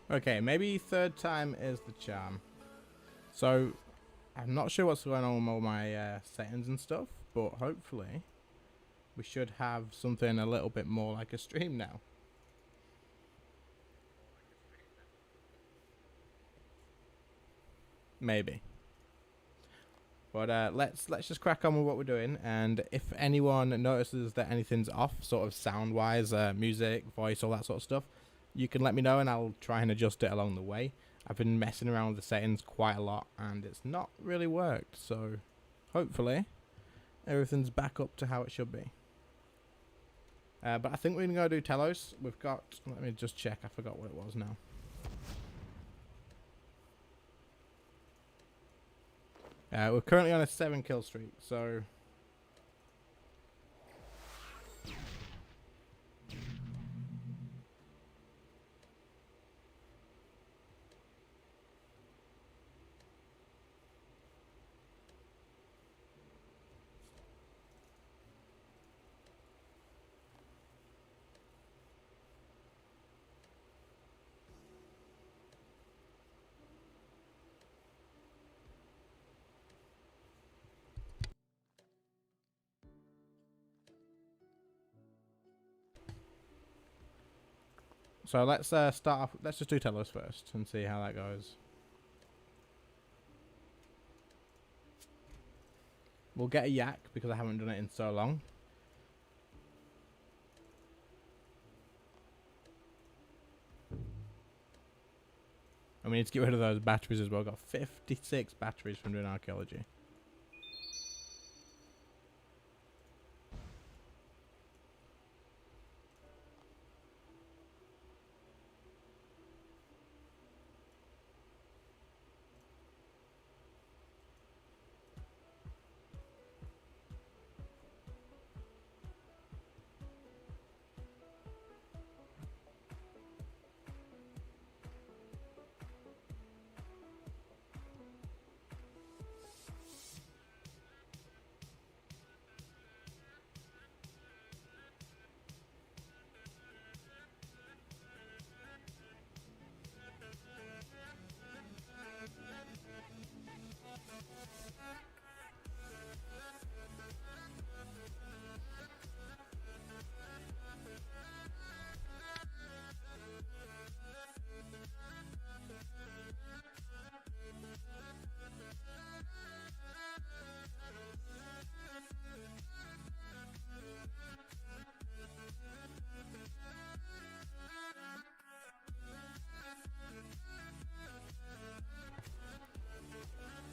Okay, maybe third time is the charm. So, I'm not sure what's going on with all my settings and stuff, but hopefully we should have something a little bit more like a stream now. Maybe. But let's just crack on with what we're doing, and if anyone notices that anything's off, sort of sound-wise, music, voice, all that sort of stuff, you can let me know and I'll try and adjust it along the way. I've been messing around with the settings quite a lot and it's not really worked, so hopefully everything's back up to how it should be. But I think we're going to go do Telos. We've got, let me just check, I forgot what it was now. We're currently on a 7 kill streak, so let's start off. Let's just do Telos first and see how that goes. We'll get a yak because I haven't done it in so long. And we need to get rid of those batteries as well. Got 56 batteries from doing archaeology.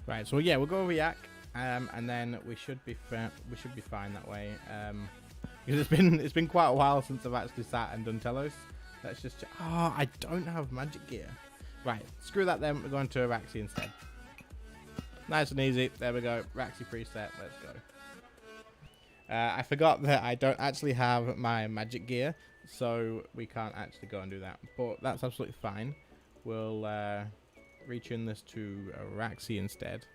Right, so yeah, we'll go over yak, and then we should be fine that way. Because it's been quite a while since I've actually sat and done Telos. Let's just oh, I don't have magic gear. Right, screw that then. We're going to Araxi instead. Nice and easy. There we go. Araxi preset. Let's go. I forgot that I don't actually have my magic gear, so we can't actually go and do that. But that's absolutely fine. We'll retune this to Araxi instead.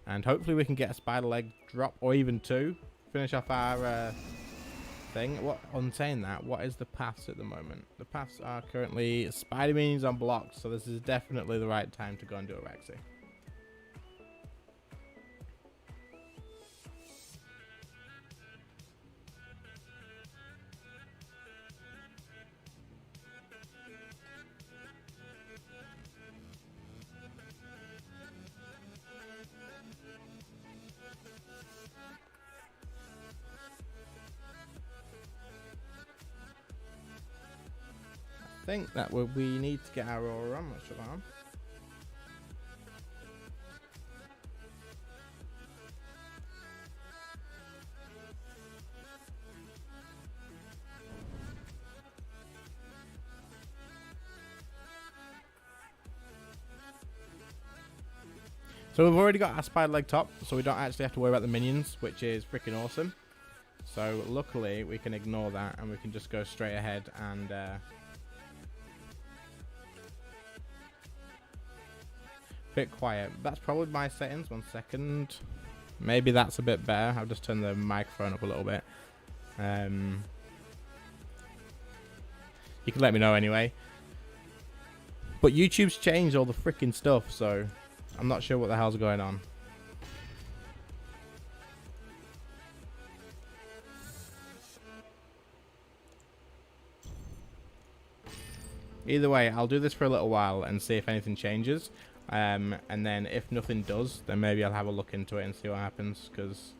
And hopefully we can get a spider leg drop, or even 2. Finish off our thing. On saying that, what is the paths at the moment? The paths are currently spider minions on blocks, so this is definitely the right time to go and do Araxi. I think that we need to get our aura on, much alarm. So we've already got our spider leg top, so we don't actually have to worry about the minions, which is freaking awesome. So luckily we can ignore that and we can just go straight ahead and bit quiet. That's probably my settings. 1 second. Maybe that's a bit better. I'll just turn the microphone up a little bit. You can let me know anyway. But YouTube's changed all the freaking stuff, so I'm not sure what the hell's going on. Either way, I'll do this for a little while and see if anything changes. And then if nothing does, then maybe I'll have a look into it and see what happens, because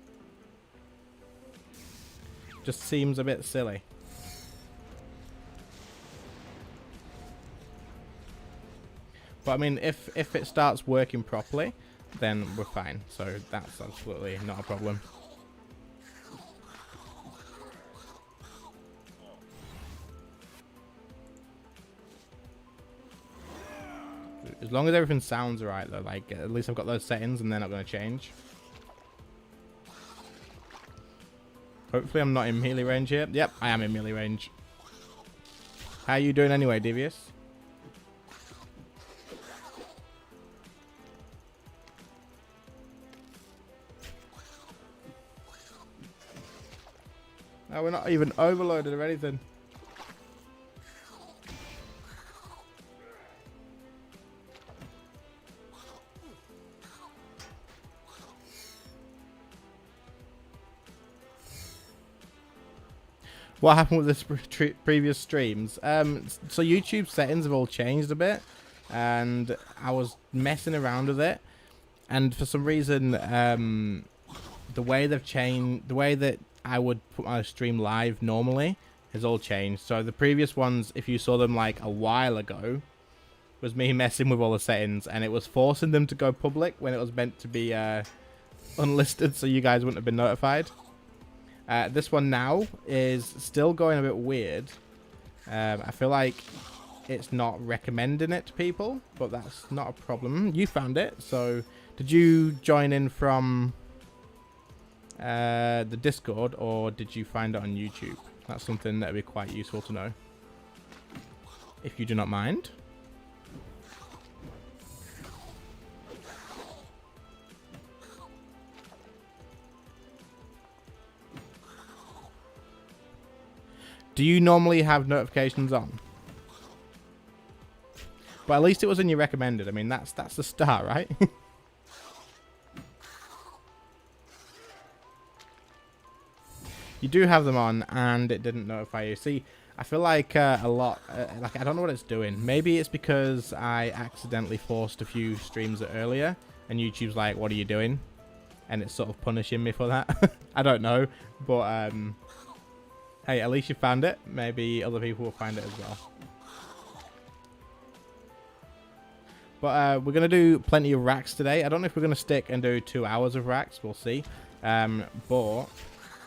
it just seems a bit silly. But I mean, if it starts working properly, then we're fine. So that's absolutely not a problem. As long as everything sounds right, though, like at least I've got those settings and they're not going to change. Hopefully I'm not in melee range here. Yep, I am in melee range. How are you doing anyway, Devious? Oh, we're not even overloaded or anything. What happened with the previous streams? So YouTube settings have all changed a bit, and I was messing around with it, and for some reason, the way they've changed, the way that I would put my stream live normally has all changed. So the previous ones, if you saw them like a while ago, was me messing with all the settings, and it was forcing them to go public when it was meant to be unlisted, so you guys wouldn't have been notified. This one now is still going a bit weird. I feel like it's not recommending it to people, but that's not a problem. You found it, so did you join in from the Discord, or did you find it on YouTube? That's something that would be quite useful to know, if you do not mind. Do you normally have notifications on? But at least it was in your recommended. I mean, that's the start, right? You do have them on, and it didn't notify you. See, I feel like a lot, like I don't know what it's doing. Maybe it's because I accidentally forced a few streams earlier, and YouTube's like, "What are you doing?" And it's sort of punishing me for that. I don't know, but hey, at least you found it. Maybe other people will find it as well. But we're going to do plenty of racks today. I don't know if we're going to stick and do 2 hours of racks. We'll see. But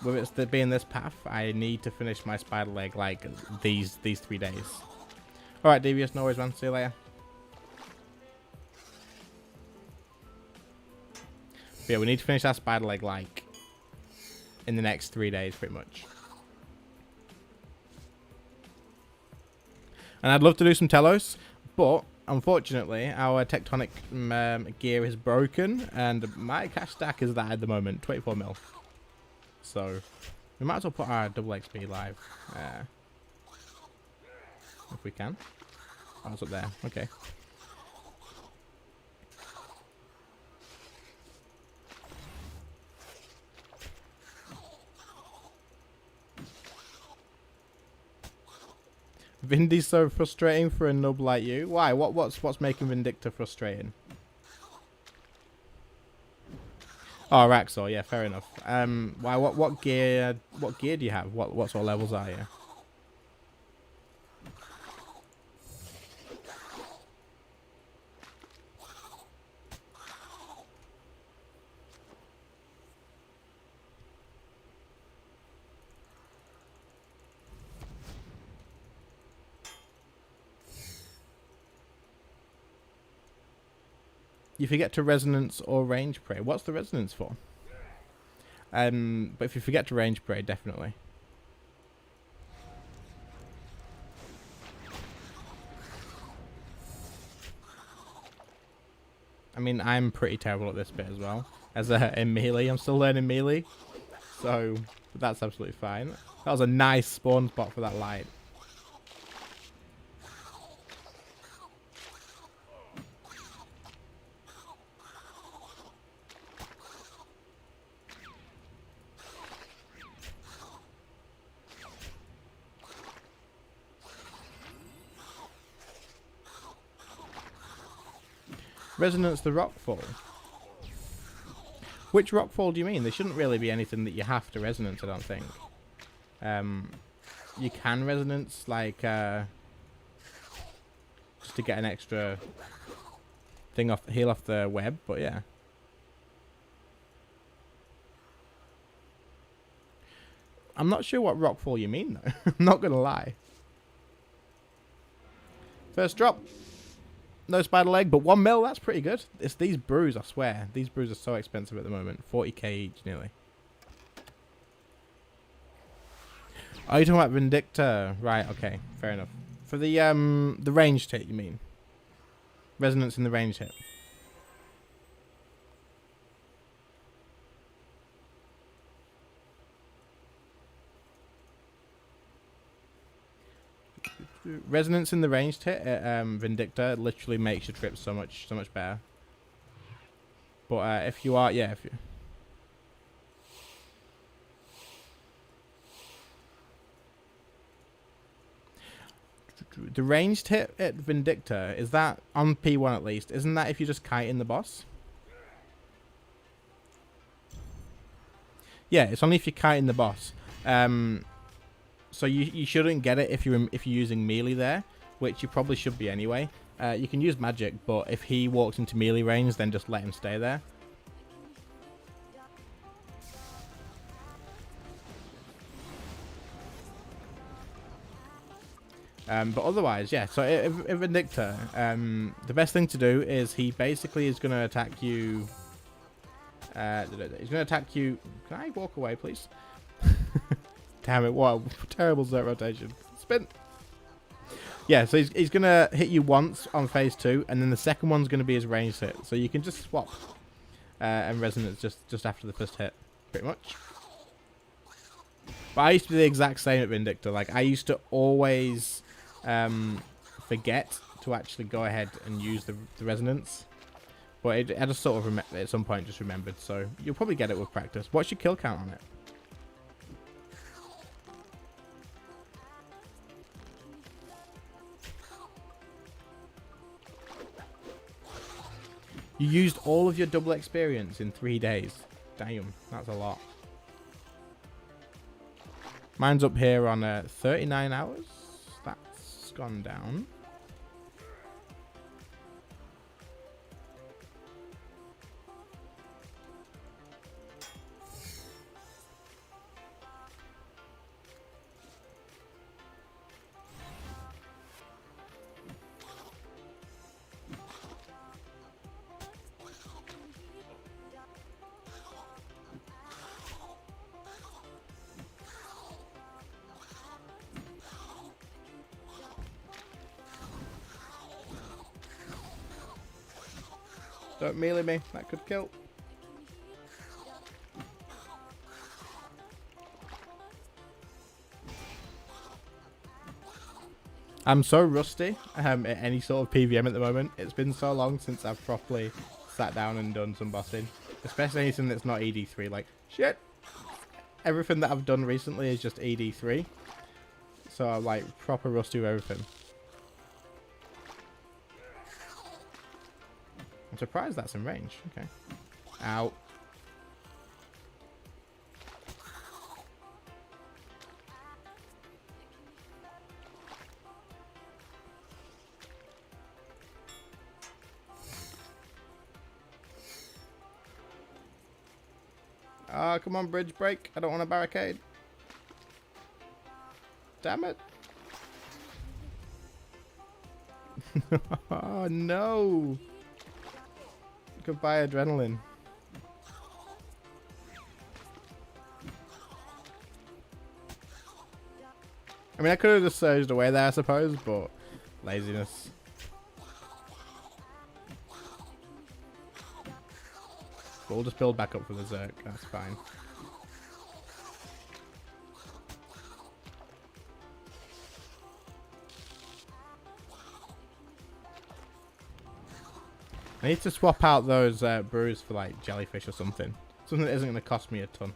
with it being this path, I need to finish my spider leg like these 3 days. Alright, Devious. No worries, man. See you later. But yeah, we need to finish that spider leg like in the next 3 days, pretty much. And I'd love to do some Telos, but unfortunately our tectonic gear is broken, and my cash stack is that at the moment, 24 mil. So we might as well put our double XP live, if we can. Oh, it's up there. Okay. Vindy's so frustrating for a nub like you. Why? What's making Vindicta frustrating? Oh, Raxor. Yeah, fair enough. Why? What gear? What gear do you have? What sort of levels are you? You forget to resonance or range pray. What's the resonance for? But if you forget to range pray, definitely. I mean, I'm pretty terrible at this bit as well. As in melee, I'm still learning melee. So, that's absolutely fine. That was a nice spawn spot for that light. Resonance the rockfall. Which rockfall do you mean? There shouldn't really be anything that you have to resonance, I don't think. You can resonance, like, just to get an extra thing off, heal off the web, but yeah. I'm not sure what rockfall you mean, though. I'm not going to lie. First drop. No spider leg, but 1 mil, that's pretty good. It's these brews, I swear. These brews are so expensive at the moment. 40k each, nearly. Are you talking about Vindicta? Right, okay. Fair enough. For the ranged hit, you mean? Resonance in the ranged hit. Resonance in the ranged hit at Vindicta literally makes your trip so much better. But if you are, yeah, if you... The ranged hit at Vindicta, is that on P1 at least? Isn't that if you just kite in the boss? Yeah, it's only if you kite in the boss. So you shouldn't get it if you're using melee there, which you probably should be anyway. You can use magic, but if he walks into melee range, then just let him stay there. But otherwise, yeah. So if Vindicta, the best thing to do is he basically is going to attack you. He's going to attack you. Can I walk away, please? Damn it! What a terrible Z rotation. Spin. Yeah, so he's going to hit you once on phase 2, and then the second one's going to be his ranged hit. So you can just swap and resonance just after the first hit, pretty much. But I used to be the exact same at Vindicta. Like, I used to always forget to actually go ahead and use the resonance. But I just sort of, at some point, just remembered. So you'll probably get it with practice. What's your kill count on it? You used all of your double experience in 3 days. Damn, that's a lot. Mine's up here on 39 hours. That's gone down. Don't melee me, that could kill. I'm so rusty at any sort of PVM at the moment. It's been so long since I've properly sat down and done some bossing. Especially anything that's not ED3. Like, shit! Everything that I've done recently is just ED3. So I'm like proper rusty with everything. I'm surprised that's in range. Okay. Ow. Ah, come on, bridge break. I don't want a barricade. Damn it. Oh, no. Goodbye, adrenaline. I mean, I could have just surged away there, I suppose, but laziness. We'll just build back up for the Zerk, that's fine. I need to swap out those brews for like jellyfish or something. Something that isn't going to cost me a ton.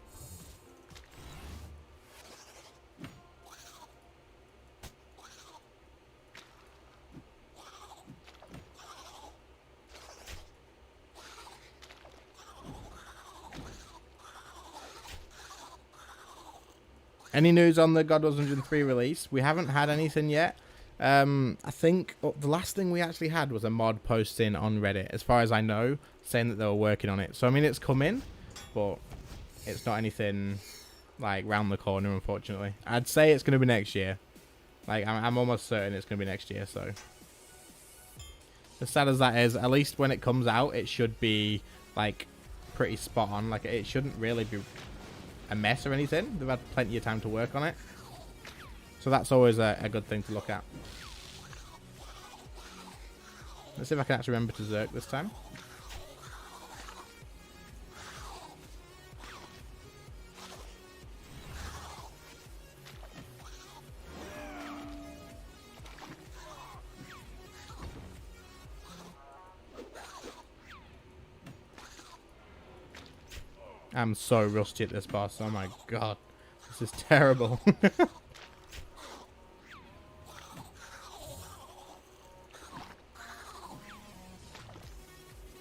Any news on the Godwars 103 release? We haven't had anything yet. I think the last thing we actually had was a mod posting on Reddit, as far as I know, saying that they were working on it. So, I mean, it's coming, but it's not anything, like, round the corner, unfortunately. I'd say it's going to be next year. Like, I'm almost certain it's going to be next year, so. As sad as that is, at least when it comes out, it should be, like, pretty spot on. Like, it shouldn't really be a mess or anything. They've had plenty of time to work on it. So that's always a good thing to look at. Let's see if I can actually remember to Zerk this time. I'm so rusty at this boss. Oh my god. This is terrible.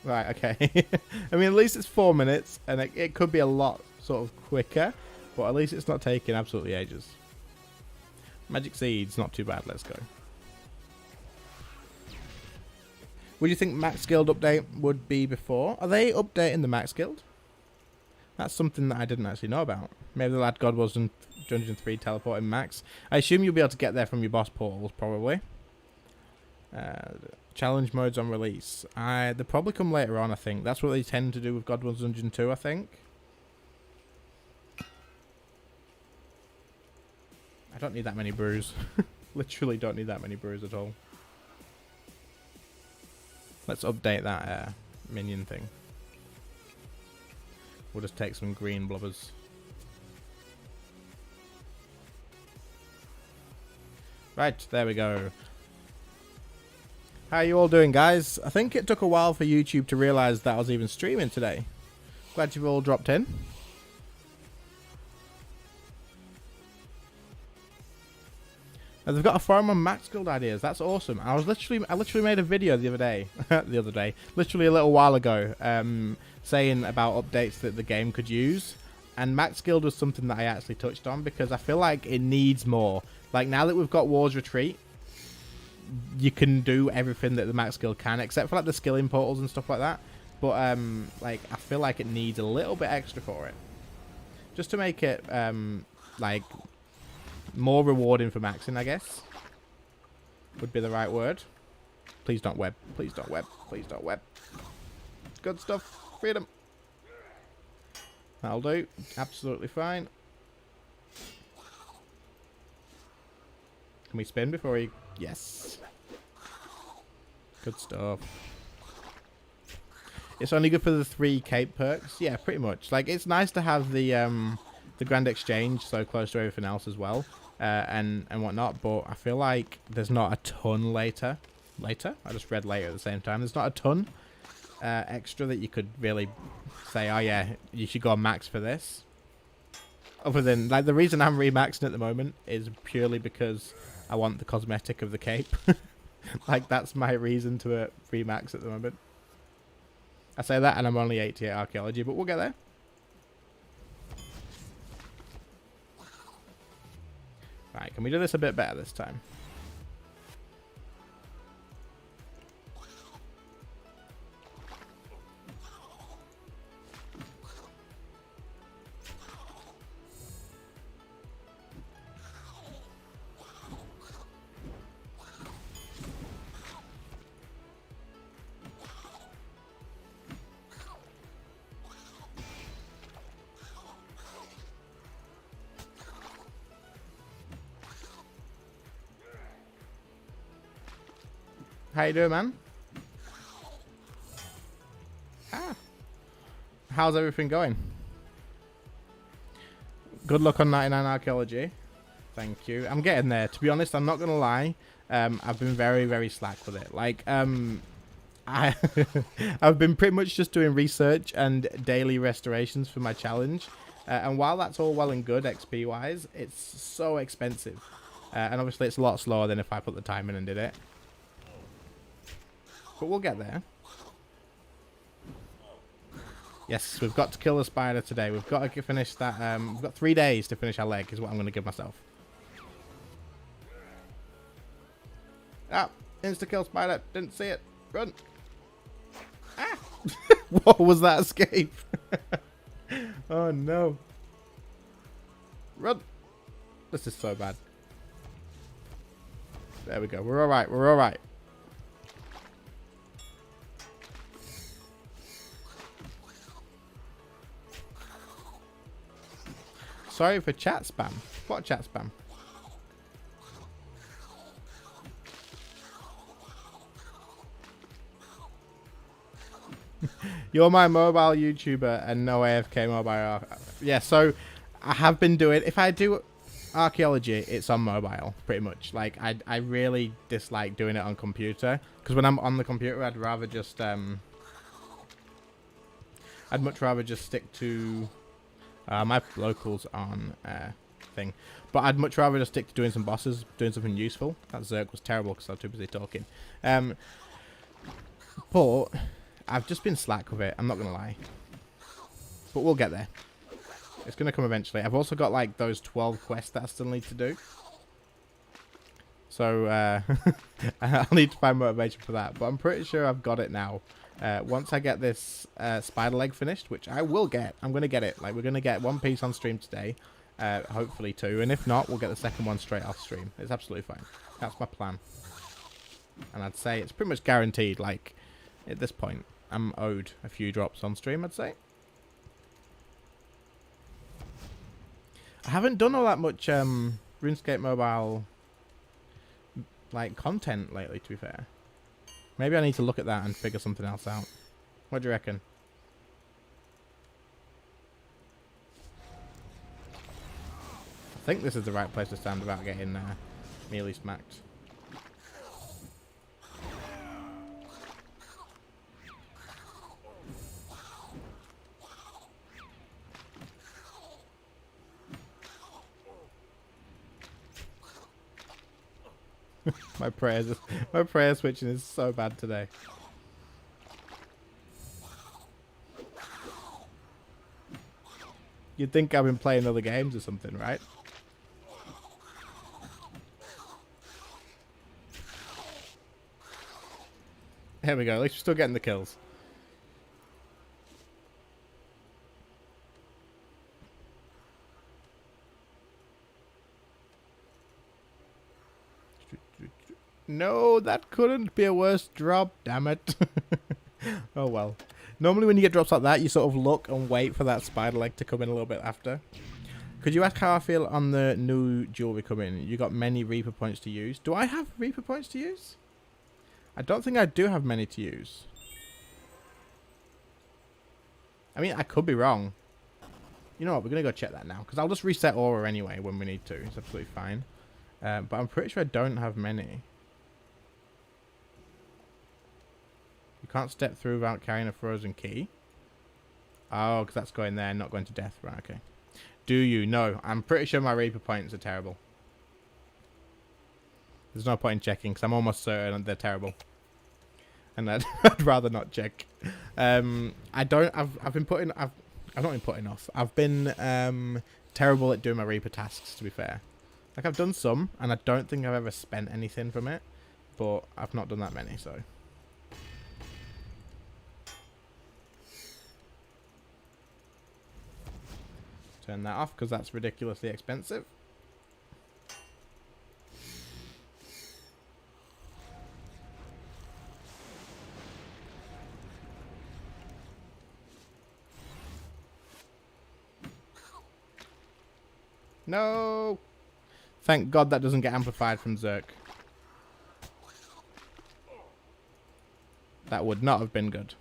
Right, okay. I mean, at least it's 4 minutes, and it could be a lot sort of quicker, but at least it's not taking absolutely ages. Magic Seeds, not too bad. Let's go. Would you think Max Guild update would be before? Are they updating the Max Guild? That's something that I didn't actually know about. Maybe they'll add Godwars and Dungeon 3 teleporting Max. I assume you'll be able to get there from your boss portals, probably. Challenge modes on release. They probably come later on, I think. That's what they tend to do with Godwars Dungeon 2, I think. I don't need that many brews. Literally don't need that many brews at all. Let's update that minion thing. We'll just take some green blubbers. Right, there we go. How are you all doing, guys? I think it took a while for YouTube to realise that I was even streaming today. Glad you've all dropped in. And they've got a forum on Max Guild ideas. That's awesome. I literally made a video the other day, literally a little while ago, saying about updates that the game could use. And Max Guild was something that I actually touched on because I feel like it needs more. Like, now that we've got War's Retreat, you can do everything that the Max Guild can, except for like the skilling portals and stuff like that. But like, I feel like it needs a little bit extra for it, just to make it like more rewarding for maxing, I guess would be the right word. Please don't web. Please don't web. Please don't web. Good stuff. Freedom. That'll do. Absolutely fine. Can we spin before he... Yes. Good stuff. It's only good for the 3 cape perks. Yeah, pretty much. Like, it's nice to have the Grand Exchange so close to everything else as well, and whatnot. But I feel like there's not a ton later. Later? I just read later at the same time. There's not a ton extra that you could really say, oh yeah, you should go on max for this. Other than, like, the reason I'm remaxing at the moment is purely because I want the cosmetic of the cape. Like, that's my reason to remax at the moment. I say that and I'm only 88 archaeology, but we'll get there. Right, can we do this a bit better this time? How you doing, man? How's everything going? Good luck on 99 archaeology. Thank you. I'm getting there. To be honest, I'm not gonna lie. I've been very, very slack with it. Like, I've been pretty much just doing research and daily restorations for my challenge. And while that's all well and good XP wise, it's so expensive. And obviously it's a lot slower than if I put the time in and did it. But we'll get there. Yes, we've got to kill the spider today. We've got to finish that. We've got 3 days to finish our leg, is what I'm going to give myself. Ah, insta-kill spider. Didn't see it. Run. Ah! What was that escape? Oh, no. Run. This is so bad. There we go. We're all right. We're all right. Sorry for chat spam. What chat spam? You're my mobile YouTuber and no AFK mobile. Yeah, so I have been doing... If I do archaeology, it's on mobile, pretty much. Like, I really dislike doing it on computer. Because when I'm on the computer, I'd rather just... I'd much rather just stick to... my locals on thing. But I'd much rather just stick to doing some bosses, doing something useful. That Zerk was terrible because I was too busy talking. But I've just been slack with it, I'm not going to lie. But we'll get there. It's going to come eventually. I've also got like those 12 quests that I still need to do. So I'll need to find motivation for that. But I'm pretty sure I've got it now. Once I get this spider leg finished, which I will get. I'm going to get it. Like, we're going to get one piece on stream today. Hopefully 2. And if not, we'll get the second one straight off stream. It's absolutely fine. That's my plan. And I'd say it's pretty much guaranteed. Like, at this point, I'm owed a few drops on stream, I'd say. I haven't done all that much RuneScape Mobile like content lately, to be fair. Maybe I need to look at that and figure something else out. What do you reckon? I think this is the right place to stand without getting melee smacked. My prayer switching is so bad today. You'd think I've been playing other games or something, right? Here we go. At least we're still getting the kills. No, that couldn't be a worse drop, damn it. Oh well. Normally when you get drops like that, you sort of look and wait for that spider leg to come in a little bit after. Could you ask how I feel on the new jewelry coming? You got many Reaper points to use. Do I have Reaper points to use? I don't think I do have many to use. I mean, I could be wrong. You know what, we're going to go check that now. Because I'll just reset Aura anyway when we need to. It's absolutely fine. But I'm pretty sure I don't have many. You can't step through without carrying a frozen key. Oh, because that's going there, not going to death. Right, okay. Do you? No. I'm pretty sure my Reaper points are terrible. There's no point in checking because I'm almost certain they're terrible. And I'd rather not check. I've not been putting off. I've been terrible at doing my Reaper tasks, to be fair. Like, I've done some, and I don't think I've ever spent anything from it. But I've not done that many, so... Turn that off because that's ridiculously expensive. No! Thank God that doesn't get amplified from Zerk. That would not have been good.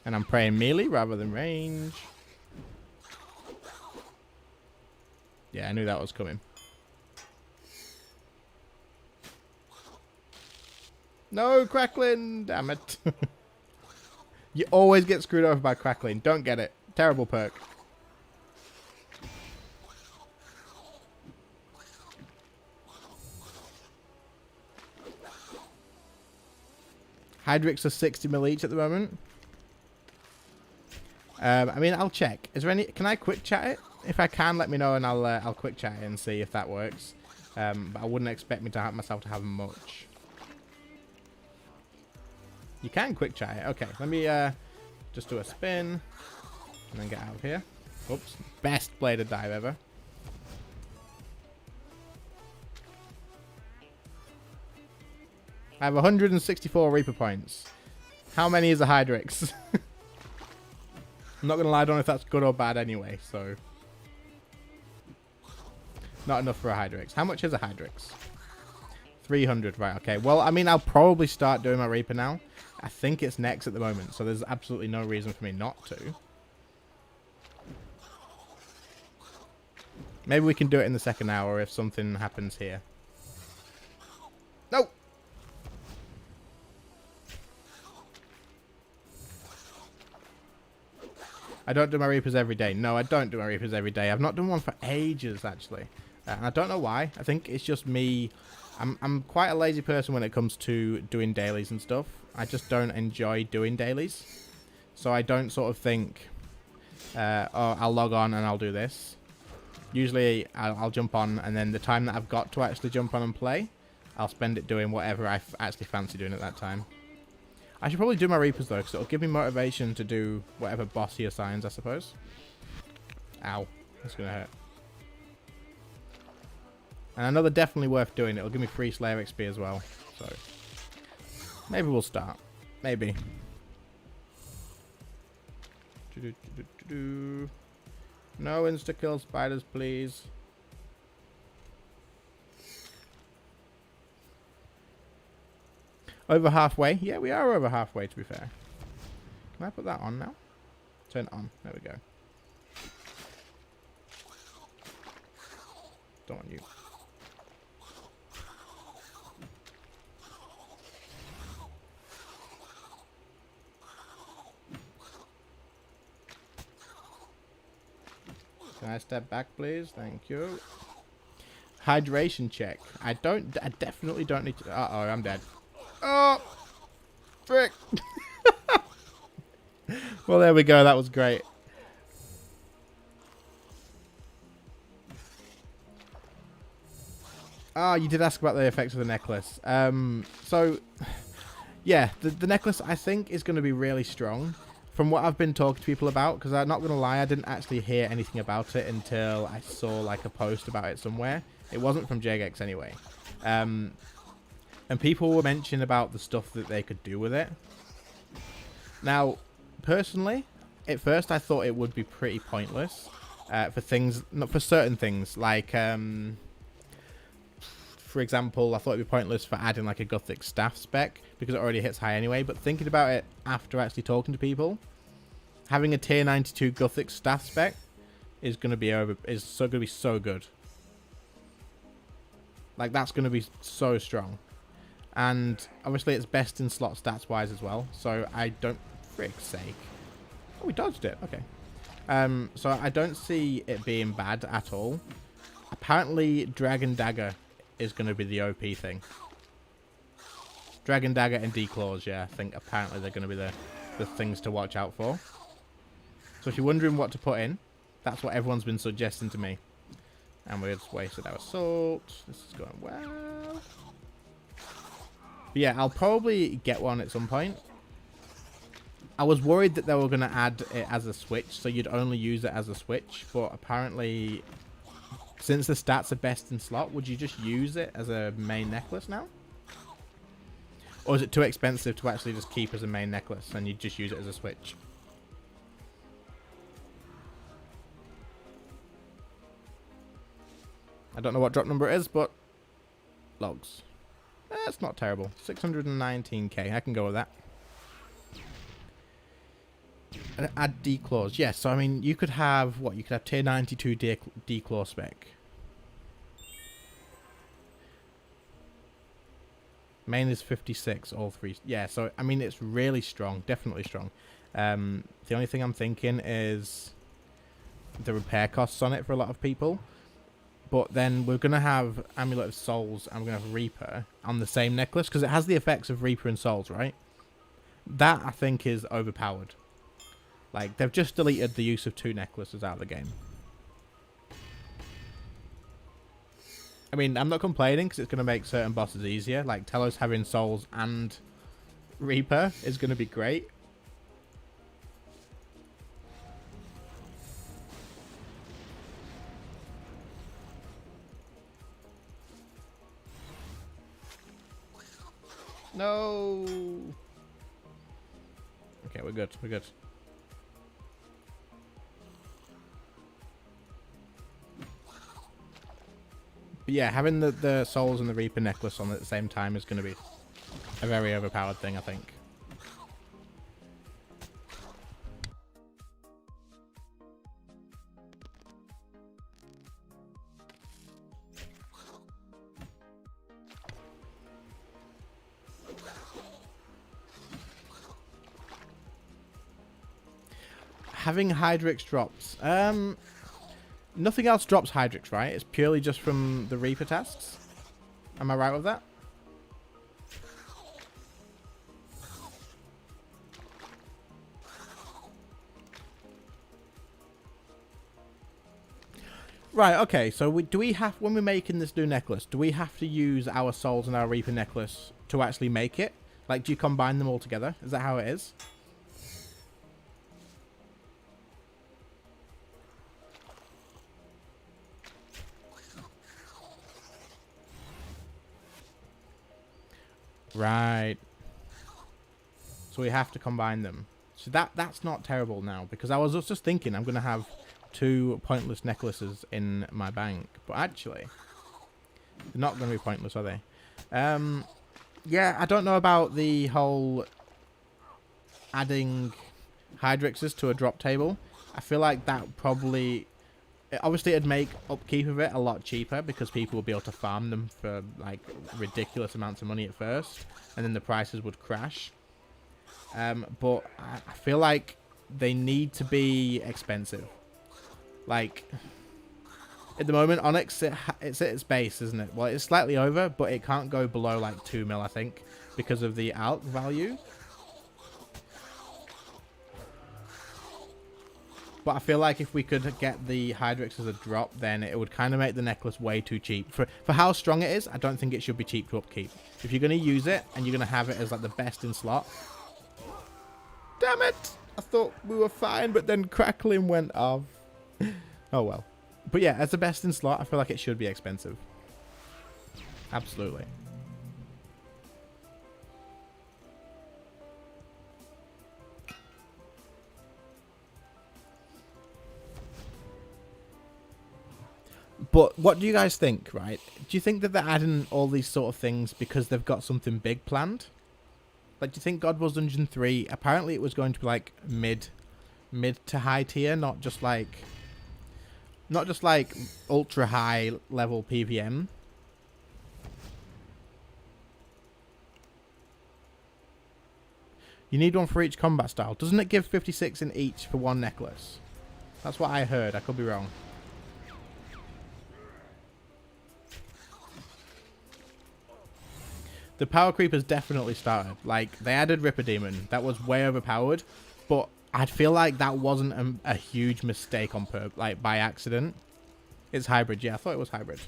And I'm praying melee rather than range. Yeah, I knew that was coming. No, crackling! Damn it. You always get screwed over by crackling. Don't get it. Terrible perk. Hydrix are 60 mil each at the moment. I mean, I'll check. Is there any? Can I quick chat it? If I can, let me know, and I'll quick chat it and see if that works. But I wouldn't expect me to have myself to have much. You can quick chat it. Okay, let me just do a spin and then get out of here. Oops, best bladed dive ever. I have 164 Reaper points. How many is a Hydrix? I'm not gonna lie, I don't know if that's good or bad anyway, so not enough for a Hydrix. How much is a Hydrix? 300, right, okay. Well, I mean, I'll probably start doing my Reaper now. I think it's next at the moment, so there's absolutely no reason for me not to. Maybe we can do it in the second hour if something happens here. No! I don't do my Reapers every day. No, I don't do my Reapers every day. I've not done one for ages, actually. And I don't know why. I think it's just me. I'm quite a lazy person when it comes to doing dailies and stuff. I just don't enjoy doing dailies. So I don't sort of think, oh, I'll log on and I'll do this. Usually I'll jump on, and then the time that I've got to actually jump on and play, I'll spend it doing whatever I actually fancy doing at that time. I should probably do my Reapers though, because it'll give me motivation to do whatever boss he assigns, I suppose. Ow. That's going to hurt. And I know they're definitely worth doing. It'll give me free Slayer XP as well. So, maybe we'll start. Maybe. No insta-kill spiders, please. Over halfway. Yeah, we are over halfway, to be fair. Can I put that on now? Turn it on. There we go. Don't want you. Can I step back, please? Thank you. Hydration check. I definitely don't need to... Uh-oh, I'm dead. Oh! Frick! Well, there we go. That was great. Ah, you did ask about the effects of the necklace. So, yeah, the necklace, I think, is going to be really strong. From what I've been talking to people about, because I'm not going to lie, I didn't actually hear anything about it until I saw, like, a post about it somewhere. It wasn't from Jagex anyway. And people were mentioning about the stuff that they could do with it. Now, personally, at first I thought it would be pretty pointless for things, not for certain things, like, for example, I thought it'd be pointless for adding like a Gothic staff spec because it already hits high anyway. But thinking about it after actually talking to people, having a tier 92 Gothic staff spec is going to be so good. Like, that's going to be so strong. And obviously it's best in slot stats wise as well. So I don't, frick's sake. Oh, we dodged it. Okay. So I don't see it being bad at all. Apparently Dragon Dagger is going to be the OP thing. Dragon Dagger and D-Claws, yeah. I think apparently they're going to be the things to watch out for. So if you're wondering what to put in, that's what everyone's been suggesting to me. And we've just wasted our salt. This is going well. But yeah, I'll probably get one at some point. I was worried that they were going to add it as a switch, so you'd only use it as a switch. But apparently, since the stats are best in slot, would you just use it as a main necklace now? Or is it too expensive to actually just keep as a main necklace and you just use it as a switch? I don't know what drop number it is, but logs. That's not terrible. 619k. I can go with that. And add D-Claws. Yes, so I mean, you could have, what? You could have tier 92 D-Claw spec. Main is 56, all three. Yeah, so I mean, it's really strong. Definitely strong. The only thing I'm thinking is the repair costs on it for a lot of people. But then we're going to have Amulet of Souls and we're going to have Reaper on the same necklace because it has the effects of Reaper and Souls, right? That, I think, is overpowered. Like, they've just deleted the use of 2 necklaces out of the game. I mean, I'm not complaining because it's going to make certain bosses easier. Like, Telos having Souls and Reaper is going to be great. No. Okay, we're good. We're good. But yeah, having the Souls and the Reaper necklace on at the same time is going to be a very overpowered thing, I think. Having Hydrix drops. Nothing else drops Hydrix, right? It's purely just from the Reaper tasks. Am I right with that? Right, okay. So do we have, when we're making this new necklace, do we have to use our Souls and our Reaper necklace to actually make it? Like, do you combine them all together? Is that how it is? Right. So we have to combine them. So that's not terrible now, because I was just thinking I'm going to have 2 pointless necklaces in my bank. But actually, they're not going to be pointless, are they? Yeah, I don't know about the whole adding Hydrixes to a drop table. I feel like that probably... Obviously, it'd make upkeep of it a lot cheaper because people would be able to farm them for like ridiculous amounts of money at first, and then the prices would crash. But I feel like they need to be expensive. Like, at the moment, Onyx, it's at its base, isn't it? Well, it's slightly over, but it can't go below like 2 mil, I think, because of the ALC value. But I feel like if we could get the Hydrix as a drop, then it would kind of make the necklace way too cheap. For how strong it is, I don't think it should be cheap to upkeep. If you're going to use it, and you're going to have it as like the best in slot... Damn it! I thought we were fine, but then crackling went off. Oh well. But yeah, as the best in slot, I feel like it should be expensive. Absolutely. But what do you guys think, right? Do you think that they're adding all these sort of things because they've got something big planned? Like, do you think Godwars Dungeon 3, apparently it was going to be like mid to high tier, not just like ultra high level PVM? You need one for each combat style. Doesn't it give 56 in each for one necklace? That's what I heard. I could be wrong. The power creep has definitely started. Like, they added Ripper Demon. That was way overpowered. But I feel like that wasn't a huge mistake on like by accident. It's hybrid. Yeah, I thought it was hybrid.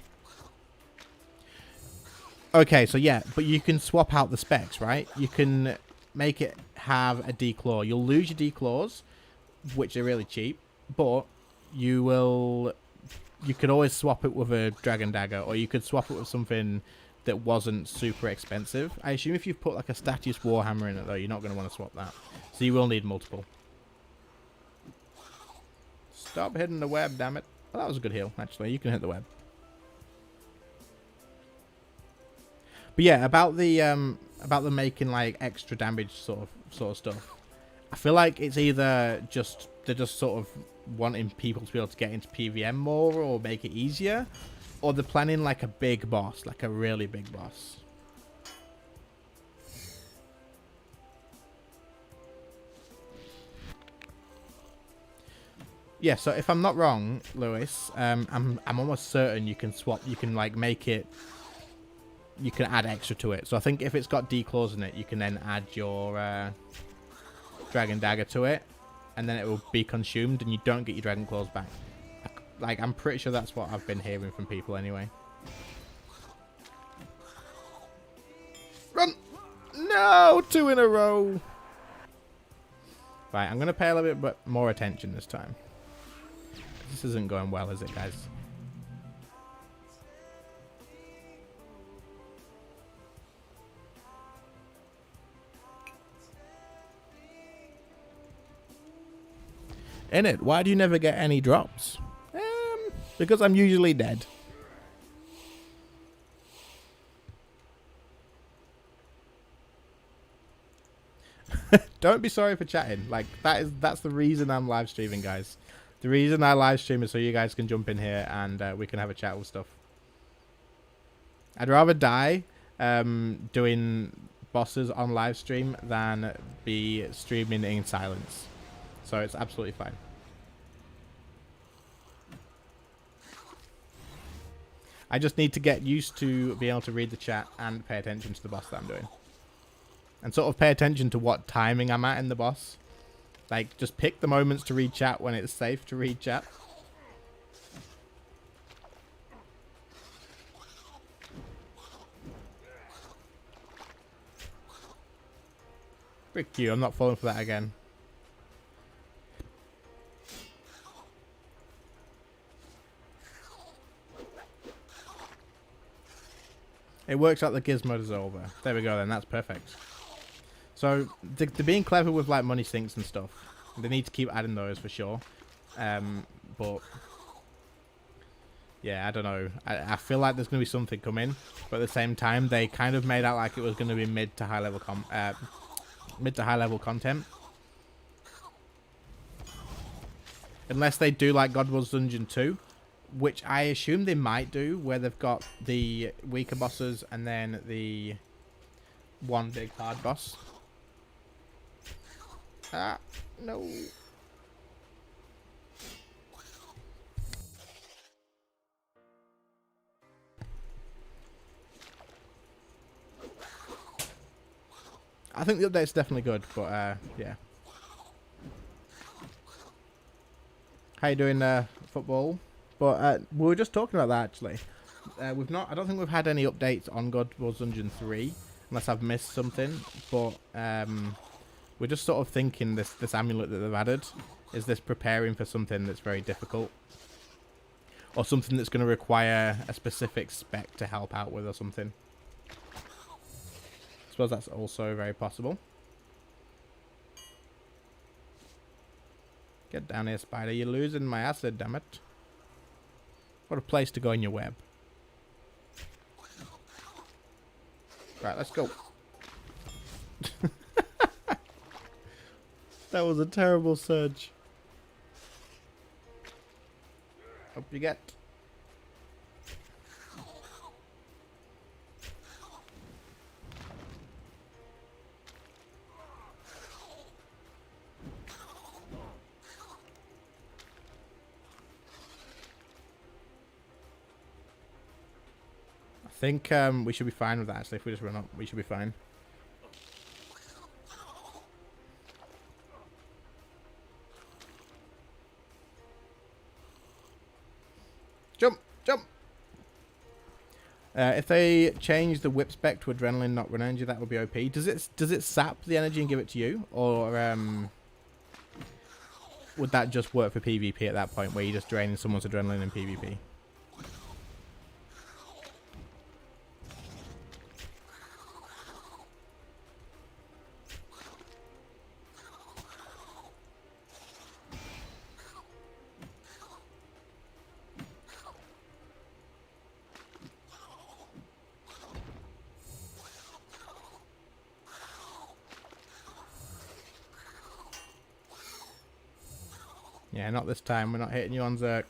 Okay, so yeah, but you can swap out the specs, right? You can make it have a declaw. You'll lose your declaws, which are really cheap, but you could always swap it with a Dragon Dagger, or you could swap it with something that wasn't super expensive. I assume if you've put like a Statius Warhammer in it, though, you're not going to want to swap that. So you will need multiple. Stop hitting the web, damn it. Well, that was a good heal, actually. You can hit the web. But yeah, about the making like extra damage sort of stuff. I feel like it's either they're just sort of wanting people to be able to get into PVM more or make it easier, or they're planning like a big boss, like a really big boss. Yeah, so if I'm not wrong, Lewis, I'm almost certain you can swap. You can like make it. You can add extra to it. So I think if it's got declaws in it, you can then add your Dragon Dagger to it. and then it will be consumed, and you don't get your dragon claws back. Like, I'm pretty sure that's what I've been hearing from people anyway. Run! No! 2 in a row! Right, I'm going to pay a little bit more attention this time. This isn't going well, is it, guys? In it, why do you never get any drops? Because I'm usually dead. Don't be sorry for chatting. Like, that's the reason I'm live streaming, guys. The reason I live stream is so you guys can jump in here and we can have a chat with stuff. I'd rather die doing bosses on live stream than be streaming in silence. So it's absolutely fine. I just need to get used to being able to read the chat and pay attention to the boss that I'm doing. And sort of pay attention to what timing I'm at in the boss. Like, just pick the moments to read chat when it's safe to read chat. Frick you, I'm not falling for that again. It works out the gizmo dissolver. There we go then, that's perfect. So, they're being clever with like money sinks and stuff. They need to keep adding those for sure. But, yeah, I don't know. I feel like there's going to be something coming. But at the same time, they kind of made out like it was going to be mid to high level content. Unless they do like Godwars Dungeon 2. Which I assume they might do, where they've got the weaker bosses and then the one big hard boss. Ah, no. I think the update's definitely good, but yeah. How you doing, football? But we were just talking about that actually. I don't think we've had any updates on Godwars Dungeon 3, unless I've missed something. But we're just sort of thinking this amulet that they've added, is this preparing for something that's very difficult, or something that's going to require a specific spec to help out with, or something. I suppose that's also very possible. Get down here, spider! You're losing my acid, damn it! What a place to go in your web. Right, let's go. That was a terrible surge. Hope you get. I think we should be fine with that actually. If we just run up, we should be fine. Jump! Jump! If they change the whip spec to adrenaline, not run energy, that would be OP. Does it sap the energy and give it to you, or would that just work for PvP at that point, where you're just draining someone's adrenaline in PvP? Yeah, not this time. We're not hitting you on Zerk.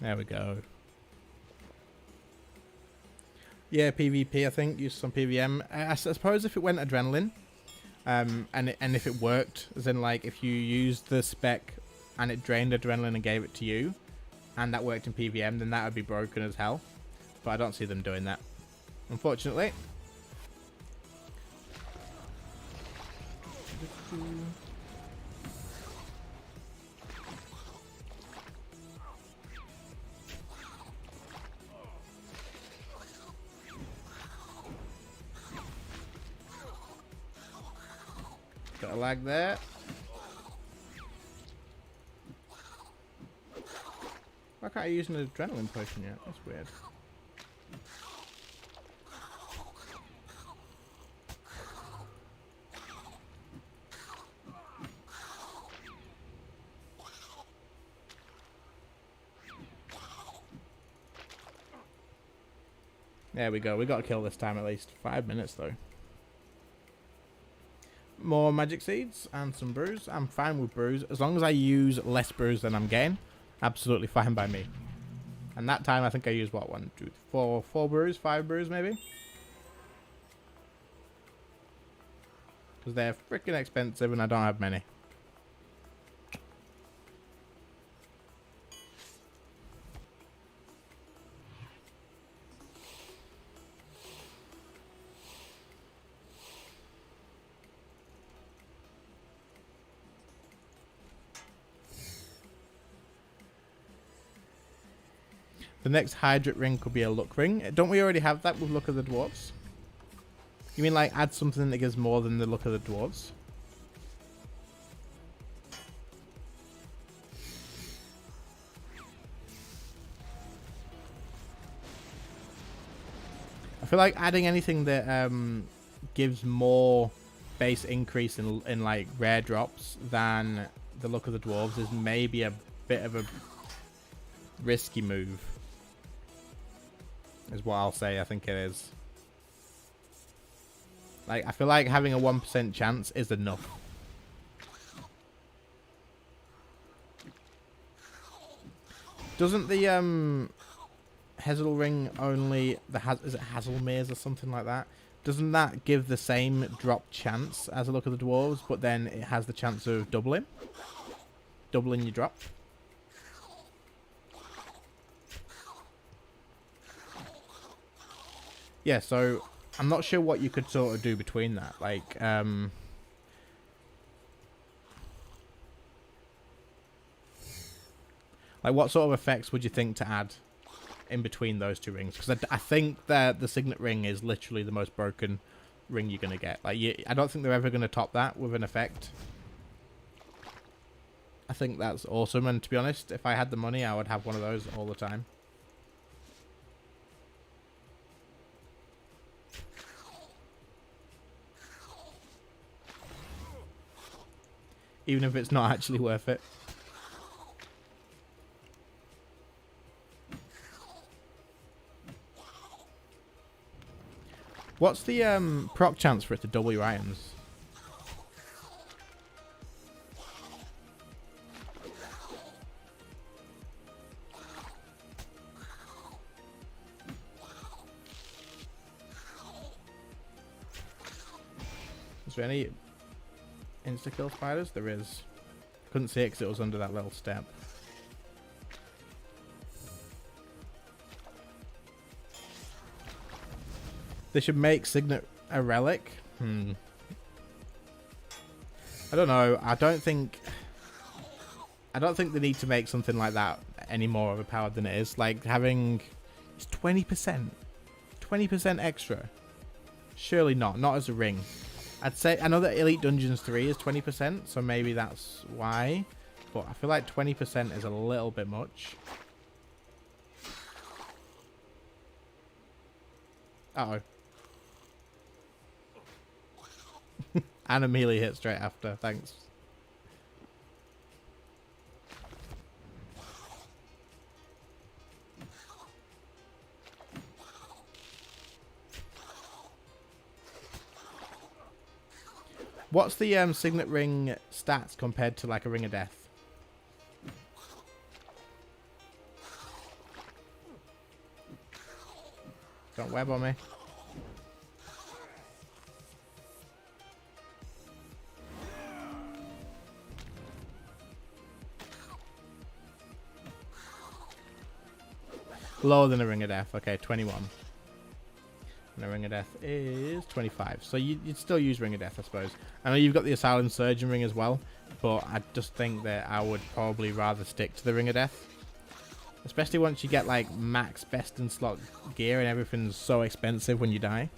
There we go. Yeah, PvP, I think. Use some PVM. I suppose if it went adrenaline, and if it worked, as in like if you used the spec and it drained adrenaline and gave it to you, and that worked in PVM, then that would be broken as hell. But I don't see them doing that, unfortunately. Got a lag there. Why can't I use an adrenaline potion yet? That's weird. There we go. We got a kill this time at least. 5 minutes though. More magic seeds and some brews. I'm fine with brews. As long as I use less brews than I'm getting, absolutely fine by me. And that time I think I used what, 1, 2, 4 brews, 5 brews maybe? Because they're freaking expensive and I don't have many. The next Hydrate ring could be a luck ring. Don't we already have that with Luck of the Dwarves? You mean like add something that gives more than the Luck of the Dwarves? I feel like adding anything that gives more base increase in like rare drops than the Luck of the Dwarves is maybe a bit of a risky move. Is what I'll say. I think it is. Like, I feel like having a 1% chance is enough. Doesn't the Hazel ring only is it Hazelmere's or something like that? Doesn't that give the same drop chance as a Luck of the Dwarves, but then it has the chance of doubling your drop? Yeah, so I'm not sure what you could sort of do between that. Like, what sort of effects would you think to add in between those two rings? Because I think that the Signet ring is literally the most broken ring you're going to get. Like, I don't think they're ever going to top that with an effect. I think that's awesome, and to be honest, if I had the money, I would have one of those all the time. Even if it's not actually worth it. What's the proc chance for it to double your items? Is there any insta-kill spiders? There is. Couldn't see it because it was under that little step. They should make Signet a relic. I don't know. I don't think they need to make something like that any more overpowered than it is. Like having it's 20%. 20% extra. Surely not. Not as a ring. I'd say, I know that Elite Dungeons 3 is 20%, so maybe that's why. But I feel like 20% is a little bit much. Uh-oh. And a melee hit straight after. Thanks. What's the Signet ring stats compared to like a Ring of Death? Don't web on me. Lower than a Ring of Death. Okay, 21. And a Ring of Death is 25. So you'd still use Ring of Death, I suppose. I know you've got the Asylum Surgeon Ring as well, but I just think that I would probably rather stick to the Ring of Death. Especially once you get like max best in slot gear and everything's so expensive when you die.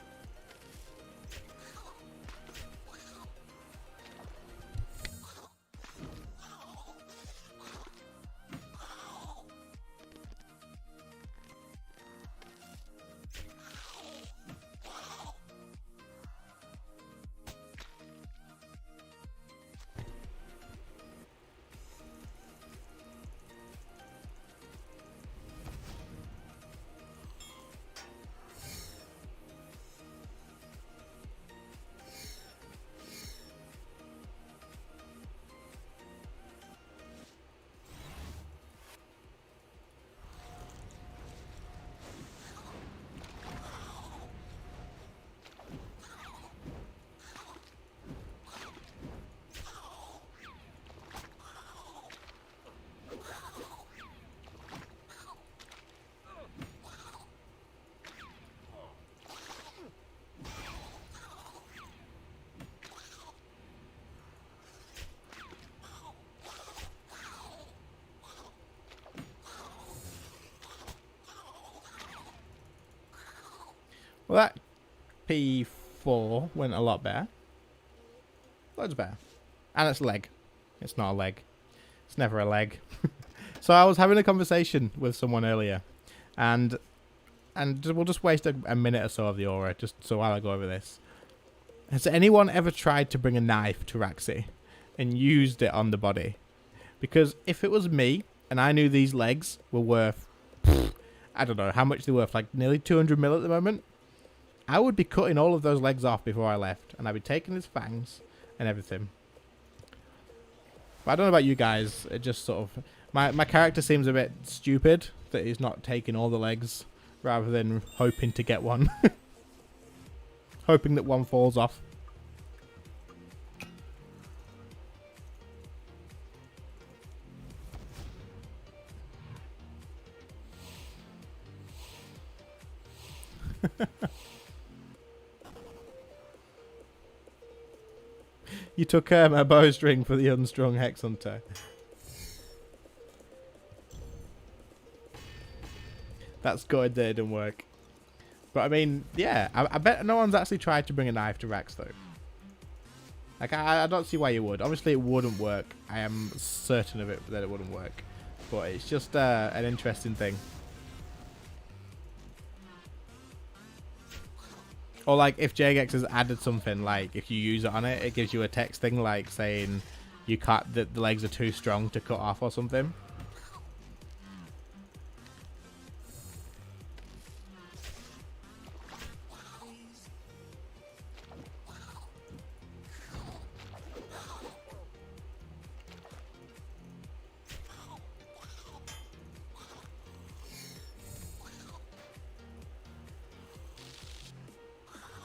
Well, that P4 went a lot better. Loads better. And it's a leg. It's not a leg. It's never a leg. So I was having a conversation with someone earlier. And we'll just waste a minute or so of the aura, just so while I go over this. Has anyone ever tried to bring a knife to Raxi and used it on the body? Because if it was me, and I knew these legs were worth, I don't know how much they're worth, like nearly 200 mil at the moment, I would be cutting all of those legs off before I left, and I'd be taking his fangs and everything. But I don't know about you guys. It just sort of my character seems a bit stupid that he's not taking all the legs rather than hoping to get one, hoping that one falls off. You took a bowstring for the unstrung Hex Hunter. That's good that it didn't work. But I mean, yeah, I bet no one's actually tried to bring a knife to Rax though. Like, I don't see why you would. Obviously it wouldn't work. I am certain of it that it wouldn't work. But it's just an interesting thing. Or like if Jagex has added something, like if you use it on it, it gives you a text thing like saying you can't, that the legs are too strong to cut off or something.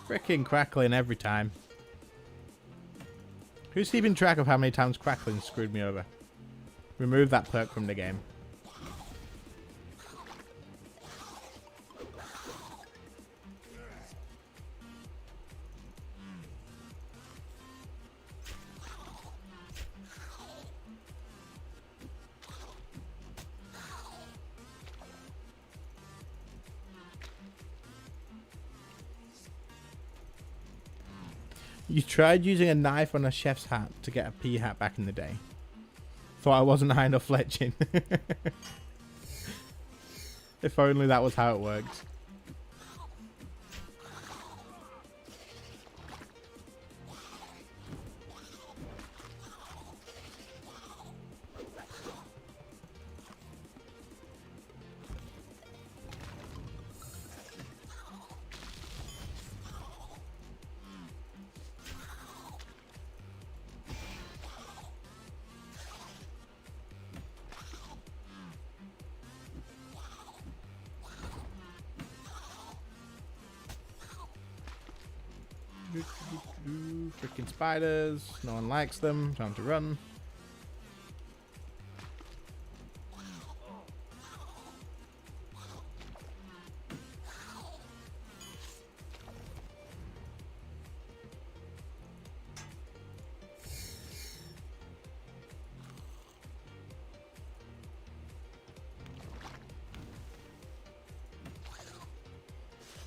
Freaking crackling every time. Who's keeping track of how many times crackling screwed me over? Remove that perk from the game. You tried using a knife on a chef's hat to get a pea hat back in the day. Thought I wasn't high enough fletching. If only that was how it worked. Freaking spiders. No one likes them. Time to run.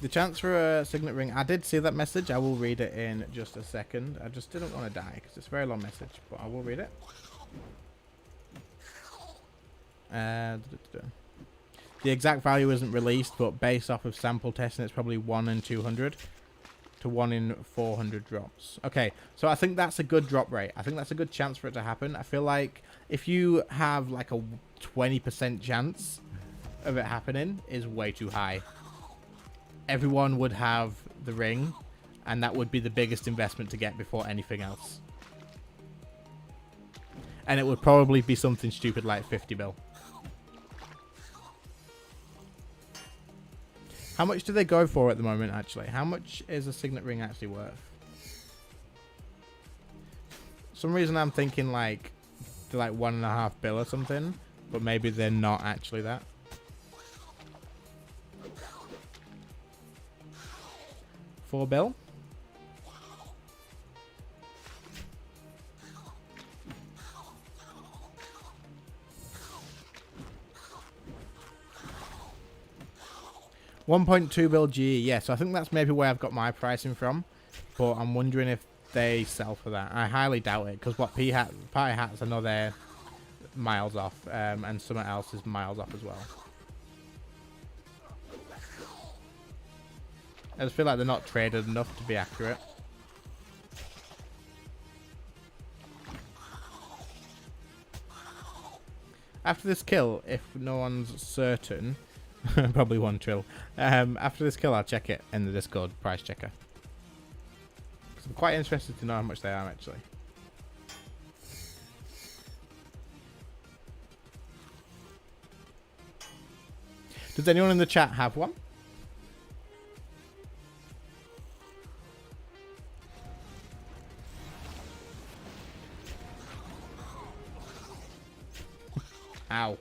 The chance for a signet ring. I did see that message. I will read it in just a second. I just didn't want to die because it's a very long message, but I will read it. The exact value isn't released, but based off of sample testing, it's probably 1 in 200 to 1 in 400 drops. Okay, so I think that's a good drop rate. I think that's a good chance for it to happen. I feel like if you have like a 20% chance of it happening is way too high. Everyone would have the ring, and that would be the biggest investment to get before anything else. And it would probably be something stupid like 50 mil. How much do they go for at the moment, actually? How much is a signet ring actually worth? For some reason I'm thinking like they're like 1.5 bill or something, but maybe they're not actually that. $4 bill. $1.2 bill GE. Yeah, so I think that's maybe where I've got my pricing from, but I'm wondering if they sell for that. I highly doubt it, because what party hats, I know they're miles off, and something else is miles off as well. I just feel like they're not traded enough to be accurate. After this kill, if no one's certain, probably 1 trill. After this kill, I'll check it in the Discord price checker. Because I'm quite interested to know how much they are actually. Does anyone in the chat have one? Ow.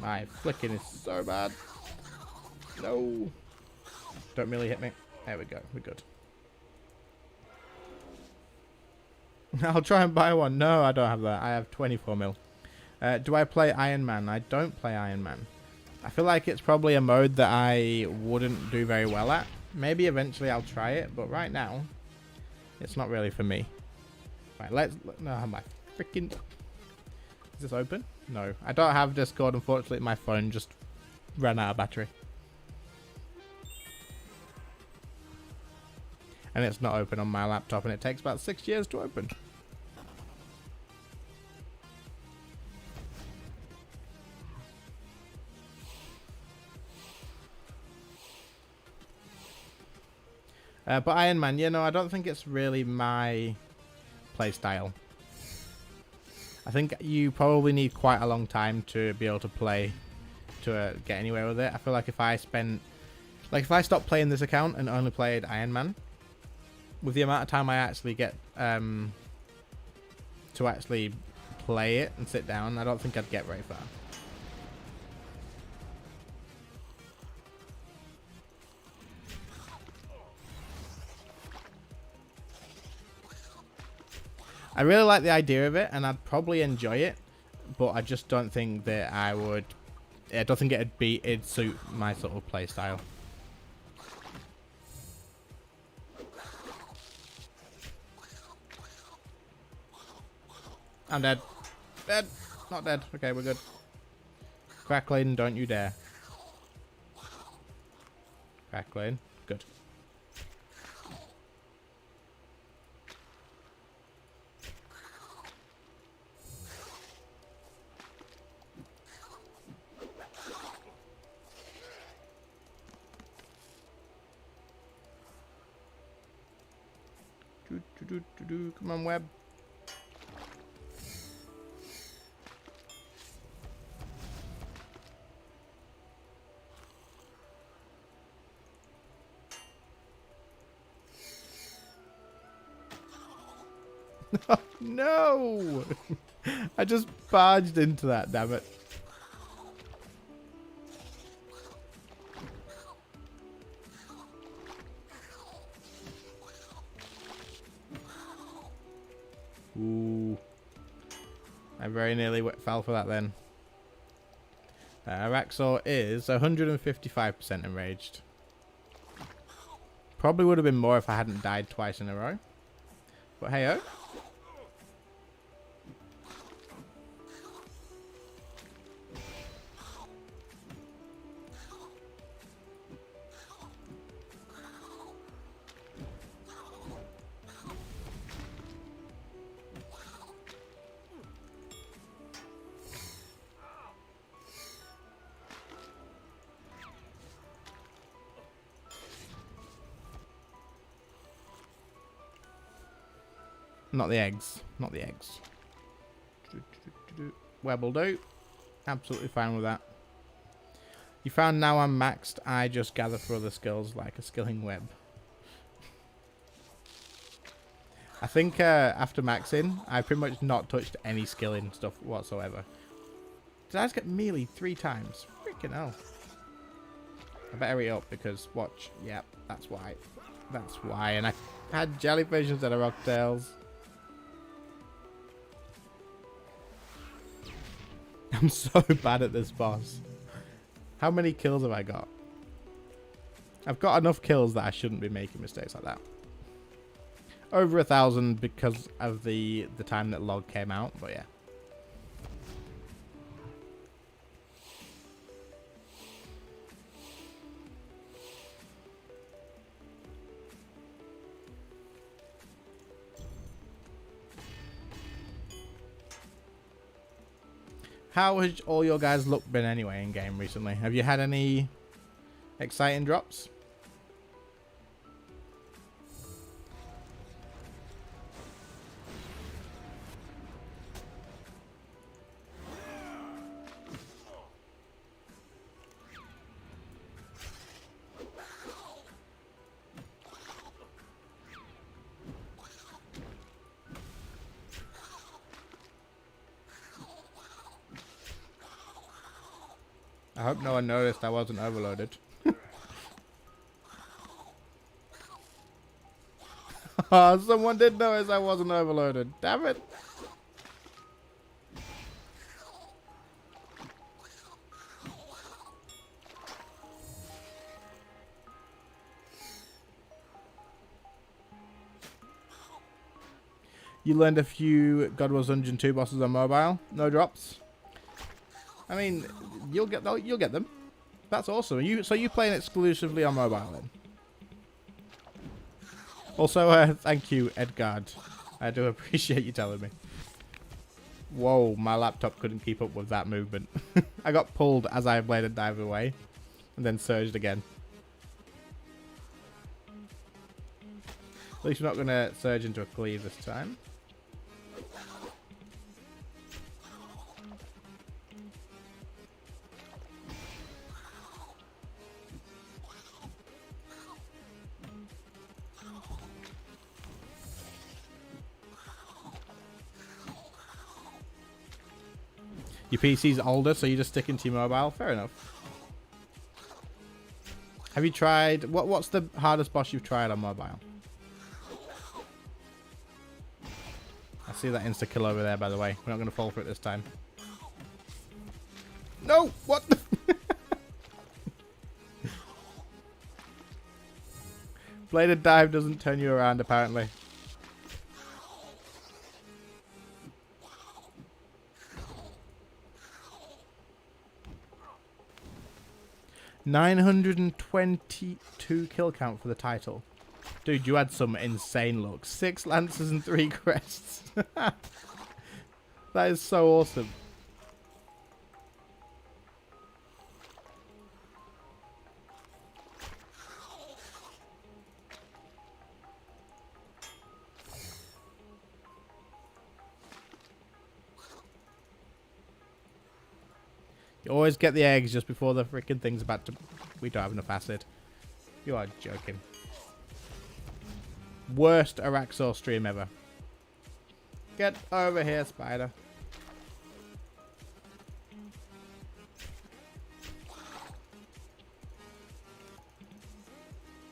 My flicking is so bad. No. Don't really hit me. There we go. We're good. I'll try and buy one. No, I don't have that. I have 24 mil. Do I play Iron Man? I don't play Iron Man. I feel like it's probably a mode that I wouldn't do very well at. Maybe eventually I'll try it, but right now, it's not really for me. Right, no, my freaking... Is this open? No. I don't have Discord, unfortunately. My phone just ran out of battery. And it's not open on my laptop, and it takes about 6 years to open. But Iron Man, you know, I don't think it's really my playstyle. I think you probably need quite a long time to be able to play to get anywhere with it. I feel like if I stopped playing this account and only played Iron Man, with the amount of time I actually get to actually play it and sit down, I don't think I'd get very far. I really like the idea of it, and I'd probably enjoy it, but I just don't think that I would. I don't think it'd suit my sort of play style. I'm dead. Dead. Not dead. Okay, we're good. Crackling, don't you dare. Crackling. Good. Come on, web. No! I just barged into that, damn it. Ooh. I very nearly fell for that then. Raxor is 155% enraged. Probably would have been more if I hadn't died twice in a row. But hey-oh. Not the eggs. Not the eggs. Web will do. Absolutely fine with that. You found now I'm maxed. I just gather for other skills like a skilling web. I think after maxing, I pretty much not touched any skilling stuff whatsoever. Did I just get melee 3 times? Freaking hell. I better hurry up because watch. Yep, that's why. That's why. And I had jellyfish instead of rocktails. I'm so bad at this boss. How many kills have I got? I've got enough kills that I shouldn't be making mistakes like that. Over 1,000 because of the time that log came out, but yeah. How has all your guys' luck been anyway in game recently? Have you had any exciting drops? I hope no one noticed I wasn't overloaded. Oh, someone did notice I wasn't overloaded. Damn it. You learned a few Godwars Dungeon 2 bosses on mobile. No drops. I mean, you'll get them. That's awesome. So you playing exclusively on mobile then? Also, thank you, Edgard. I do appreciate you telling me. Whoa, my laptop couldn't keep up with that movement. I got pulled as I bladed dive away, and then surged again. At least we're not going to surge into a cleave this time. Your PC's older, so you're just sticking to your mobile. Fair enough. Have you tried... What's the hardest boss you've tried on mobile? I see that insta-kill over there, by the way. We're not going to fall for it this time. No! What the... Bladed dive doesn't turn you around, apparently. $922 kill count for the title. Dude, you had some insane luck. 6 lances and 3 crests. That is so awesome. You always get the eggs just before the freaking thing's about to... We don't have enough acid. You are joking. Worst Araxor stream ever. Get over here, spider.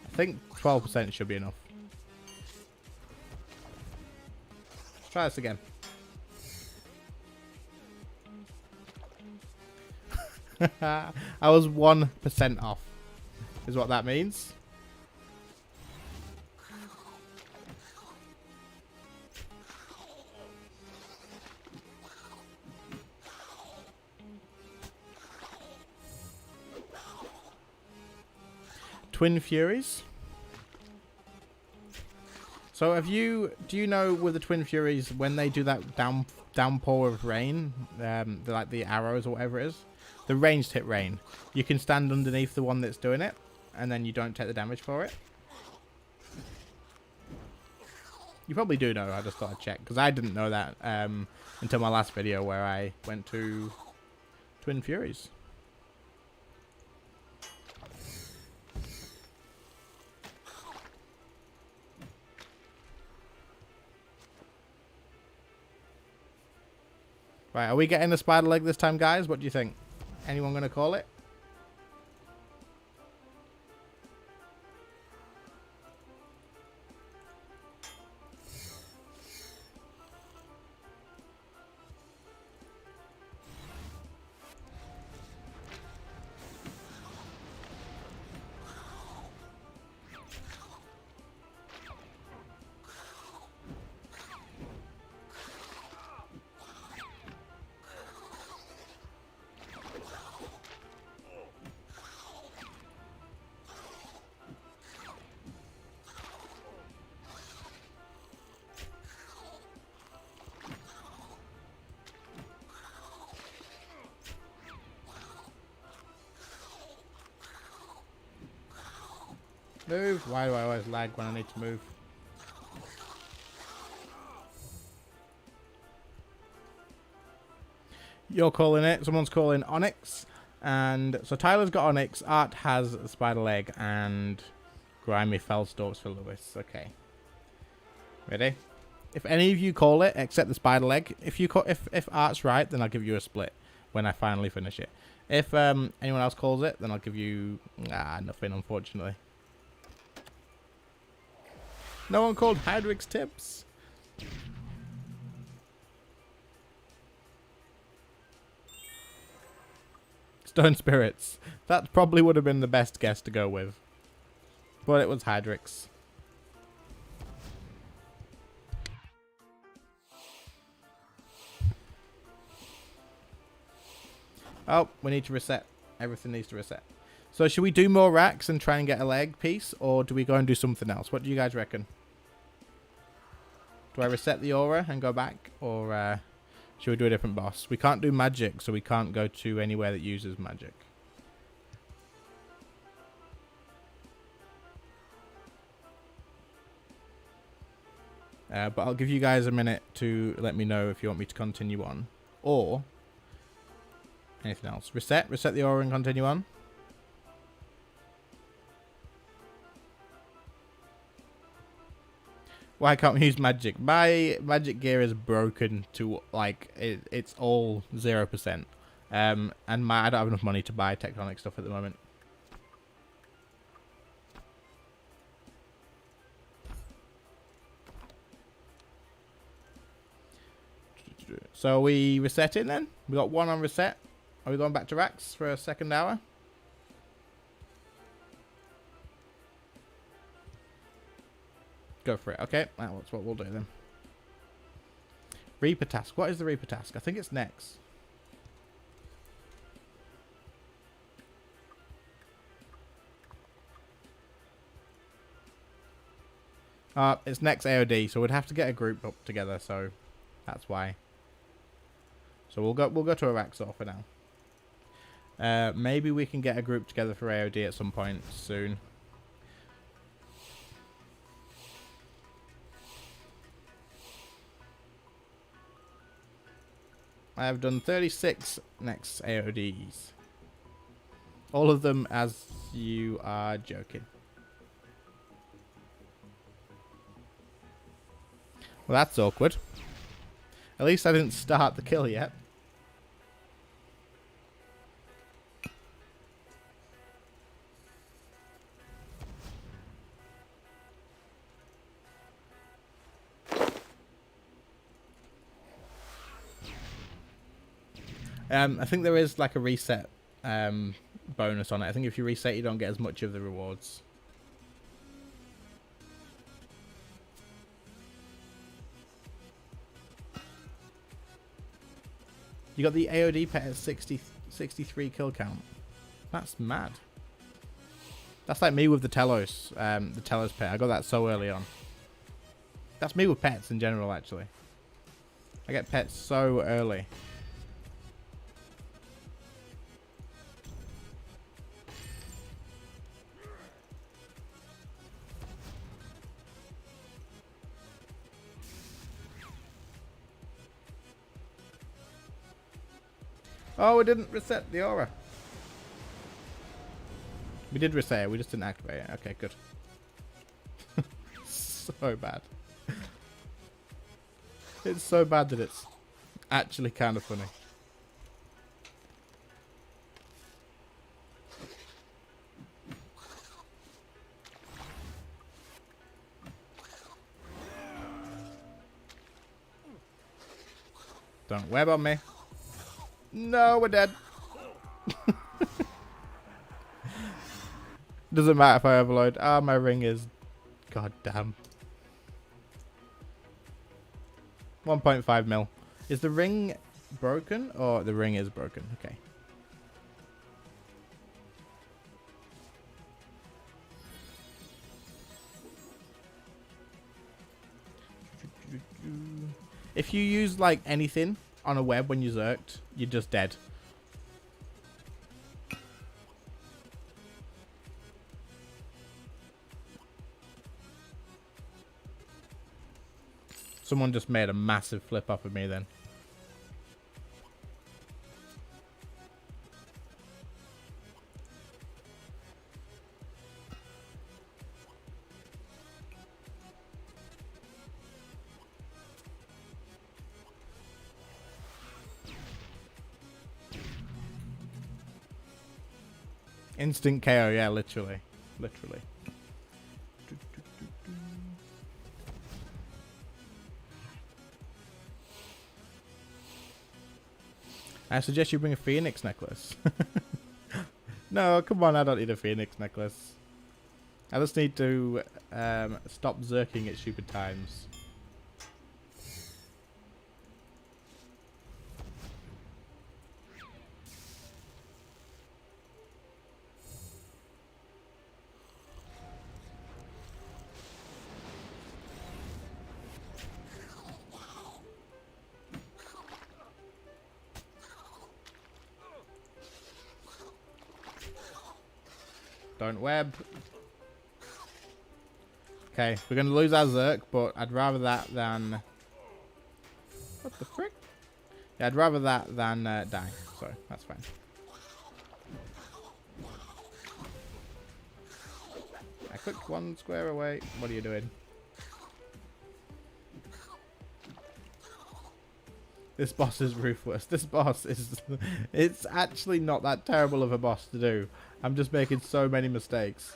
I think 12% should be enough. Let's try this again. I was 1% off, is what that means. Twin Furies. So do you know with the Twin Furies, when they do that downpour of rain, like the arrows or whatever it is, the ranged hit rain, you can stand underneath the one that's doing it, and then you don't take the damage for it. You probably do know, I just thought I'd check, because I didn't know that until my last video where I went to Twin Furies. Right, are we getting a spider leg this time, guys? What do you think? Anyone going to call it? Move. Why do I always lag when I need to move? You're calling it. Someone's calling Onyx. And so Tyler's got Onyx. Art has a spider leg and grimy Fellstorps for Lewis. Okay. Ready? If any of you call it, except the spider leg, if Art's right, then I'll give you a split when I finally finish it. If anyone else calls it, then I'll give you nothing, unfortunately. No one called Hydrix Tips. Stone Spirits. That probably would have been the best guess to go with. But it was Hydrix. Oh, we need to reset. Everything needs to reset. So should we do more racks and try and get a leg piece? Or do we go and do something else? What do you guys reckon? Do I reset the aura and go back? Or should we do a different boss? We can't do magic, so we can't go to anywhere that uses magic. But I'll give you guys a minute to let me know if you want me to continue on. Or anything else. Reset the aura and continue on. Why can't we use magic? My magic gear is broken to, like, it's all 0%. And I don't have enough money to buy tectonic stuff at the moment. So we reset it then? We got one on reset. Are we going back to racks for a second hour? Go for it. Okay, that's what we'll do then. Reaper task. What is the Reaper task? I think it's next. It's next AOD, so we'd have to get a group up together, so that's why. So we'll go to Araxor for now. Maybe we can get a group together for AOD at some point soon. I have done 36 next AODs. All of them as you are joking. Well, that's awkward. At least I didn't start the kill yet. I think there is like a reset bonus on it. I think if you reset, you don't get as much of the rewards. You got the AOD pet at 63 kill count. That's mad. That's like me with the Telos pet. I got that so early on. That's me with pets in general, actually. I get pets so early. Oh, we didn't reset the aura. We did reset it, we just didn't activate it. Okay, good. So bad. It's so bad that it's actually kind of funny. Don't web on me. No, we're dead. Doesn't matter if I overload. Ah, my ring is... God damn. 1.5 mil. Is the ring broken? Or the ring is broken? Okay. If you use like anything on a web when you zerked, you're just dead. Someone just made a massive flip up of me then. Instant KO, yeah, literally. Literally. I suggest you bring a Phoenix necklace. No, come on, I don't need a Phoenix necklace. I just need to stop zerking at stupid times. Don't web. Okay, we're going to lose our Zerk, but I'd rather that than... What the frick? Yeah, I'd rather that than die, so that's fine. I clicked one square away. What are you doing? This boss is ruthless. This boss is... It's actually not that terrible of a boss to do. I'm just making so many mistakes.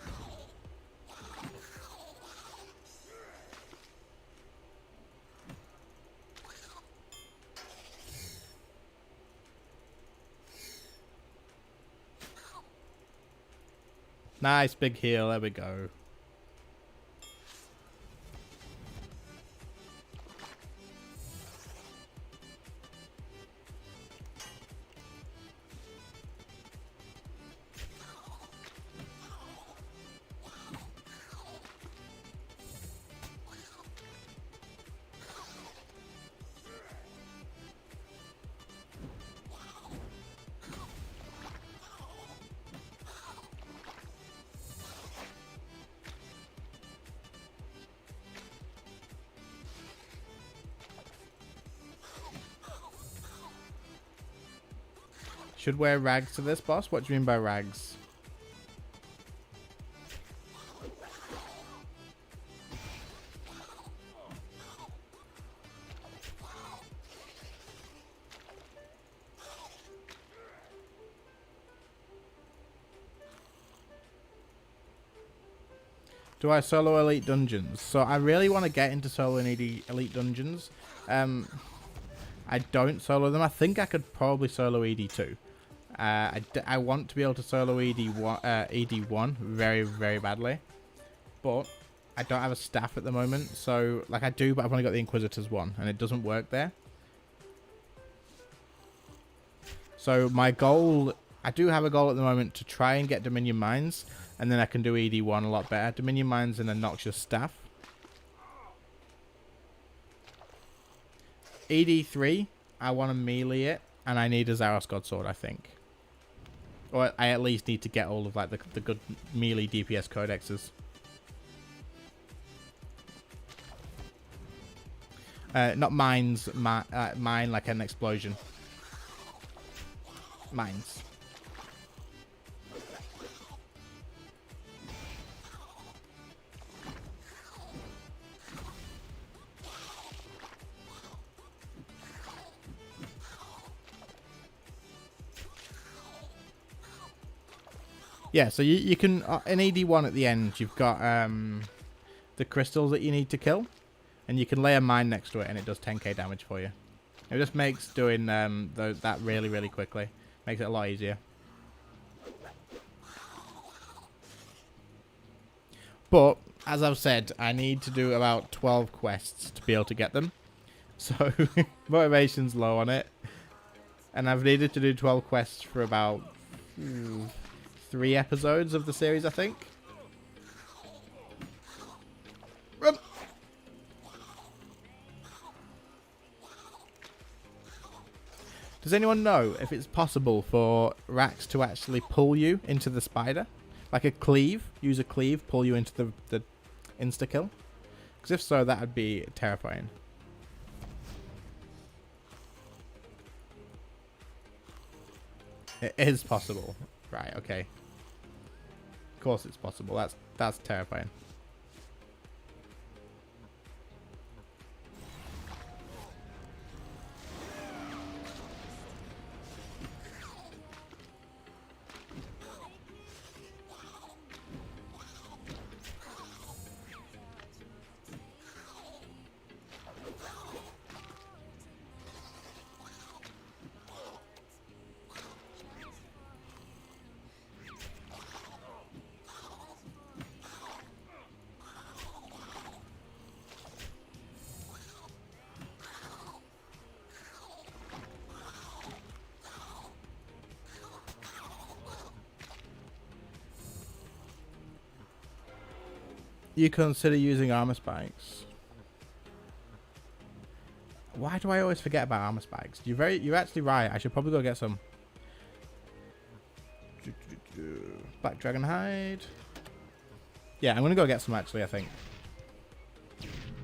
Nice big heal. There we go. Should wear rags to this boss? What do you mean by rags? Do I solo elite dungeons? So I really want to get into solo and elite dungeons. I don't solo them. I think I could probably solo ED2. I want to be able to solo ED1 very, very badly. But I don't have a staff at the moment. So, like I do, but I've only got the Inquisitor's one. And it doesn't work there. So my goal... I do have a goal at the moment to try and get Dominion Mines. And then I can do ED1 a lot better. Dominion Mines and a Noxious Staff. ED3, I want to melee it. And I need a Zaros God Sword, I think. Or I at least need to get all of like the good melee DPS codexes. Not mines, mine like an explosion. Mines. Yeah, so you can, in ED1 at the end, you've got the crystals that you need to kill. And you can lay a mine next to it and it does 10k damage for you. It just makes doing that really, really quickly. Makes it a lot easier. But, as I've said, I need to do about 12 quests to be able to get them. So, motivation's low on it. And I've needed to do 12 quests for about 3 episodes of the series, I think. Run! Does anyone know if it's possible for Rax to actually pull you into the spider? Like a cleave? Use a cleave, pull you into the insta-kill? Because if so, that would be terrifying. It is possible. Right, okay. Of course it's possible. That's terrifying. You consider using armor spikes. Why do I always forget about armor spikes? You're actually right. I should probably go get some. Black dragon hide. Yeah, I'm gonna go get some actually, I think.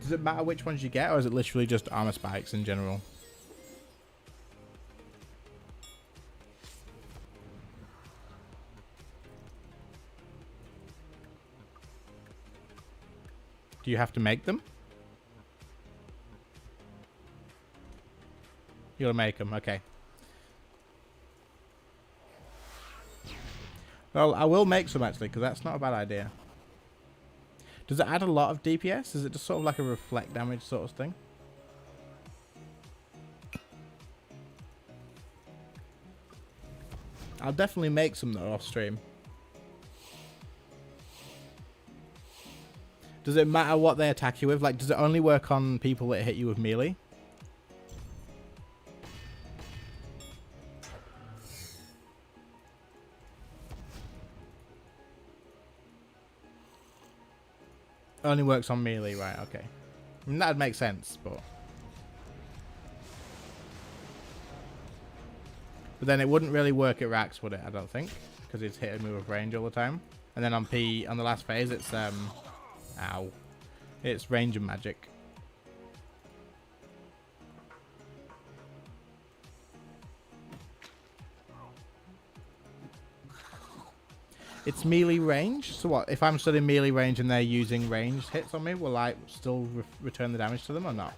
Does it matter which ones you get, or is it literally just armor spikes in general? Do you have to make them? You gotta make them, okay. Well, I will make some actually, because that's not a bad idea. Does it add a lot of DPS? Is it just sort of like a reflect damage sort of thing? I'll definitely make some though off stream. Does it matter what they attack you with? Like, does it only work on people that hit you with melee? Only works on melee, right, okay. I mean, that'd make sense, but... But then it wouldn't really work at Rax, would it? I don't think. Because it's hitting me with range all the time. And then on P, on the last phase, it's, ow. It's range and magic. It's melee range. So what? If I'm still in melee range and they're using ranged hits on me, will I still return the damage to them or not?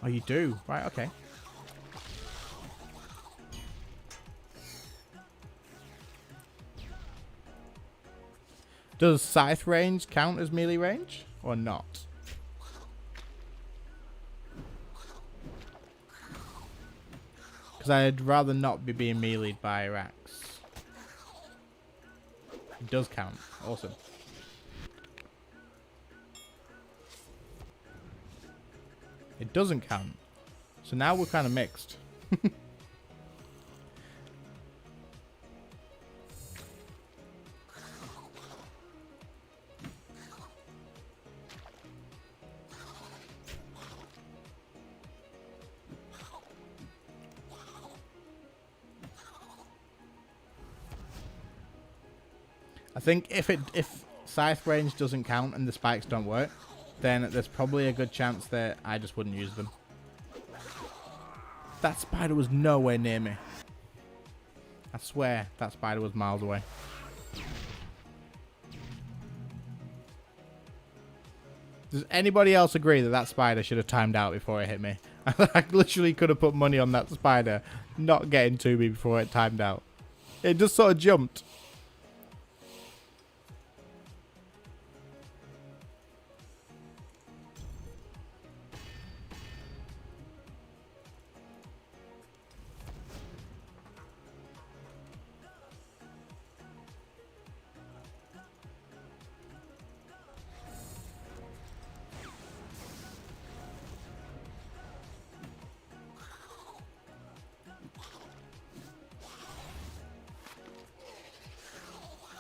Oh, you do? Right, okay. Does scythe range count as melee range or not? Because I'd rather not be being meleeed by a axe. It does count. Awesome. It doesn't count. So now we're kind of mixed. I think if scythe range doesn't count and the spikes don't work, then there's probably a good chance that I just wouldn't use them. That spider was nowhere near me. I swear that spider was miles away. Does anybody else agree that that spider should have timed out before it hit me? I literally could have put money on that spider not getting to me before it timed out. It just sort of jumped.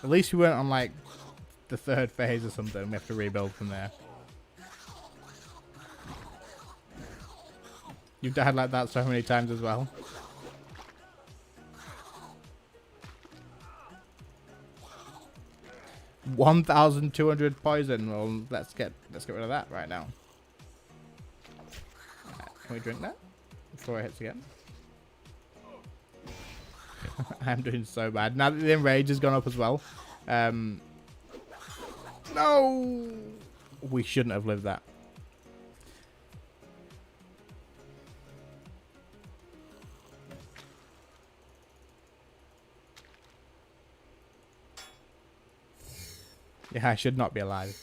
At least we weren't on like the third phase or something. We have to rebuild from there. You've died like that so many times as well. $1,200 poison. Well, let's get rid of that right now. Can we drink that before it hits again? I'm doing so bad. Now that the enrage has gone up as well. No! We shouldn't have lived that. Yeah, I should not be alive.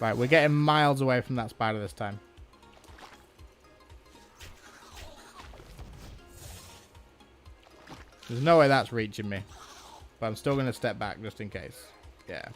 Right, we're getting miles away from that spider this time. There's no way that's reaching me. But I'm still going to step back just in case. Yeah.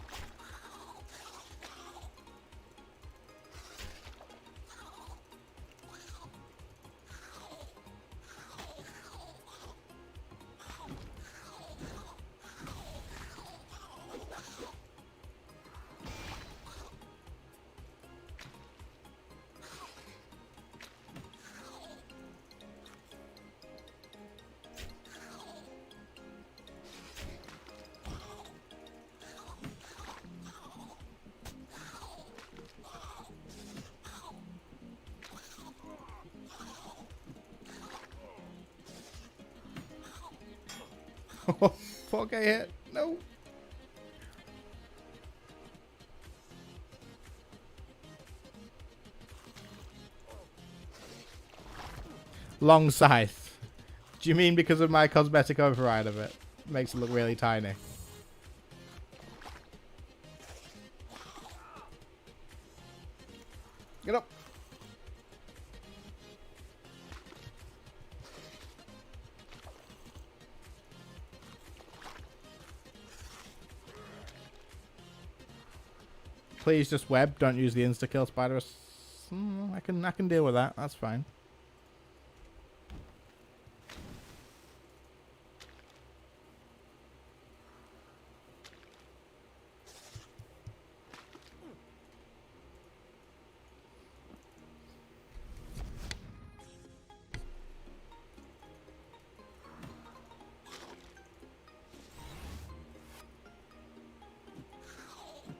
Fuck, I hit. No. Long scythe. Do you mean because of my cosmetic override of it? Makes it look really tiny. Get up. Please just web. Don't use the insta kill spider. I can deal with that. That's fine.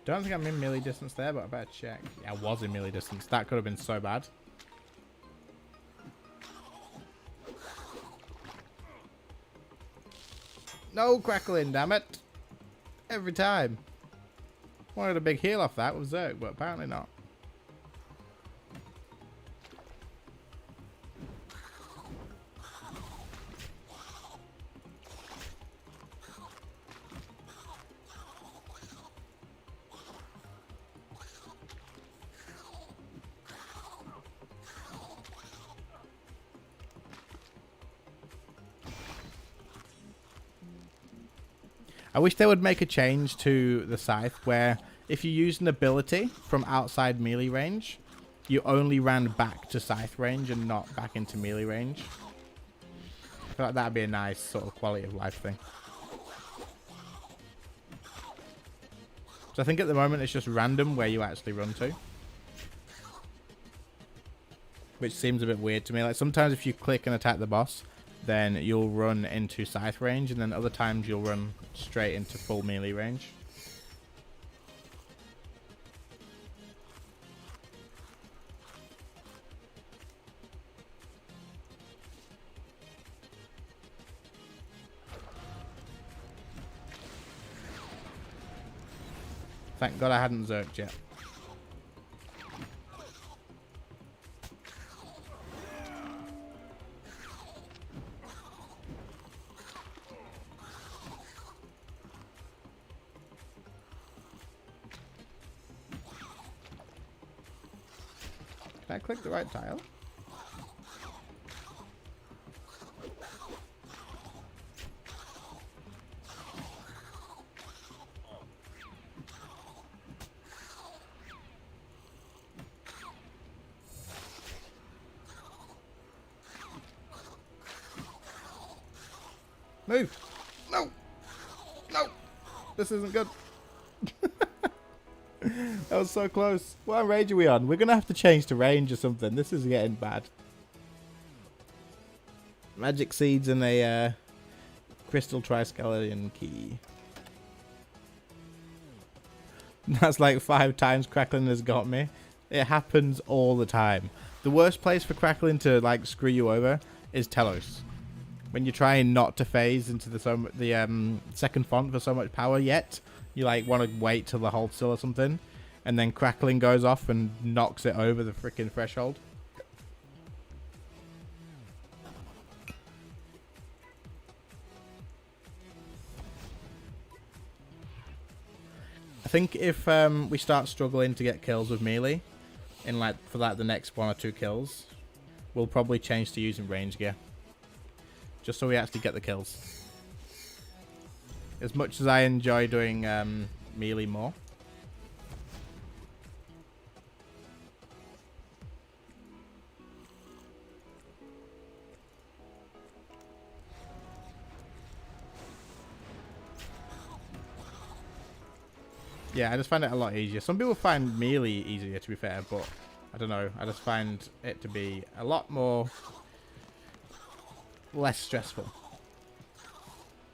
Don't think I'm in melee distance there, but I better check. Yeah, I was in melee distance. That could have been so bad. No crackling, damn it. Every time. Wanted a big heal off that with Zerg, but apparently not. I wish they would make a change to the scythe where if you use an ability from outside melee range, you only ran back to scythe range and not back into melee range. I feel like that'd be a nice sort of quality of life thing. So I think at the moment it's just random where you actually run to. Which seems a bit weird to me. Like sometimes if you click and attack the boss, then you'll run into scythe range, and then other times you'll run straight into full melee range. Thank God I hadn't zerked yet. Did I click the right tile? Move! No! No! This isn't good. That was so close. What range are we on? We're going to have to change to range or something. This is getting bad. Magic seeds and a crystal triskeleton key. That's like 5 times Crackling has got me. It happens all the time. The worst place for Crackling to like screw you over is Telos. When you're trying not to phase into the second font for so much power yet, you like want to wait till the hold still or something, and then Crackling goes off and knocks it over the freaking threshold. I think if we start struggling to get kills with melee, in like for like the next 1 or 2 kills, we'll probably change to using range gear. Just so we actually get the kills. As much as I enjoy doing melee more. Yeah, I just find it a lot easier. Some people find melee easier, to be fair, but I don't know. I just find it to be a lot more less stressful.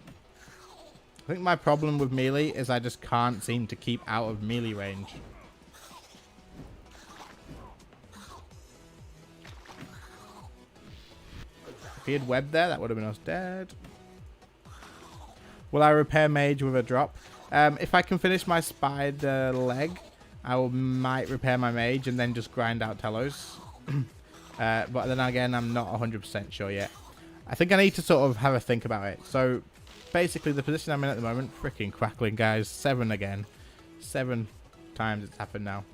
I think my problem with melee is I just can't seem to keep out of melee range. If he had webbed there, that would have been us dead. Will I repair mage with a drop? If I can finish my spider leg, might repair my mage and then just grind out Telos. But then again, I'm not 100% sure yet. I think I need to sort of have a think about it. So basically the position I'm in at the moment, freaking Crackling guys, 7 again. 7 times it's happened now.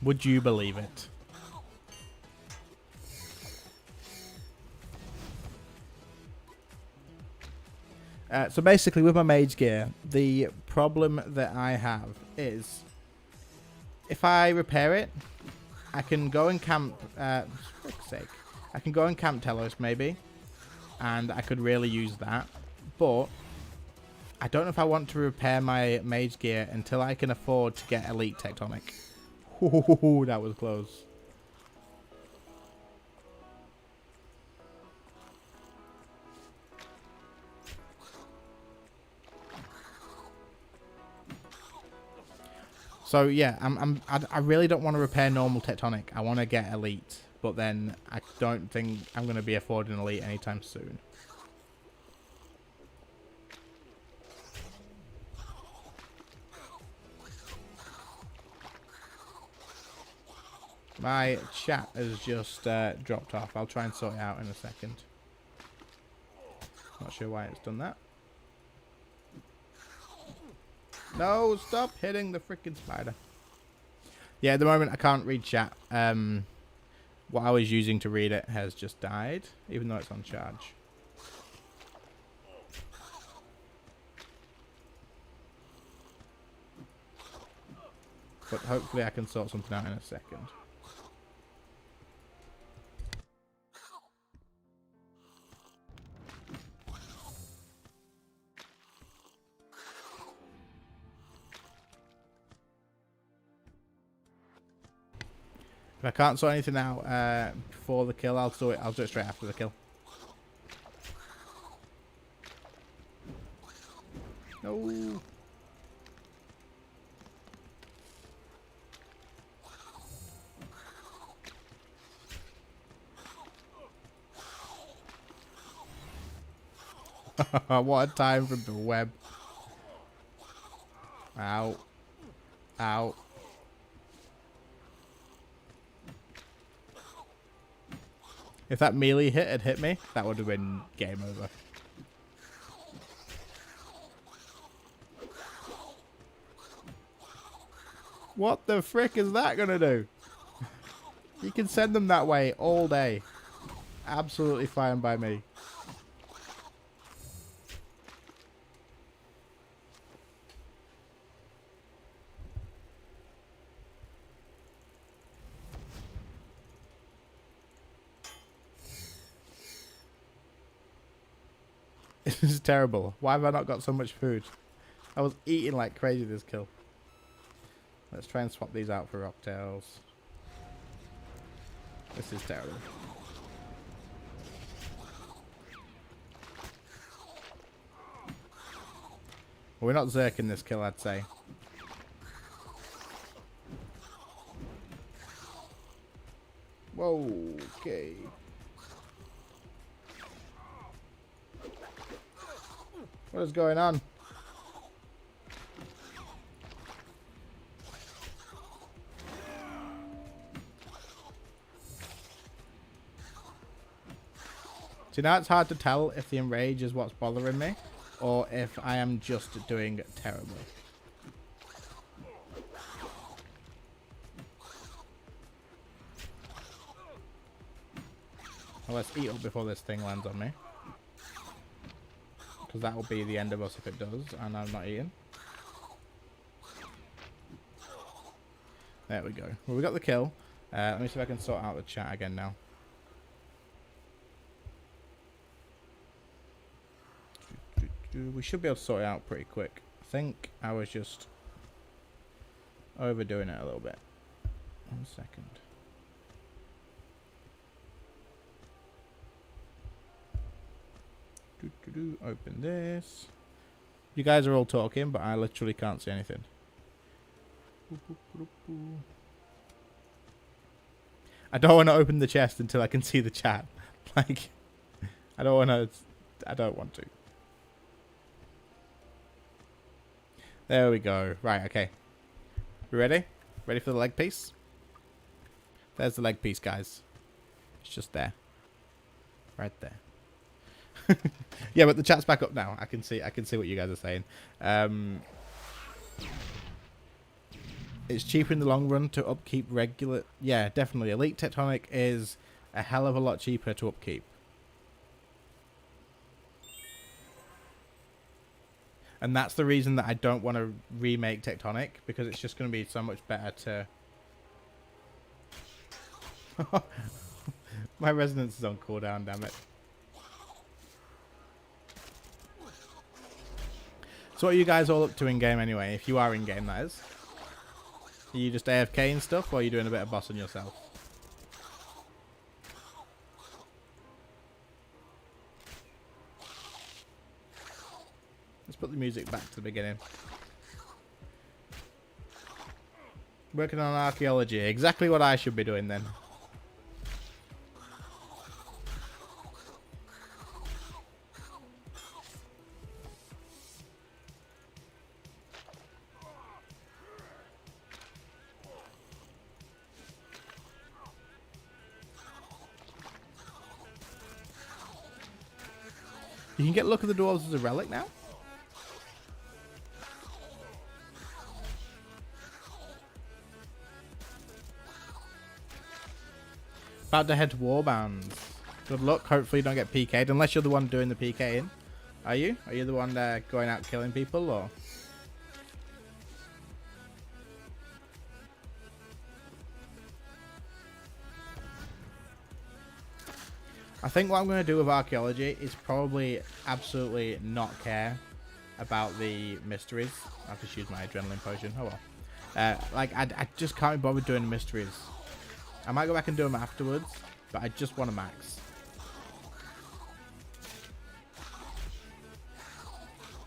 Would you believe it? So basically with my mage gear, the problem that I have is if I repair it, I can go and camp, for frick's sake, I can go and camp Telos maybe, and I could really use that, but I don't know if I want to repair my mage gear until I can afford to get Elite Tectonic. Ooh, that was close. So yeah, I really don't want to repair normal tectonic. I want to get elite, but then I don't think I'm going to be affording elite anytime soon. My chat has just dropped off. I'll try and sort it out in a second. Not sure why it's done that. No, stop hitting the freaking spider. Yeah, at the moment I can't read chat. What I was using to read it has just died, even though it's on charge. But hopefully I can sort something out in a second. If I can't sort anything out before the kill, I'll do it straight after the kill. No. What a time from the web. Ow. Ow. If that melee hit had hit me, that would have been game over. What the frick is that gonna do? You can send them that way all day. Absolutely fine by me. This is terrible. Why have I not got so much food? I was eating like crazy this kill. Let's try and swap these out for rocktails. This is terrible. Well, we're not zerking this kill, I'd say. Whoa, okay. What is going on? See, now it's hard to tell if the enrage is what's bothering me or if I am just doing terrible. Well, let's eat up before this thing lands on me. Because that will be the end of us if it does, and I'm not eating. There we go. Well, we got the kill. Let me see if I can sort out the chat again now. We should be able to sort it out pretty quick. I think I was just overdoing it a little bit. 1 second. Open this. You guys are all talking, but I literally can't see anything. I don't want to open the chest until I can see the chat. Like, I don't want to. There we go. Right, okay. We ready? Ready for the leg piece? There's the leg piece, guys. It's just there. Right there. Yeah, but the chat's back up now. I can see what you guys are saying. It's cheaper in the long run to upkeep regular. Yeah, definitely. Elite Tectonic is a hell of a lot cheaper to upkeep. And that's the reason that I don't want to remake Tectonic, because it's just going to be so much better to... My resonance is on cooldown, damn it. So what are you guys all up to in-game anyway? If you are in-game, that is. Are you just AFK and stuff, or are you doing a bit of bossing yourself? Let's put the music back to the beginning. Working on archaeology. Exactly what I should be doing then. You can get Luck of the Dwarves as a relic now? About to head to Warbands. Good luck. Hopefully you don't get PK'd. Unless you're the one doing the PKing. Are you? Are you the one going out killing people, or...? I think what I'm going to do with archaeology is probably absolutely not care about the mysteries. I've just used my adrenaline potion. Oh well. Like, I just can't be bothered doing the mysteries. I might go back and do them afterwards, but I just want to max.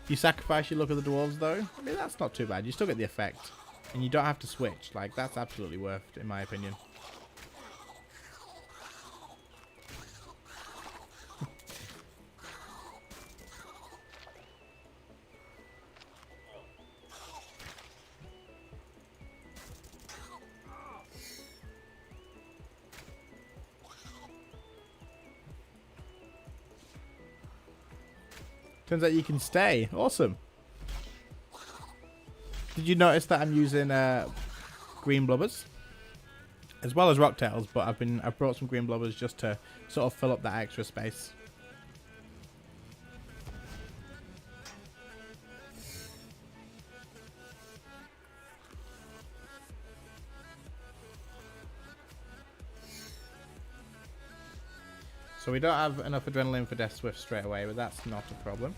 You sacrifice your Luck of the Dwarves, though. I mean, that's not too bad. You still get the effect. And you don't have to switch. Like, that's absolutely worth it, in my opinion. Turns out you can stay. Awesome. Did you notice that I'm using green blubbers as well as rocktails? But I've brought some green blubbers just to sort of fill up that extra space. So we don't have enough adrenaline for Death Swift straight away, but that's not a problem.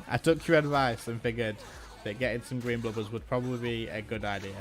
I took your advice and figured that getting some green blubbers would probably be a good idea.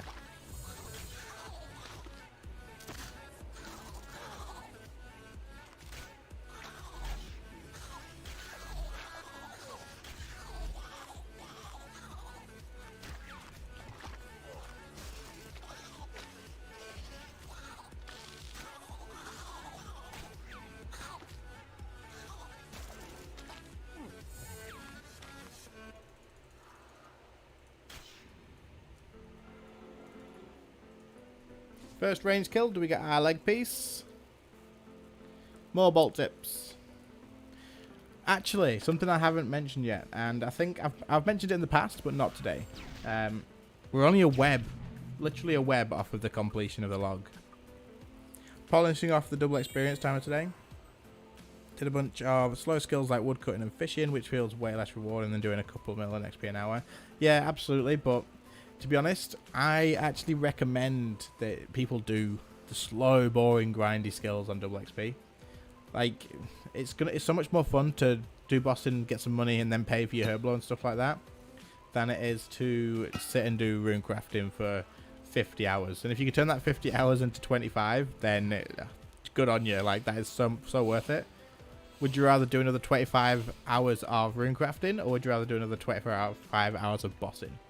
First range kill, do we get our leg piece? More bolt tips. Actually, something I haven't mentioned yet, and I think I've mentioned it in the past, but not today. We're only a web, literally a web off of the completion of the log. Polishing off the double experience timer today. Did a bunch of slow skills like woodcutting and fishing, which feels way less rewarding than doing a couple of million XP an hour. Yeah, absolutely, but to be honest, I actually recommend that people do the slow, boring, grindy skills on double XP. Like, it's so much more fun to do bossing, get some money, and then pay for your herblo and stuff like that, than it is to sit and do rune crafting for 50 hours. And if you can turn that 50 hours into 25, then good on you. Like, that is so worth it. Would you rather do another 25 hours of rune crafting, or would you rather do another 25 hours of bossing?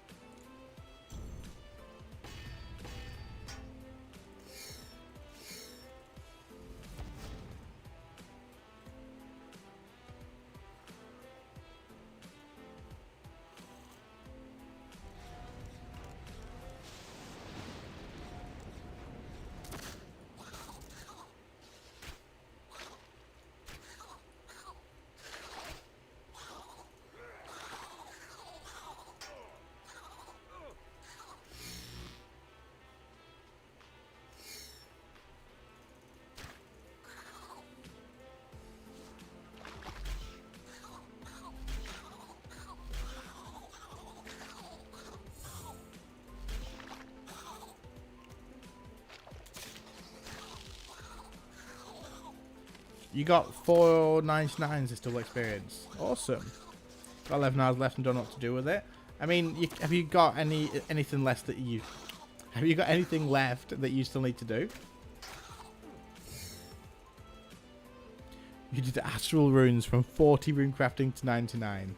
You got 499s this double experience. Awesome. Got 11 hours left and don't know what to do with it. I mean, have you got anything left that you... Have you got anything left that you still need to do? You did astral runes from 40 rune crafting to 99.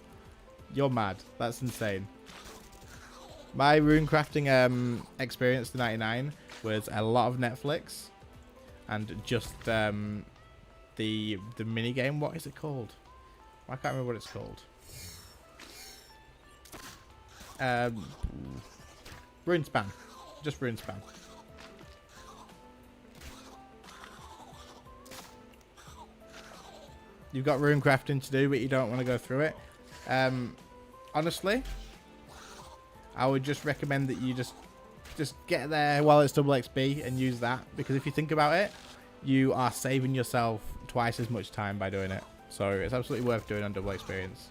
You're mad. That's insane. My rune crafting experience to 99 was a lot of Netflix and just the mini game. What is it called? I can't remember what it's called. Runespan. Just Runespan. You've got rune crafting to do, but you don't want to go through it. Honestly, I would just recommend that you just get there while it's double XP and use that, because if you think about it, you are saving yourself twice as much time by doing it. So it's absolutely worth doing on double experience.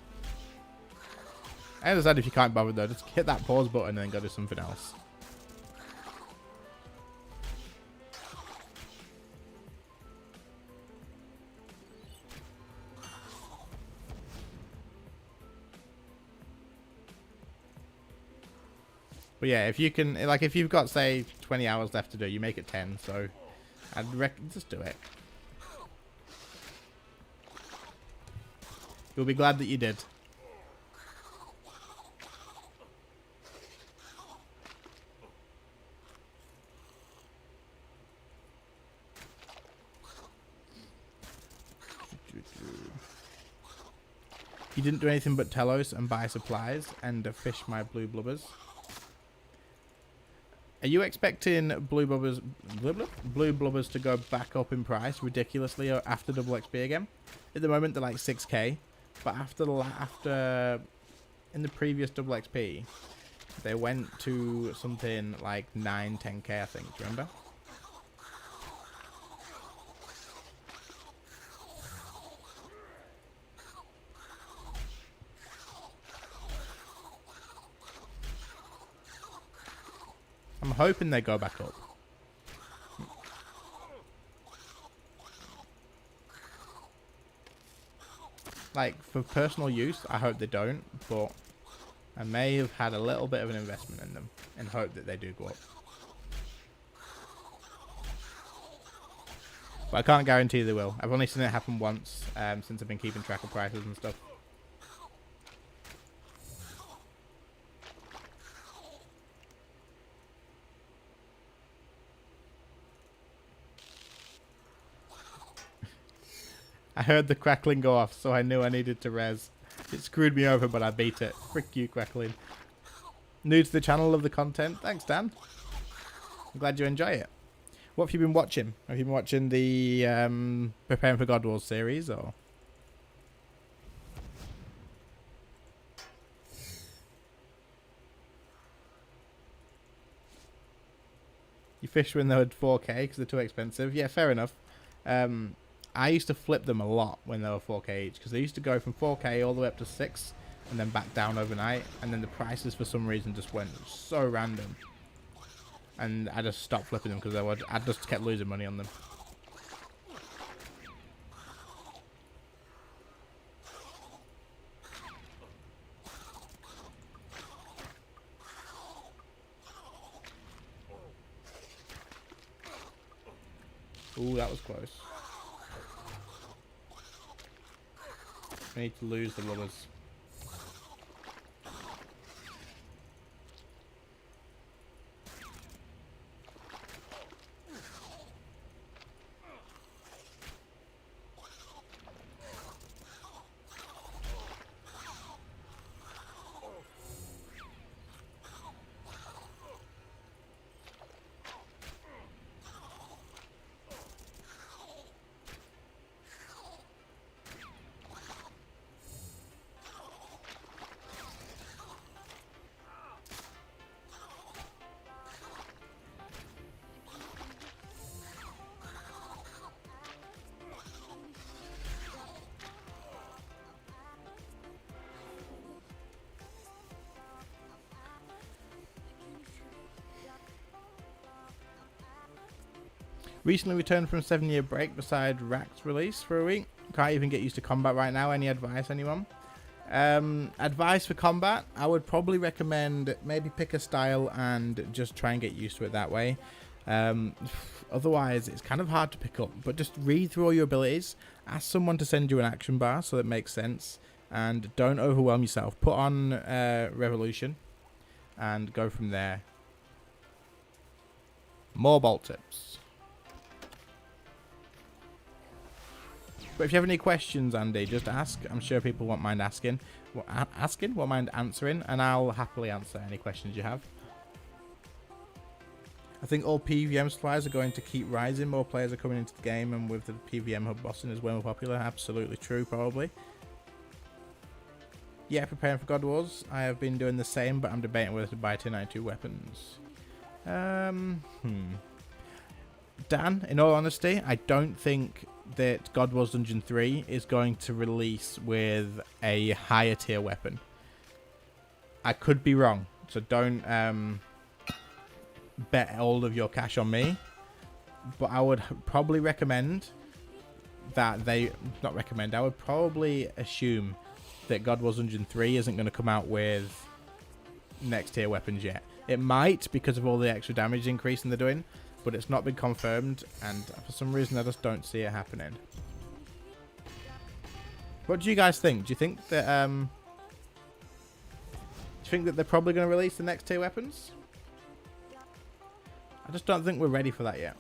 I understand if you can't bother though, just hit that pause button and then go do something else. But yeah, if you can, like, if you've got, say, 20 hours left to do, you make it 10, so I'd reckon just do it. You'll be glad that you did. You didn't do anything but Telos and buy supplies and fish my blue blubbers. Are you expecting blue blubbers to go back up in price ridiculously after double XP again? At the moment they're like 6k, but after in the previous double XP they went to something like 9-10k, I think. Do you remember? I'm hoping they go back up. Like, for personal use, I hope they don't, but I may have had a little bit of an investment in them and hope that they do go up. But I can't guarantee they will. I've only seen it happen once since I've been keeping track of prices and stuff. I heard the crackling go off, so I knew I needed to res. It screwed me over, but I beat it. Frick you, crackling. New to the channel, love the content. Thanks, Dan. I'm glad you enjoy it. What have you been watching? Have you been watching the Preparing for Godwars series, or? You fish when they were 4k because they're too expensive. Yeah, fair enough. I used to flip them a lot when they were 4k each, because they used to go from 4k all the way up to 6 and then back down overnight, and then the prices for some reason just went so random, and I just stopped flipping them because I just kept losing money on them. Ooh, that was close. I need to lose the rubbers. Recently returned from a 7-year break beside Rack's release for a week. Can't even get used to combat right now. Any advice, anyone? Advice for combat, I would probably recommend maybe pick a style and just try and get used to it that way. Otherwise, it's kind of hard to pick up, but just read through all your abilities. Ask someone to send you an action bar so that makes sense, and don't overwhelm yourself. Put on Revolution and go from there. More bolt tips. But if you have any questions, Andy, just ask. I'm sure people won't mind asking. Won't mind answering, and I'll happily answer any questions you have. I think all PVM suppliers are going to keep rising. More players are coming into the game, and with the PVM hub bossing is way more popular. Absolutely true, probably. Yeah, preparing for Godwars. I have been doing the same, but I'm debating whether to buy 292 weapons. Dan, in all honesty, I don't think that Godwars Dungeon 3 is going to release with a higher tier weapon. I could be wrong, so don't bet all of your cash on me. But I would probably recommend that they... Not recommend, I would probably assume that Godwars Dungeon 3 isn't going to come out with next tier weapons yet. It might, because of all the extra damage increasing they're doing, but it's not been confirmed, and for some reason I just don't see it happening. What do you guys think? Do you think that they're probably going to release the next tier weapons? I just don't think we're ready for that yet.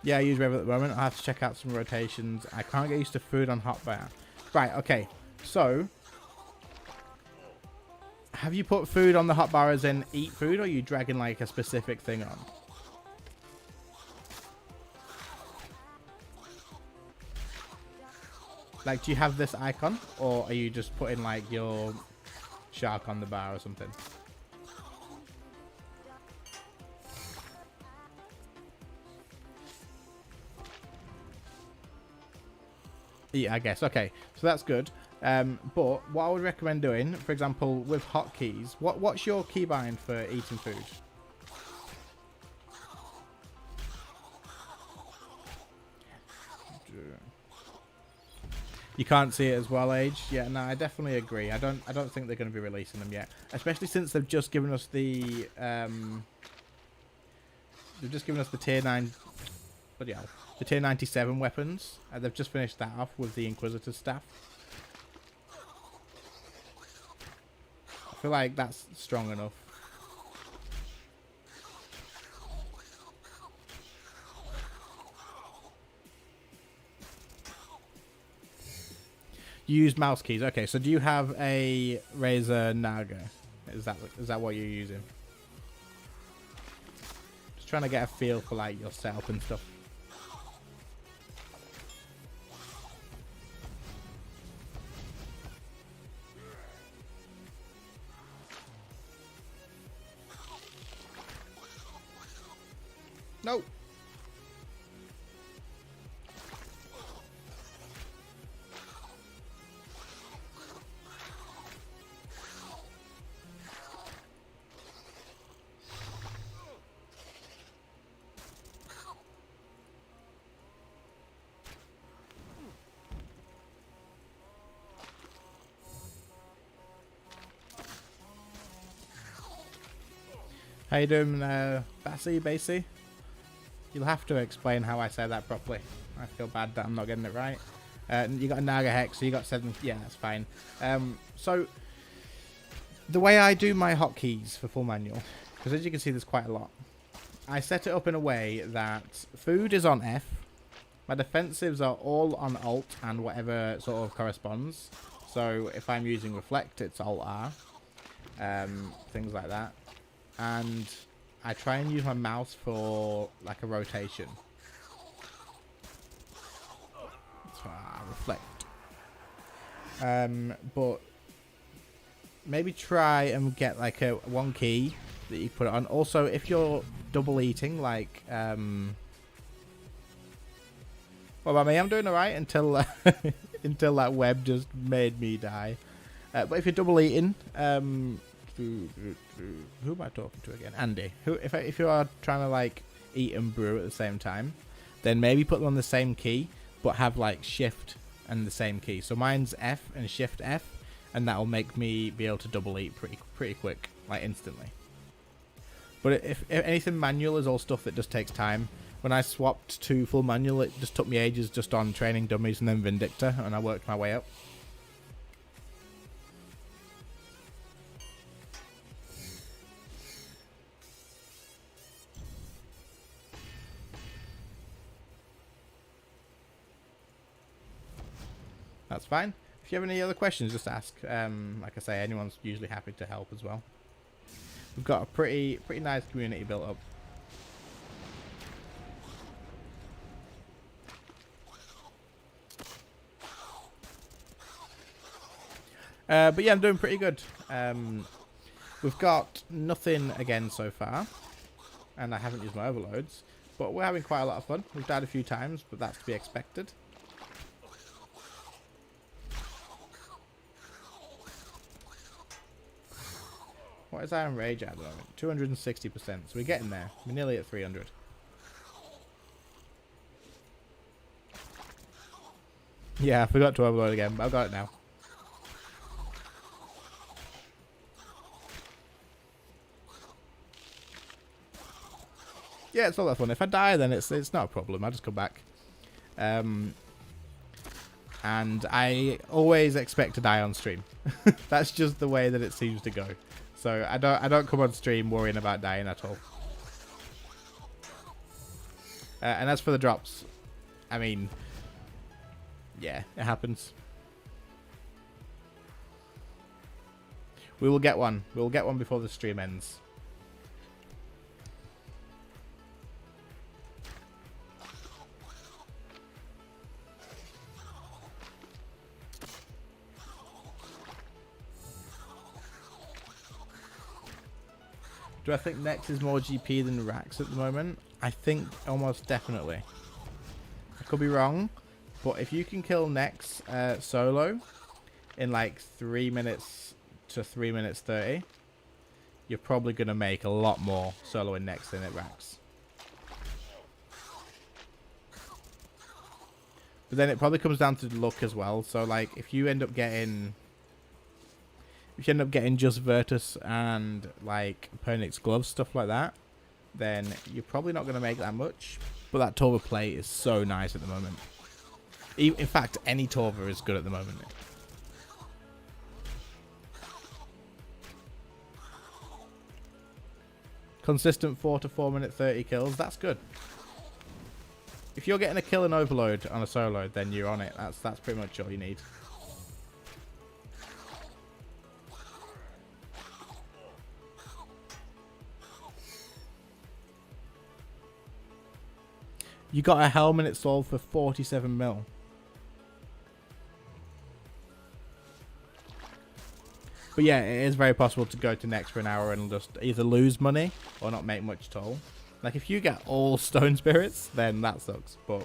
Yeah, I use Rev at the moment. I have to check out some rotations. I can't get used to food on hotbar. Right, okay. So, have you put food on the hotbar as in eat food, or are you dragging like a specific thing on? Like, do you have this icon, or are you just putting like your shark on the bar or something? Yeah, I guess. Okay, so that's good. But what I would recommend doing, for example, with hotkeys, what's your keybind for eating food? You can't see it as well, Age. Yeah, no, I definitely agree. I don't think they're going to be releasing them yet, especially since they've just given us the tier 9. But yeah, the tier 97 weapons. They've just finished that off with the Inquisitor's staff. I feel like that's strong enough. You use mouse keys. Okay, so do you have a Razer Naga? Is that what you're using? Just trying to get a feel for like your setup and stuff. No. How you doing, Bassy? You'll have to explain how I say that properly. I feel bad that I'm not getting it right. You got a Naga Hex, so you got 7. Yeah, that's fine. So, the way I do my hotkeys for full manual, because as you can see there's quite a lot, I set it up in a way that food is on F, my defensives are all on Alt and whatever sort of corresponds. So, if I'm using Reflect, it's Alt R. Things like that. And I try and use my mouse for like a rotation. reflect. But maybe try and get like a one key that you put it on. Also, if you're double eating, like what about me? I'm doing alright until until that web just made me die. But if you're double eating, who am I talking to again? Andy. If you are trying to like eat and brew at the same time, then maybe put them on the same key, but have like shift and the same key. So mine's F and shift F, and that'll make me be able to double eat pretty quick, like instantly. But if anything manual is all stuff that just takes time. When I swapped to full manual, it just took me ages just on training dummies and then Vindictor, and I worked my way up. That's fine. If you have any other questions, just ask. Like I say, anyone's usually happy to help as well. We've got a pretty nice community built up. But yeah, I'm doing pretty good. We've got nothing again so far, and I haven't used my overloads, but we're having quite a lot of fun. We've died a few times, but that's to be expected. What is Iron Rage at the moment? 260%, so we're getting there. We're nearly at 300. Yeah, I forgot to overload again, but I've got it now. Yeah, it's all that fun. If I die, then it's not a problem. I'll just come back. And I always expect to die on stream. That's just the way that it seems to go. So I don't come on stream worrying about dying at all. And as for the drops, I mean, yeah, it happens. We will get one. We will get one before the stream ends. Do I think Nex is more GP than Rax at the moment? I think almost definitely. I could be wrong, but if you can kill Nex solo in like 3 minutes to 3 minutes 30, you're probably going to make a lot more soloing Nex than at Rax. But then it probably comes down to luck as well. So like if you end up getting just Virtus and like Pernix gloves, stuff like that, then you're probably not going to make that much. But that Torva play is so nice at the moment. In fact, any Torva is good at the moment. Consistent 4 to 4 minute 30 kills, that's good. If you're getting a kill and overload on a solo, then you're on it. That's pretty much all you need. You got a helmet it sold for 47 mil. But yeah, it is very possible to go to Nex for an hour and just either lose money or not make much at all. Like if you get all stone spirits, then that sucks. But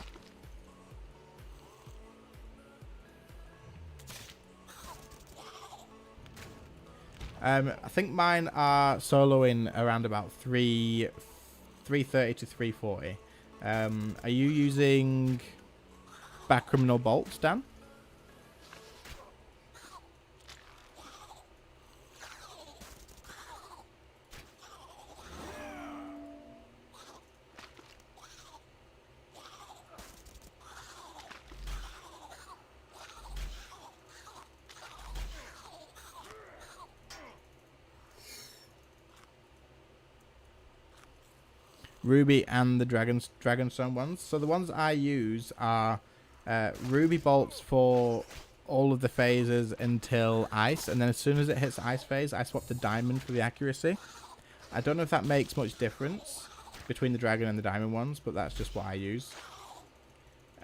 I think mine are soloing around about 330 to 340. Are you using back criminal bolts, Dan? Ruby and the Dragonstone ones. So the ones I use are Ruby bolts for all of the phases until ice, and then as soon as it hits ice phase, I swap to diamond for the accuracy. I don't know if that makes much difference between the dragon and the diamond ones, but that's just what I use.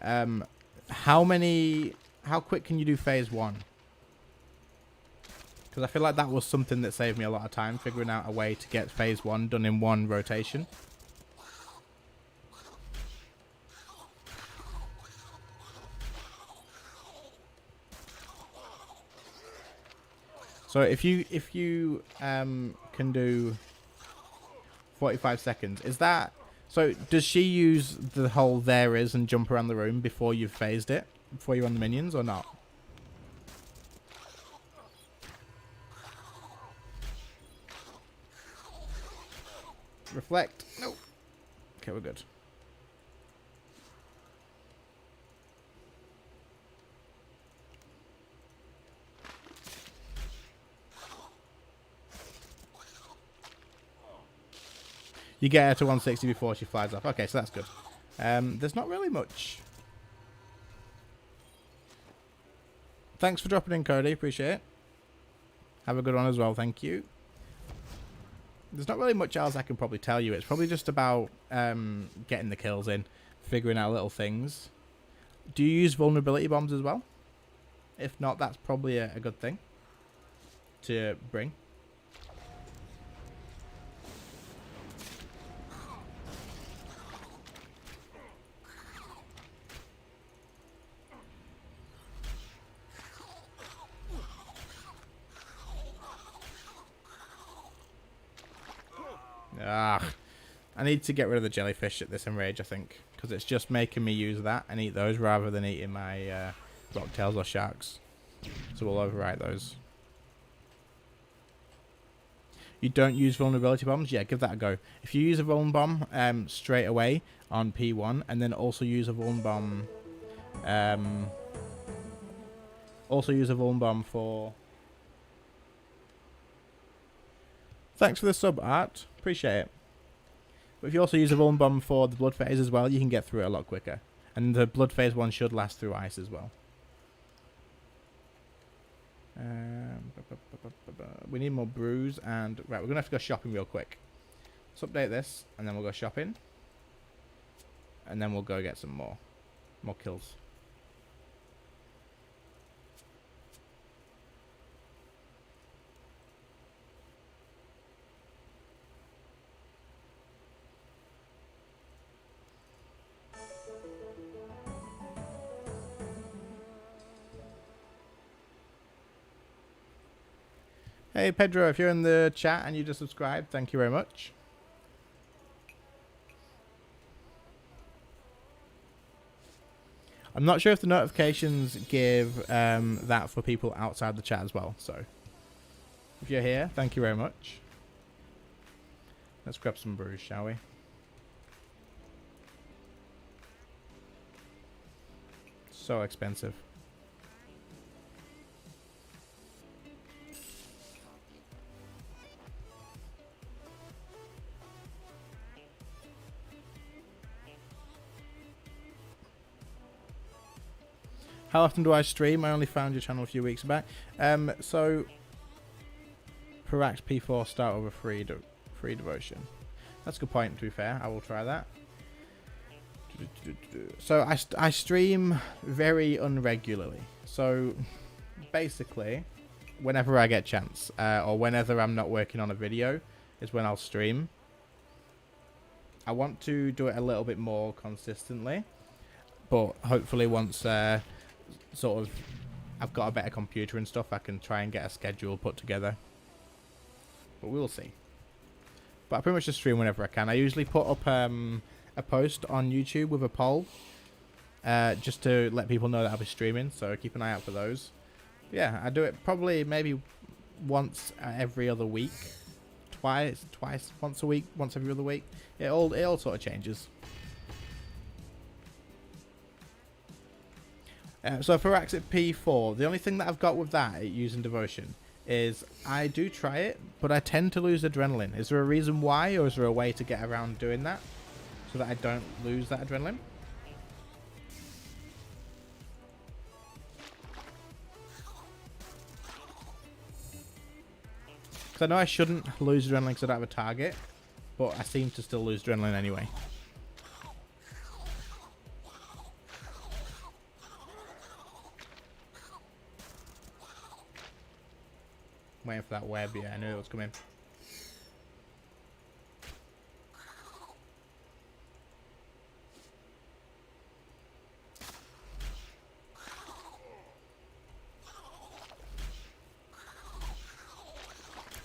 How many how quick can you do phase 1? Because I feel like that was something that saved me a lot of time, figuring out a way to get phase 1 done in 1 rotation. So if you can do 45 seconds, is that... So does she use the whole there is and jump around the room before you've phased it? Before you're on the minions or not? Reflect. No. Okay, we're good. You get her to 160 before she flies off. Okay, so that's good. There's not really much. Thanks for dropping in, Cody. Appreciate it. Have a good one as well. Thank you. There's not really much else I can probably tell you. It's probably just about getting the kills in, figuring out little things. Do you use vulnerability bombs as well? If not, that's probably a good thing to bring. I need to get rid of the jellyfish at this enrage, I think, because it's just making me use that and eat those rather than eating my rocktails or sharks. So we'll overwrite those. You don't use vulnerability bombs? Yeah, give that a go. If you use a vuln bomb straight away on P1 and then also use a vuln bomb for... Thanks for the sub, Art. Appreciate it. But if you also use a vuln bomb for the blood phase as well, you can get through it a lot quicker. And the blood phase one should last through ice as well. We need more brews and... Right, we're going to have to go shopping real quick. Let's update this and then we'll go shopping. And then we'll go get some more kills. Hey Pedro, if you're in the chat and you just subscribed, thank you very much. I'm not sure if the notifications give that for people outside the chat as well, so if you're here, thank you very much. Let's grab some brews, shall we? So expensive. How often do I stream? I only found your channel a few weeks back. So Parax P4 start over free devotion. That's a good point, to be fair. I will try that. So I stream very unregularly. So basically, whenever I get a chance, or whenever I'm not working on a video, is when I'll stream. I want to do it a little bit more consistently, but hopefully once sort of I've got a better computer and stuff, I can try and get a schedule put together, but we'll see. But I pretty much just stream whenever I can. I usually put up a post on YouTube with a poll just to let people know that I'll be streaming, so keep an eye out for those. But yeah, I do it probably maybe once every other week, twice, once a week, once every other week. It all sort of changes. So for Axit P4, the only thing that I've got with that using Devotion is I do try it, but I tend to lose adrenaline. Is there a reason why, or is there a way to get around doing that so that I don't lose that adrenaline? Because I know I shouldn't lose adrenaline because I don't have a target, but I seem to still lose adrenaline anyway. Waiting for that web. Yeah, I knew it was coming.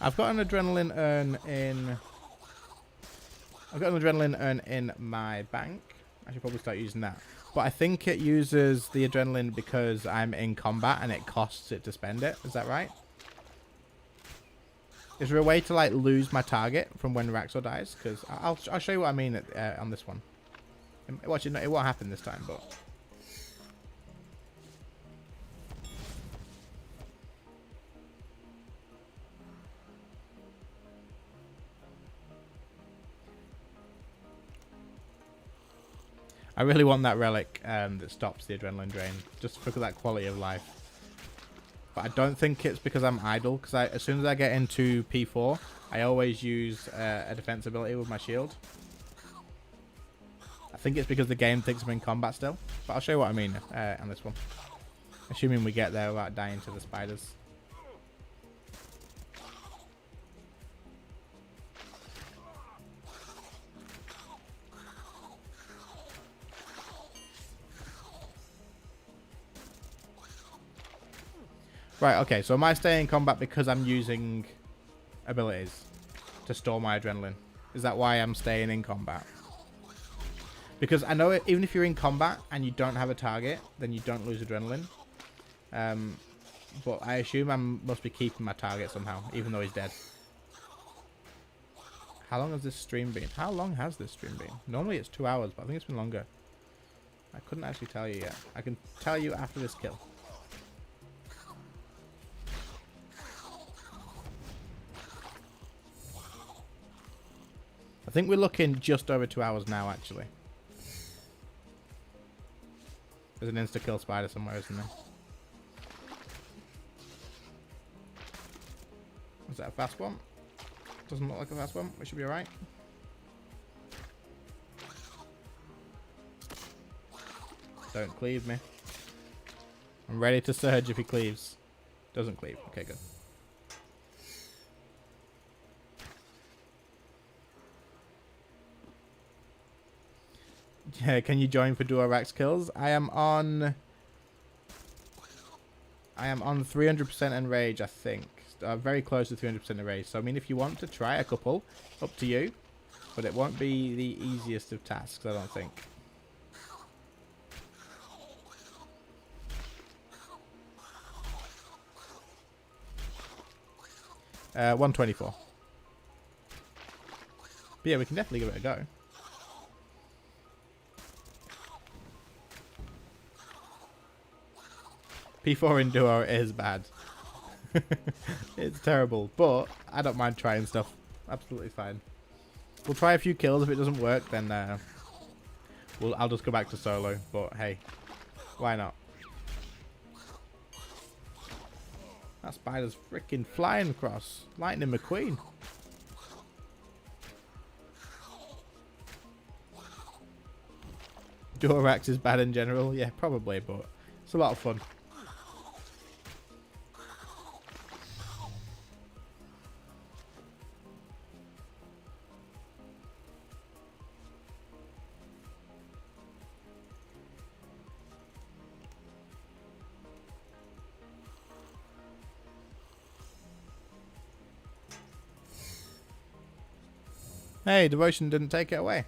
I've got an adrenaline urn in... I've got an adrenaline urn in my bank. I should probably start using that. But I think it uses the adrenaline because I'm in combat and it costs it to spend it. Is that right? Is there a way to like lose my target from when Raxor dies? Because I'll show you what I mean on this one. Watch it. It won't happen this time, but... I really want that relic that stops the adrenaline drain, just for that quality of life. But I don't think it's because I'm idle, because as soon as I get into P4, I always use a defense ability with my shield. I think it's because the game thinks I'm in combat still, but I'll show you what I mean on this one. Assuming we get there without dying to the spiders. Right, okay, so am I staying in combat because I'm using abilities to store my adrenaline? Is that why I'm staying in combat? Because I know even if you're in combat and you don't have a target, then you don't lose adrenaline. But I assume I must be keeping my target somehow, even though he's dead. How long has this stream been? How long has this stream been? Normally it's 2 hours, but I think it's been longer. I couldn't actually tell you yet. I can tell you after this kill. I think we're looking just over 2 hours now, actually. There's an insta-kill spider somewhere, isn't there? Was that a fast one? Doesn't look like a fast one. We should be alright. Don't cleave me. I'm ready to surge if he cleaves. Doesn't cleave. Okay, good. Yeah, can you join for duo Rax kills? I am on 300% enrage, I think. Very close to 300% enrage. So I mean, if you want to try a couple, up to you. But it won't be the easiest of tasks, I don't think. Uh, 124. But yeah, we can definitely give it a go. P4 in duo is bad. It's terrible, but I don't mind trying stuff. Absolutely fine. We'll try a few kills. If it doesn't work, then I'll just go back to solo. But hey, why not? That spider's freaking flying across. Lightning McQueen. Duorax is bad in general. Yeah, probably, but it's a lot of fun. Hey, devotion didn't take it away.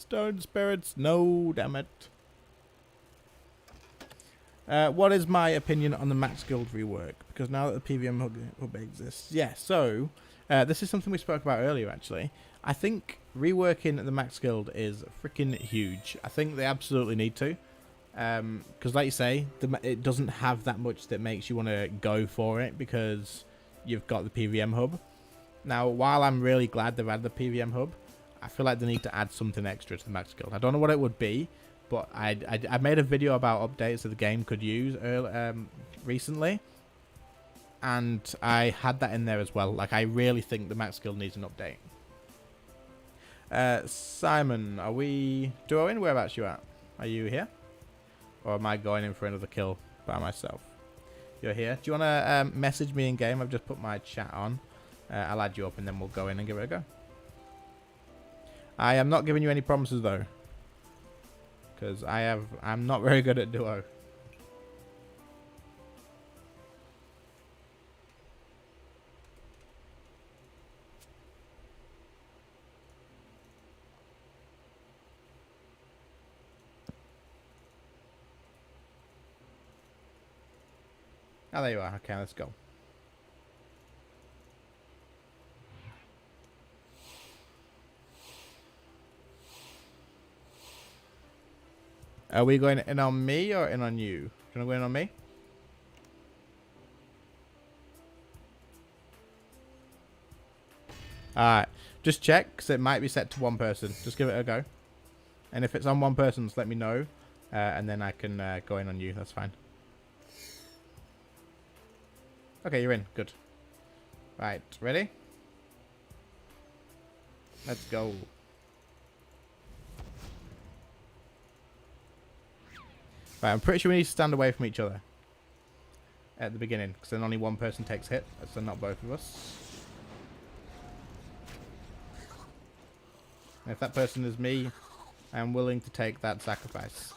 Stone spirits. No, damn it. What is my opinion on the Max Guild rework? Because now that the PVM hub exists. Yeah, so this is something we spoke about earlier, actually. I think reworking the Max Guild is freaking huge. I think they absolutely need to. Because like you say, it doesn't have that much that makes you want to go for it because you've got the PVM hub. Now, while I'm really glad they've added the PVM hub, I feel like they need to add something extra to the Max Guild. I don't know what it would be, but I made a video about updates that the game could use recently, and I had that in there as well. Like, I really think the Max Guild needs an update. Simon, are we duoing? Whereabouts you at? Are you here? Or am I going in for another kill by myself? You're here. Do you want to message me in game? I've just put my chat on. I'll add you up and then we'll go in and give it a go. I am not giving you any promises though, because I'm not very good at duo. Oh, there you are. Okay, let's go. Are we going in on me or in on you? Do you want to go in on me? Alright. Just check, because it might be set to one person. Just give it a go. And if it's on one person, just let me know. And then I can go in on you. That's fine. Okay, you're in. Good. Right. Ready? Let's go. Right, I'm pretty sure we need to stand away from each other at the beginning, because then only one person takes hit, so not both of us. And if that person is me, I am willing to take that sacrifice.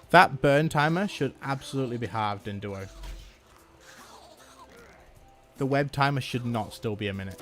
That burn timer should absolutely be halved in duo. The web timer should not still be a minute.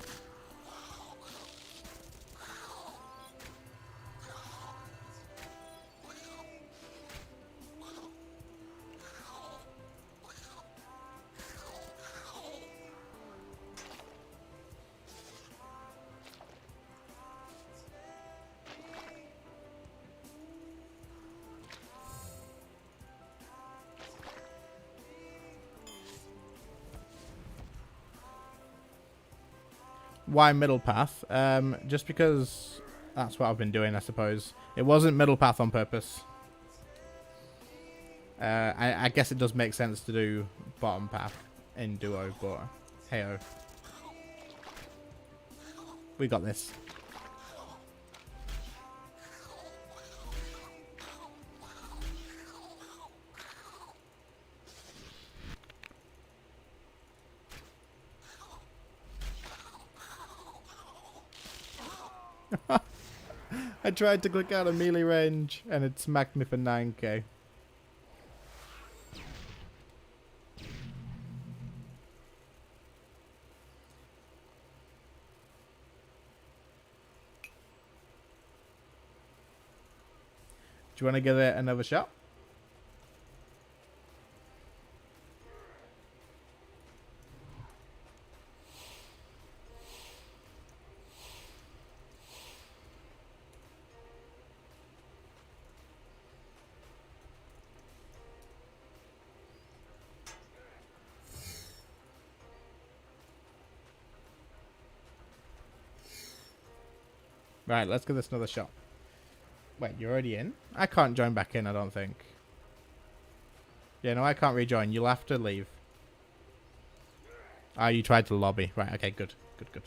Why middle path? Just because that's what I've been doing, I suppose. It wasn't middle path on purpose. I guess it does make sense to do bottom path in duo, but hey-oh. We got this. I tried to click out of melee range and it smacked me for 9k. Do you want to give it another shot? Right, let's give this another shot. Wait, you're already in? I can't join back in, I don't think. Yeah, no, I can't rejoin. You'll have to leave. Ah, you tried to lobby. Right, okay, good. Good, good.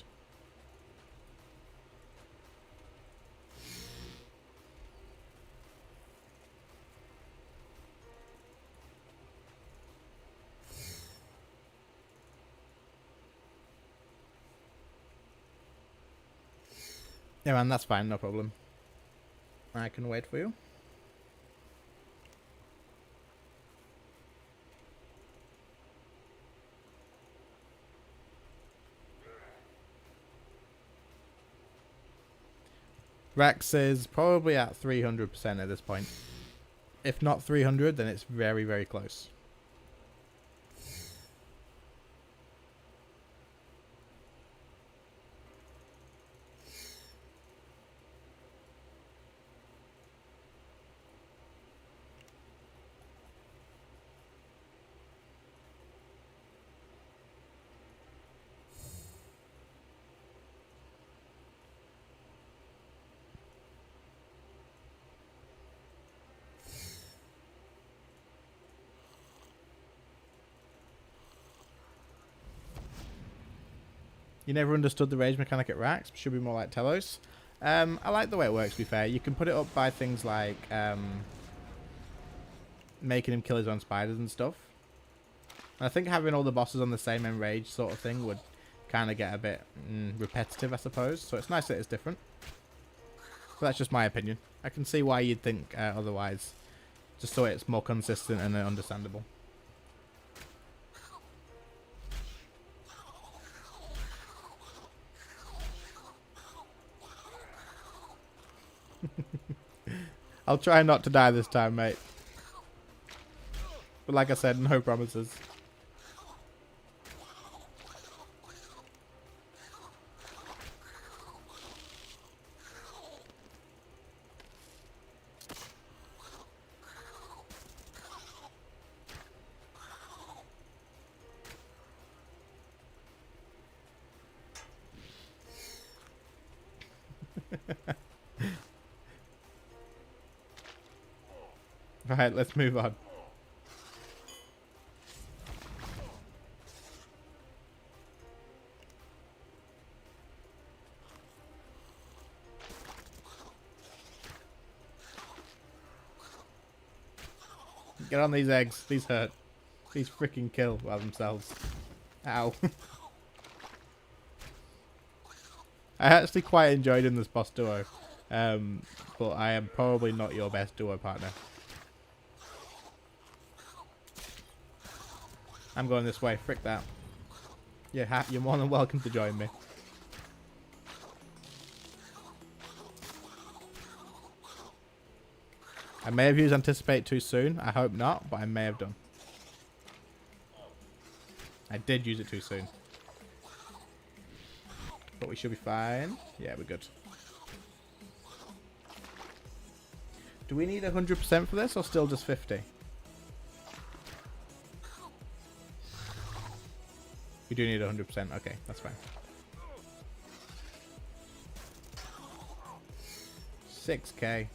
Yeah, man, that's fine, no problem. I can wait for you. Rex is probably at 300% at this point. If not 300, then it's very, very close. You never understood the rage mechanic at Rax. Should be more like Telos. I like the way it works, to be fair. You can put it up by things like making him kill his own spiders and stuff. And I think having all the bosses on the same enrage sort of thing would kind of get a bit repetitive, I suppose. So it's nice that it's different. But that's just my opinion. I can see why you'd think otherwise. Just so it's more consistent and understandable. I'll try not to die this time, mate. But like I said, no promises. Right, let's move on. Get on these eggs. These hurt. These freaking kill by themselves. Ow. I actually quite enjoyed in this boss duo. But I am probably not your best duo partner. I'm going this way. Frick that. You're more than welcome to join me. I may have used Anticipate too soon. I hope not, but I may have done. I did use it too soon. But we should be fine. Yeah, we're good. Do we need 100% for this or still just 50? We do need 100%. Okay, that's fine. 6k.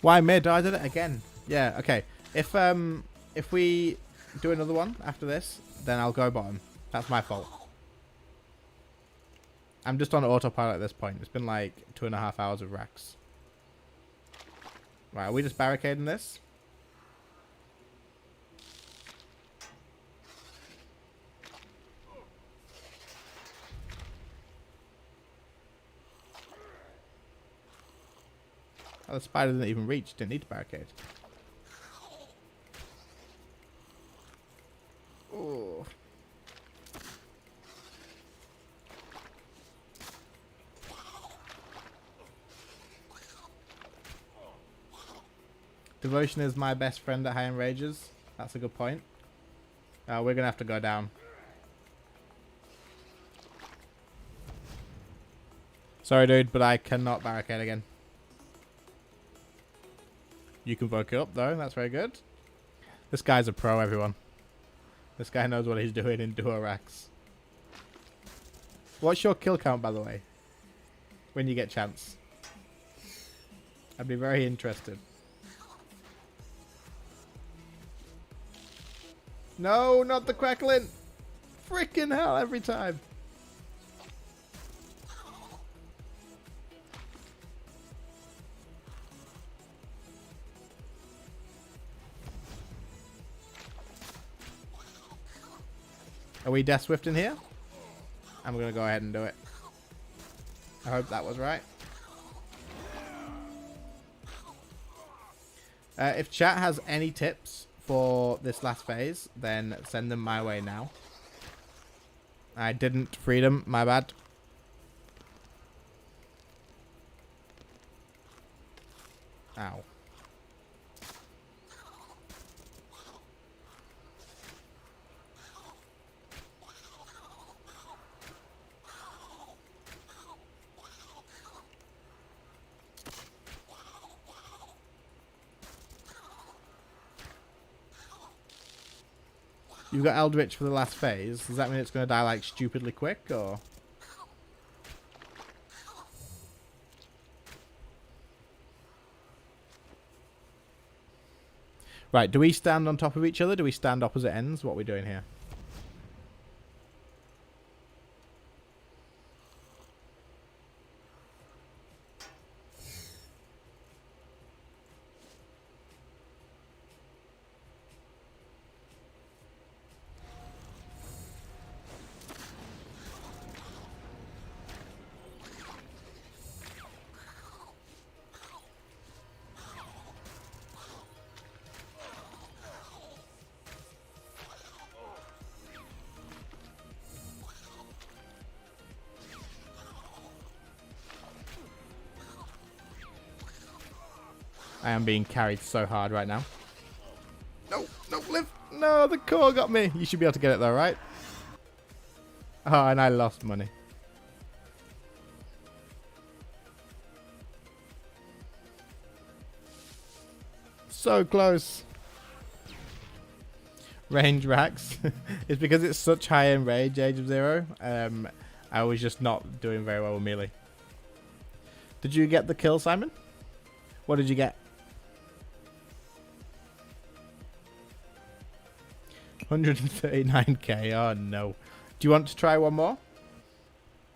Why mid? Oh, I did it again. Yeah, okay. If we do another one after this, then I'll go bottom. That's my fault. I'm just on autopilot at this point. It's been like 2.5 hours of racks. Right, are we just barricading this? Oh, the spider didn't even reach. Didn't need to barricade. Oh. Devotion is my best friend at high end rages. That's a good point. We're gonna have to go down. Sorry, dude, but I cannot barricade again. You can vote it up, though. That's very good. This guy's a pro, everyone. This guy knows what he's doing in duo racks. What's your kill count, by the way? When you get chance. I'd be very interested. No, not the crackling. Freaking hell, every time. Are we Death Swift in here? I'm going to go ahead and do it. I hope that was right. If chat has any tips for this last phase, then send them my way now. I didn't freedom, my bad. Ow. You've got Eldritch for the last phase. Does that mean it's going to die like stupidly quick, or? Right, do we stand on top of each other? Do we stand opposite ends? What are we doing here? I am being carried so hard right now. No, no, live. No, the core got me. You should be able to get it though, right? Oh, and I lost money. So close. Range racks. It's because it's such high end rage, Age of Zero. I was just not doing very well with melee. Did you get the kill, Simon? What did you get? 139k. Oh no. Do you want to try one more?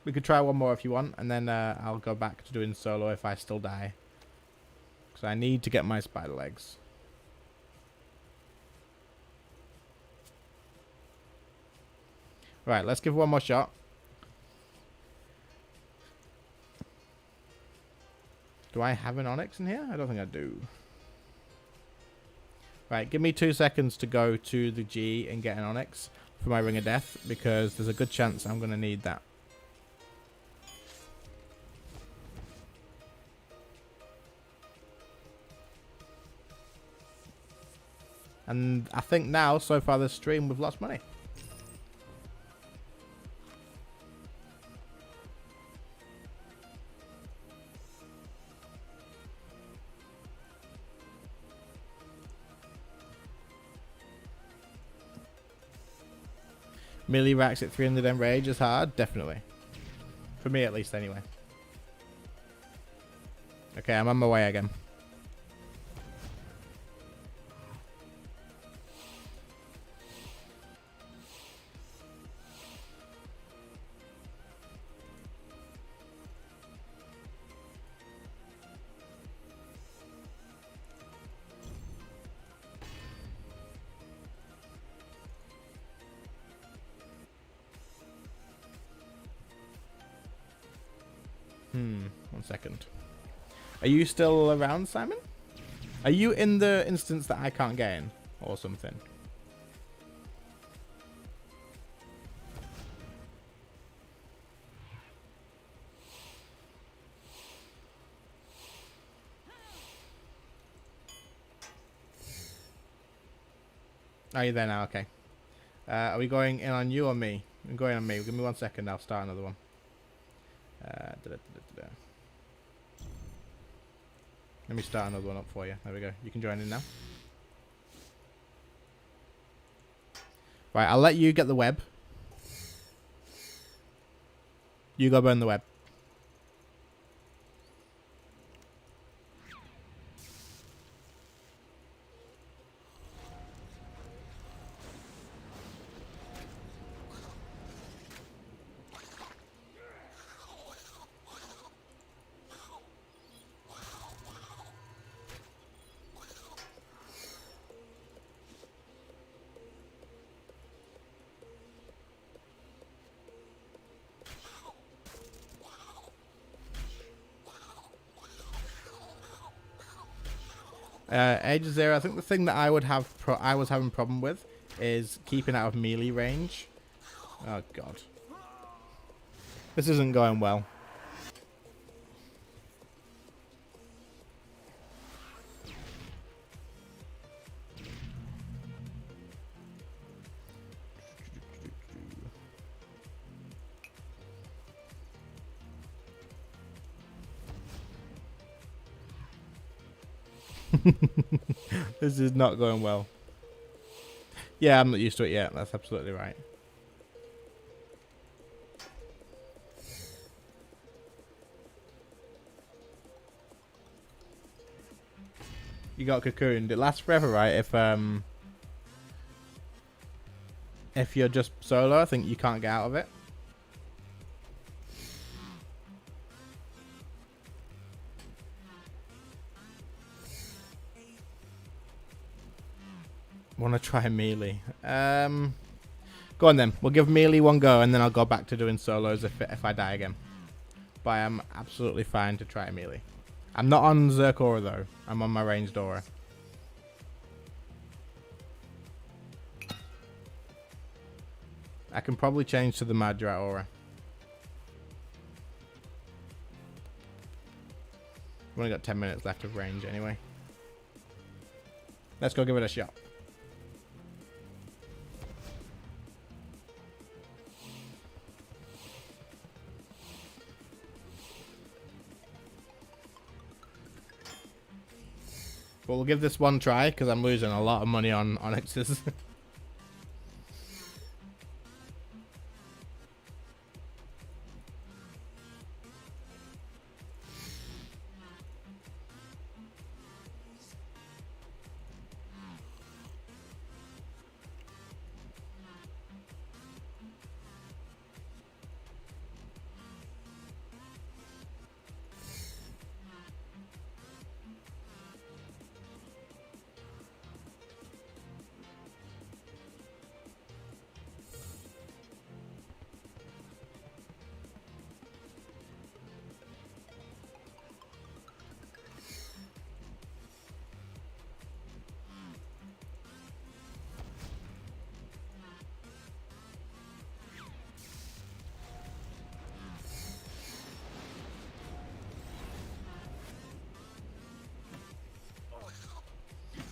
We could try one more if you want, and then I'll go back to doing solo if I still die. Because I need to get my spider legs. Right, let's give one more shot. Do I have an Onyx in here? I don't think I do. Right, give me 2 seconds to go to the G and get an Onyx for my Ring of Death, because there's a good chance I'm going to need that. And I think now, so far this stream, we've lost money. Melee racks at 300 M rage is hard, definitely. For me at least, anyway. Okay, I'm on my way again. One second. Are you still around, Simon? Are you in the instance that I can't get in? Or something? Are you there now? Okay. Are we going in on you or me? I'm going on me. Give me 1 second. I'll start another one. Let me start another one up for you. There we go. You can join in now. Right, I'll let you get the web. You go burn the web. Age of Zero. I think the thing that I would have, I was having a problem with, is keeping out of melee range. Oh god, this isn't going well. This is not going well. Yeah, I'm not used to it yet. That's absolutely right. You got cocooned. It lasts forever, right? If you're just solo, I think you can't get out of it. Want to try melee? Go on then. We'll give melee one go, and then I'll go back to doing solos if I die again. But I am absolutely fine to try melee. I'm not on Zerk Aura though. I'm on my ranged Aura. I can probably change to the Madrat Aura. We've only got 10 minutes left of range anyway. Let's go give it a shot. But we'll give this one try because I'm losing a lot of money on Onyxes.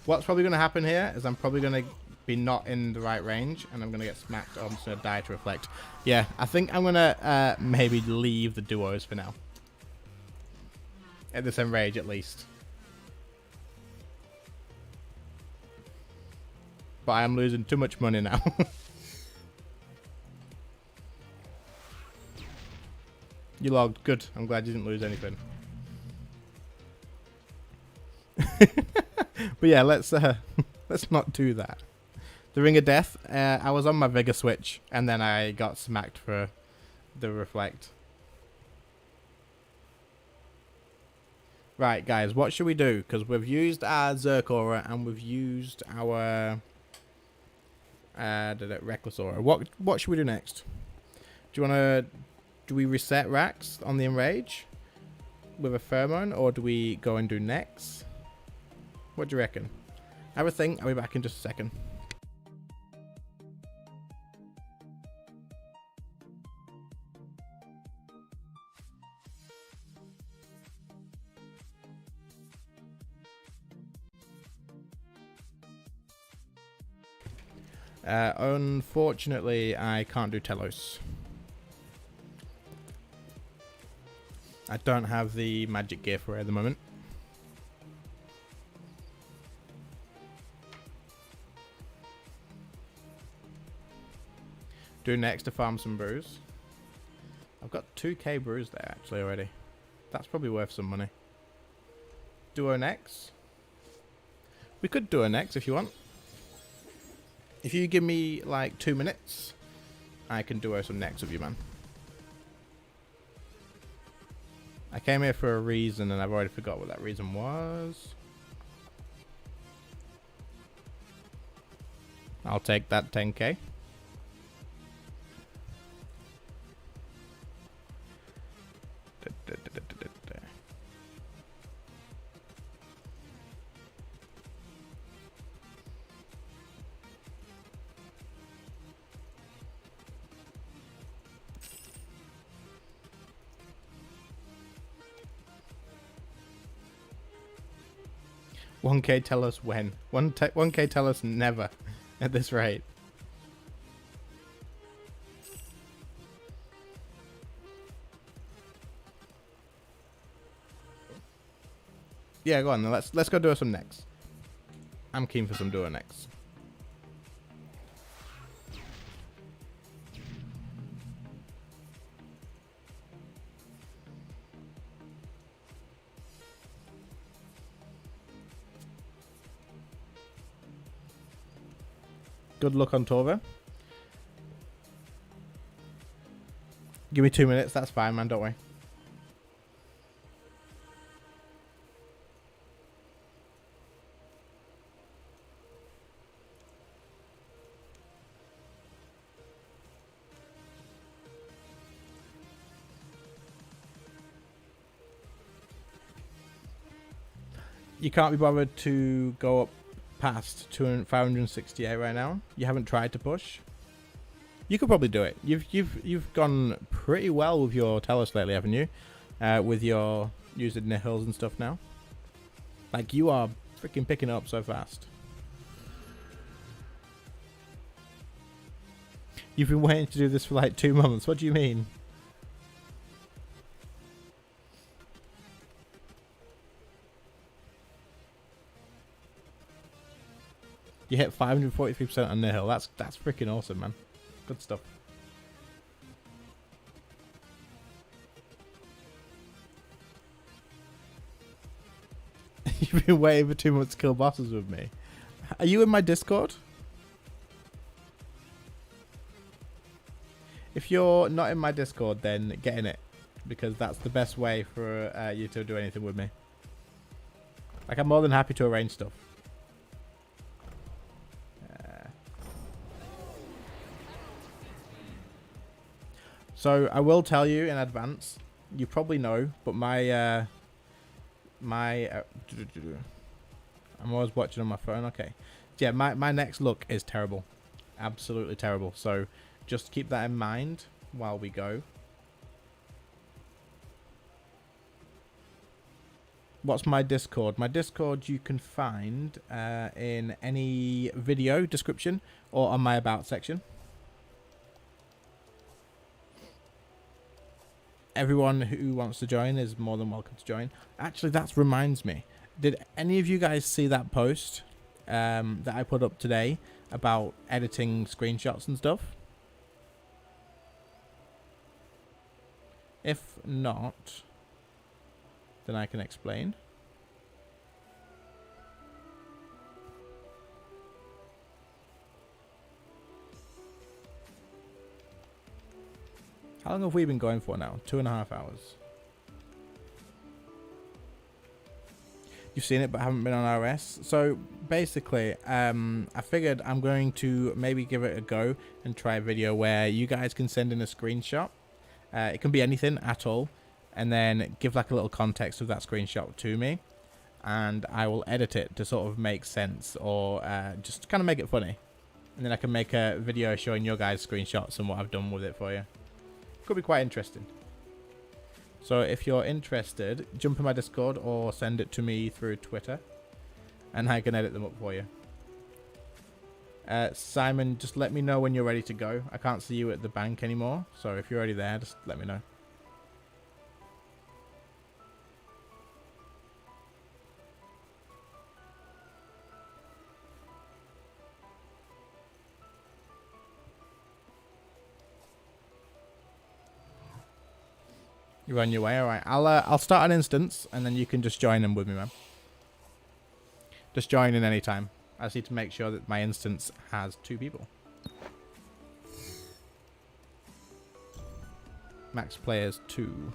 What's probably going to happen here is I'm probably going to be not in the right range and I'm going to get smacked or I'm just going to die to reflect. Yeah, I think I'm going to maybe leave the duos for now. At this enrage at least. But I am losing too much money now. You logged. Good. I'm glad you didn't lose anything. But yeah, let's not do that. The Ring of Death. I was on my Vigor switch, and then I got smacked for the reflect. Right, guys, what should we do? Because we've used our Zerk Aura and we've used our Reckless Aura. What should we do next? Do we reset racks on the enrage with a pheromone, or do we go and do next? What do you reckon? Have a think. I'll be back in just a second. Unfortunately, I can't do Telos. I don't have the magic gear for it at the moment. Do next to farm some brews. I've got 2k brews there actually already. That's probably worth some money. Duo next. We could do a next if you want. If you give me like 2 minutes, I can duo some next with you, man. I came here for a reason and I've already forgot what that reason was. I'll take that 10k. 1k tell us when. 1k tell us never at this rate. Yeah, go on then. Let's go do some necks. I'm keen for some duo necks. Good luck on Torva. Give me 2 minutes. That's fine, man. Don't worry. You can't be bothered to go up past 568 right now. You haven't tried to push. You could probably do it. You've gone pretty well with your Telos lately, haven't you? With your using nihils and stuff now. Like, you are freaking picking it up so fast. You've been waiting to do this for like 2 months. What do you mean? You hit 543% on nihil. That's freaking awesome, man. Good stuff. You've been waiting for 2 months to kill bosses with me. Are you in my Discord? If you're not in my Discord, then get in it. Because that's the best way for you to do anything with me. Like, I'm more than happy to arrange stuff. So I will tell you in advance. You probably know, but I'm always watching on my phone. Okay, yeah, my next look is terrible, absolutely terrible. So just keep that in mind while we go. What's my Discord? My Discord you can find in any video description or on my about section. Everyone who wants to join is more than welcome to join. Actually, that reminds me. Did any of you guys see that post that I put up today about editing screenshots and stuff? If not, then I can explain. How long have we been going for now? 2.5 hours. You've seen it but haven't been on RS. So basically, I figured I'm going to maybe give it a go and try a video where you guys can send in a screenshot. It can be anything at all. And then give like a little context of that screenshot to me. And I will edit it to sort of make sense or just kind of make it funny. And then I can make a video showing your guys screenshots and what I've done with it for you. Could be quite interesting. So if you're interested, jump in my Discord or send it to me through Twitter and I can edit them up for you. Simon, just let me know when you're ready to go. I can't see you at the bank anymore, so if you're already there, just let me know. You're on your way, alright. I'll start an instance and then you can just join them with me, man. Just join in any time. I just need to make sure that my instance has 2 people. Max players 2.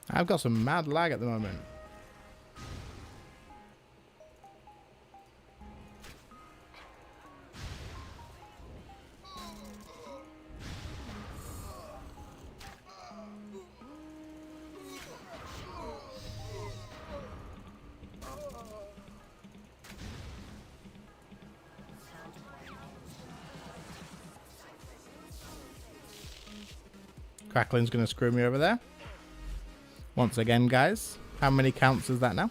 I've got some mad lag at the moment. Crackling's going to screw me over there. Once again, guys. How many counts is that now?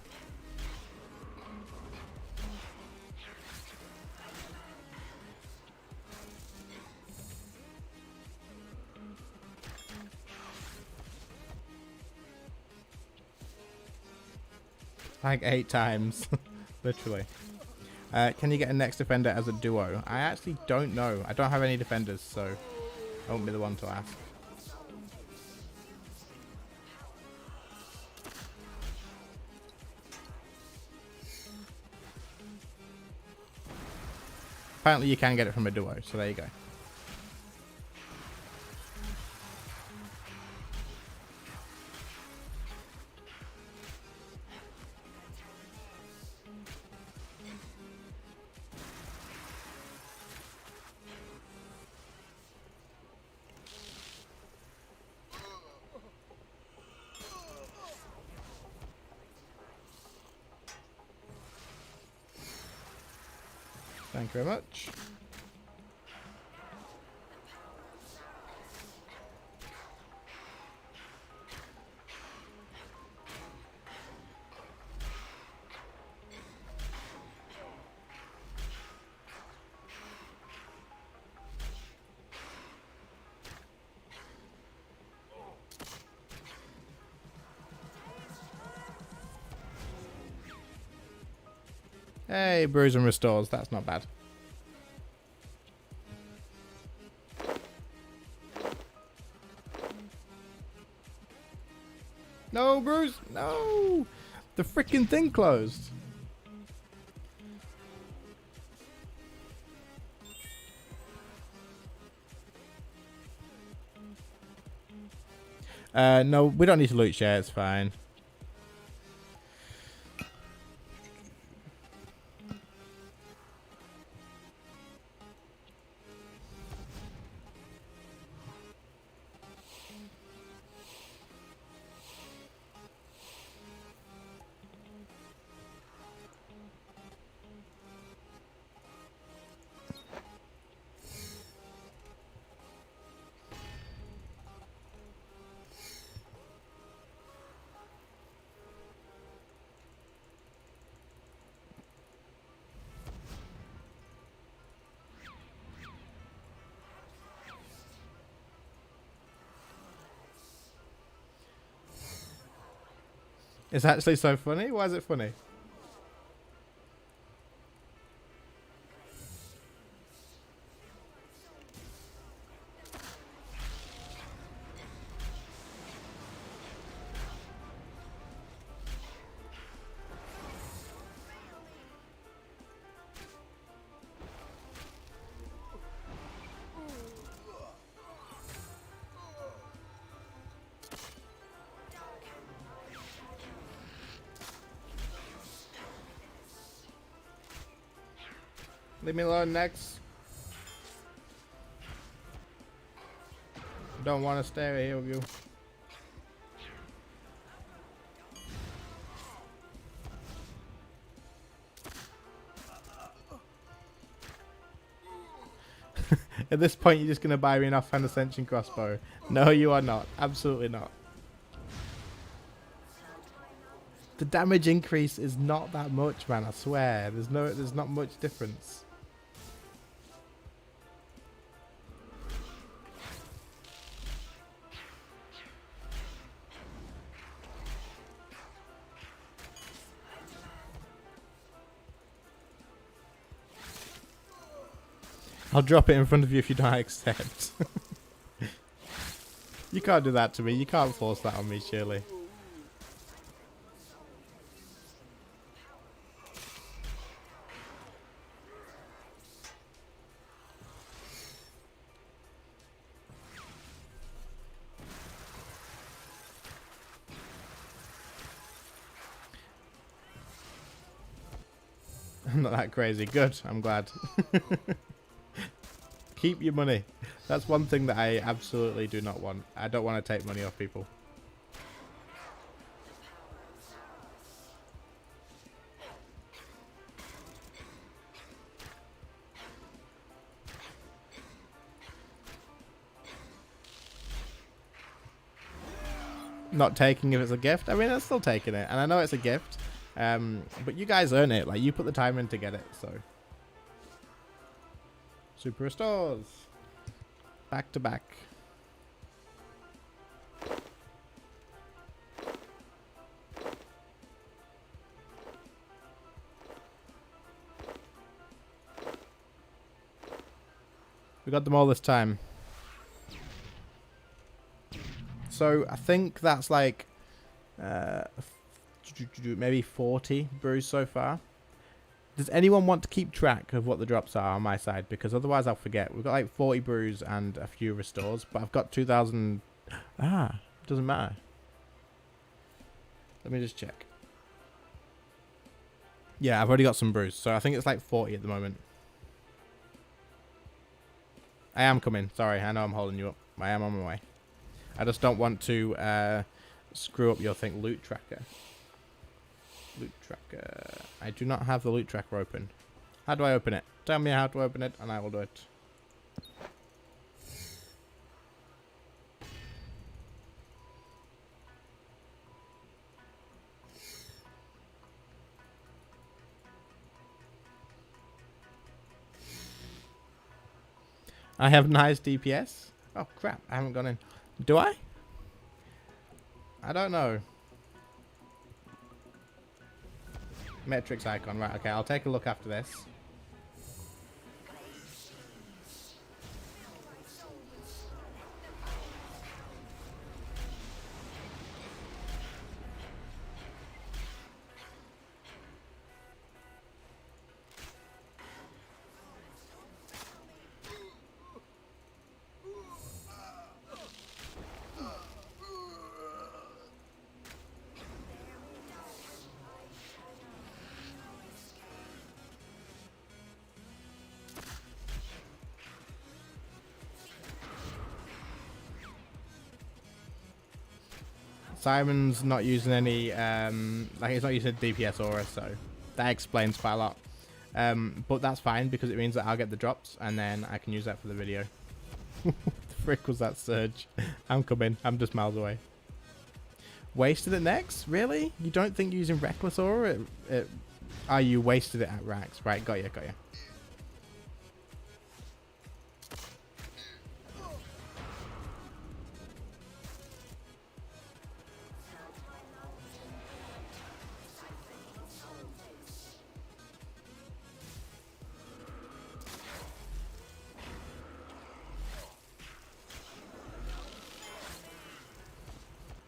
Like 8 times. Literally. Can you get a next defender as a duo? I actually don't know. I don't have any defenders, so I won't be the one to ask. Apparently you can get it from a duo, so there you go. Thank you very much. Hey, brews and restores. That's not bad. No, Bruce! No! The freaking thing closed. No, we don't need to loot share. It's fine. It's actually so funny. Why is it funny? Leave me alone, next. Don't want to stay here with you. At this point, you're just going to buy me an offhand ascension crossbow. No, you are not. Absolutely not. The damage increase is not that much, man. I swear. There's not much difference. I'll drop it in front of you if you don't accept. You can't do that to me. You can't force that on me, surely. I'm not that crazy. Good. I'm glad. Keep your money. That's one thing that I absolutely do not want. I don't want to take money off people. Not taking if it's a gift. I mean, I'm still taking it, and I know it's a gift. But you guys earn it. Like, you put the time in to get it, so. Super restores. Back to back. We got them all this time. So I think that's like maybe 40 brews so far. Does anyone want to keep track of what the drops are on my side? Because otherwise I'll forget. We've got like 40 brews and a few restores, but I've got 2,000. Ah, doesn't matter. Let me just check. Yeah, I've already got some brews, so I think it's like 40 at the moment. I am coming. Sorry, I know I'm holding you up. I am on my way. I just don't want to screw up your thing. Loot tracker. Loot tracker. I do not have the loot tracker open. How do I open it? Tell me how to open it and I will do it. I have nice DPS. Oh crap, I haven't gone in. Do I? I don't know. Metrics icon, right, okay, I'll take a look after this. Simon's not using any, like he's not using a DPS aura, so that explains quite a lot. But that's fine because it means that I'll get the drops and then I can use that for the video. What the frick was that surge? I'm coming. I'm just miles away. Wasted it next? Really? You don't think using Reckless aura? Oh, you wasted it at Rax. Right, got you, got you.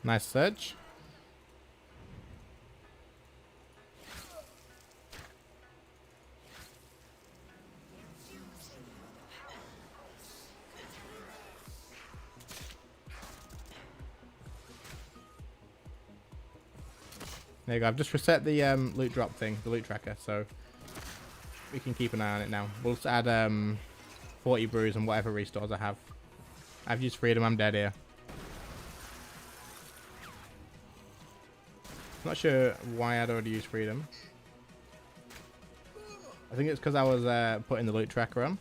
Nice surge. There you go. I've just reset the loot drop thing, the loot tracker, so we can keep an eye on it now. We'll just add 40 brews and whatever restores I have. I've used freedom. I'm dead here. Not sure why I'd already used freedom. I think it's because I was putting the loot tracker on,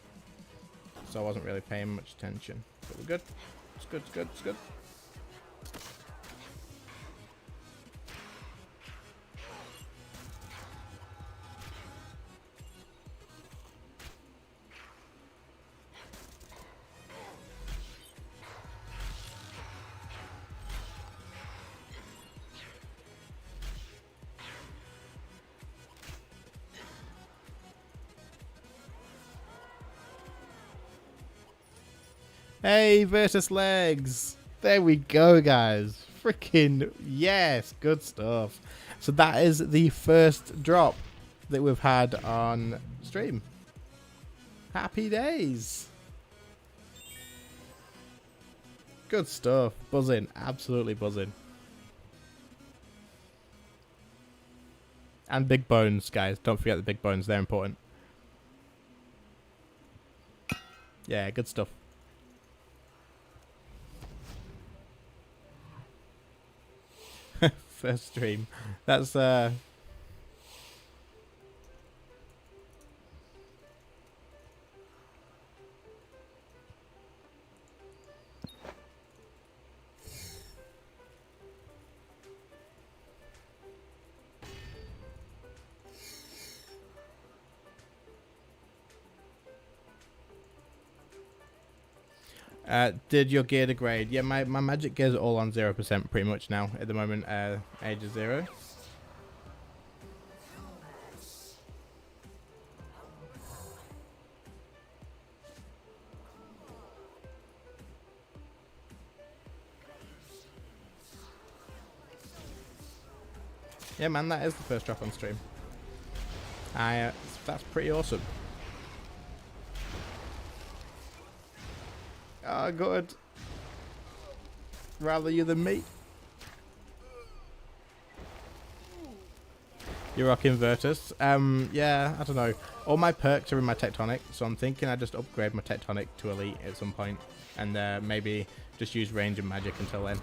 so I wasn't really paying much attention. But we're good. It's good. It's good. It's good. Hey, Virtus legs. There we go, guys. Freaking yes. Good stuff. So that is the first drop that we've had on stream. Happy days. Good stuff. Buzzing. Absolutely buzzing. And big bones, guys. Don't forget the big bones. They're important. Yeah, good stuff. First stream. That's did your gear degrade? Yeah, my magic gears are all on 0% pretty much now at the moment. Age of 0. Yeah, man, that is the first drop on stream. That's pretty awesome. Oh, good. Rather you than me. You're rocking Virtus. Yeah, I don't know. All my perks are in my Tectonic, so I'm thinking I just upgrade my Tectonic to Elite at some point, and maybe just use range and magic until then.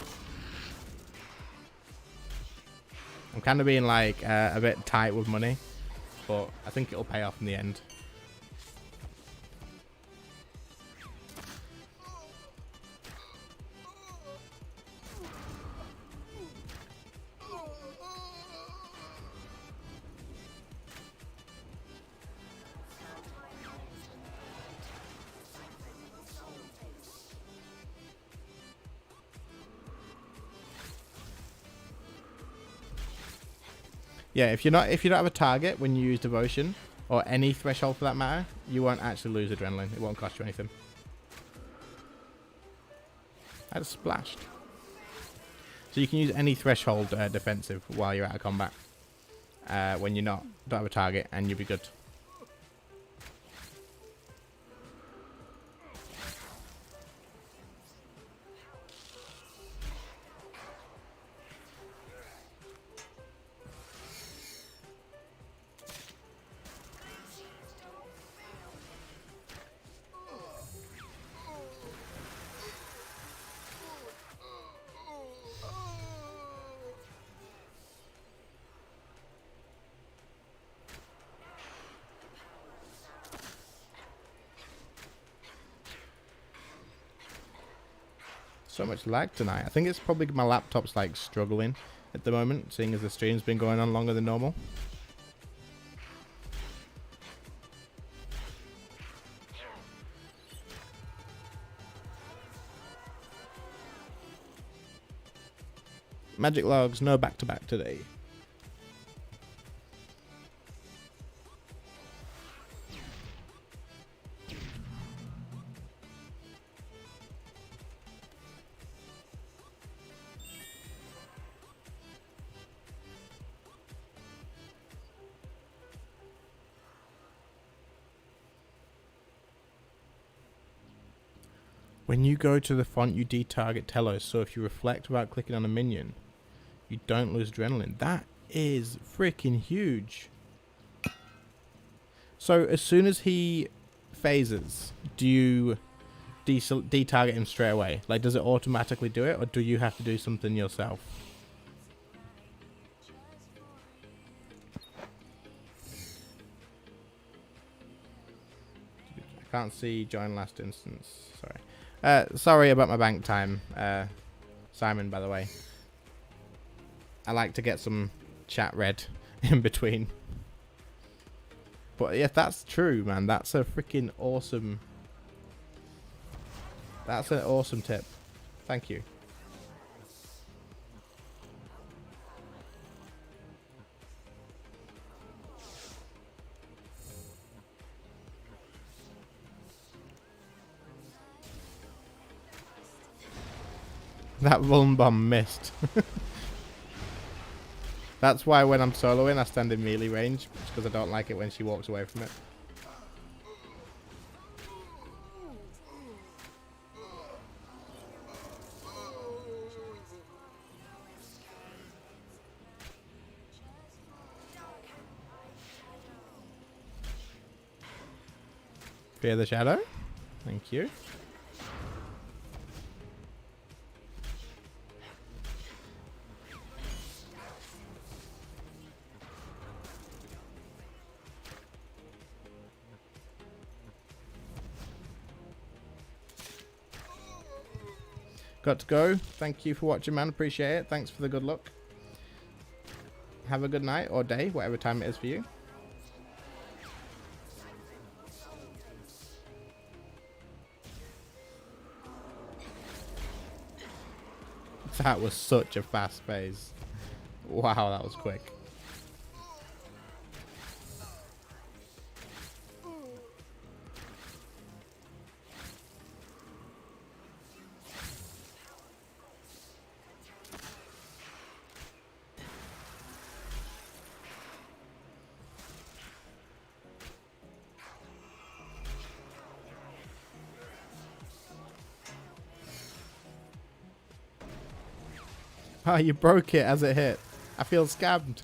I'm kind of being like a bit tight with money, but I think it'll pay off in the end. Yeah, if you don't have a target when you use devotion, or any threshold for that matter, you won't actually lose adrenaline. It won't cost you anything. I just splashed. So you can use any threshold defensive while you're out of combat. When you're don't have a target, and you'll be good. So much lag tonight. I think it's probably my laptop's like struggling at the moment, seeing as the stream's been going on longer than normal. Magic logs, no back-to-back today. When you go to the font, you detarget Telos, so if you reflect without clicking on a minion, you don't lose adrenaline. That is freaking huge. So as soon as he phases, do you detarget him straight away? Like, does it automatically do it, or do you have to do something yourself? I can't see join last instance. Sorry. Sorry about my bank time, Simon, by the way. I like to get some chat read in between. But yeah, that's true, man. That's a freaking awesome... That's an awesome tip. Thank you. That Vuln Bomb missed. That's why when I'm soloing, I stand in melee range, because I don't like it when she walks away from it. Fear the shadow. Thank you. Got to go. Thank you for watching, man. Appreciate it. Thanks for the good luck. Have a good night or day, whatever time it is for you. That was such a fast phase. Wow, that was quick. Oh, you broke it as it hit. I feel scammed.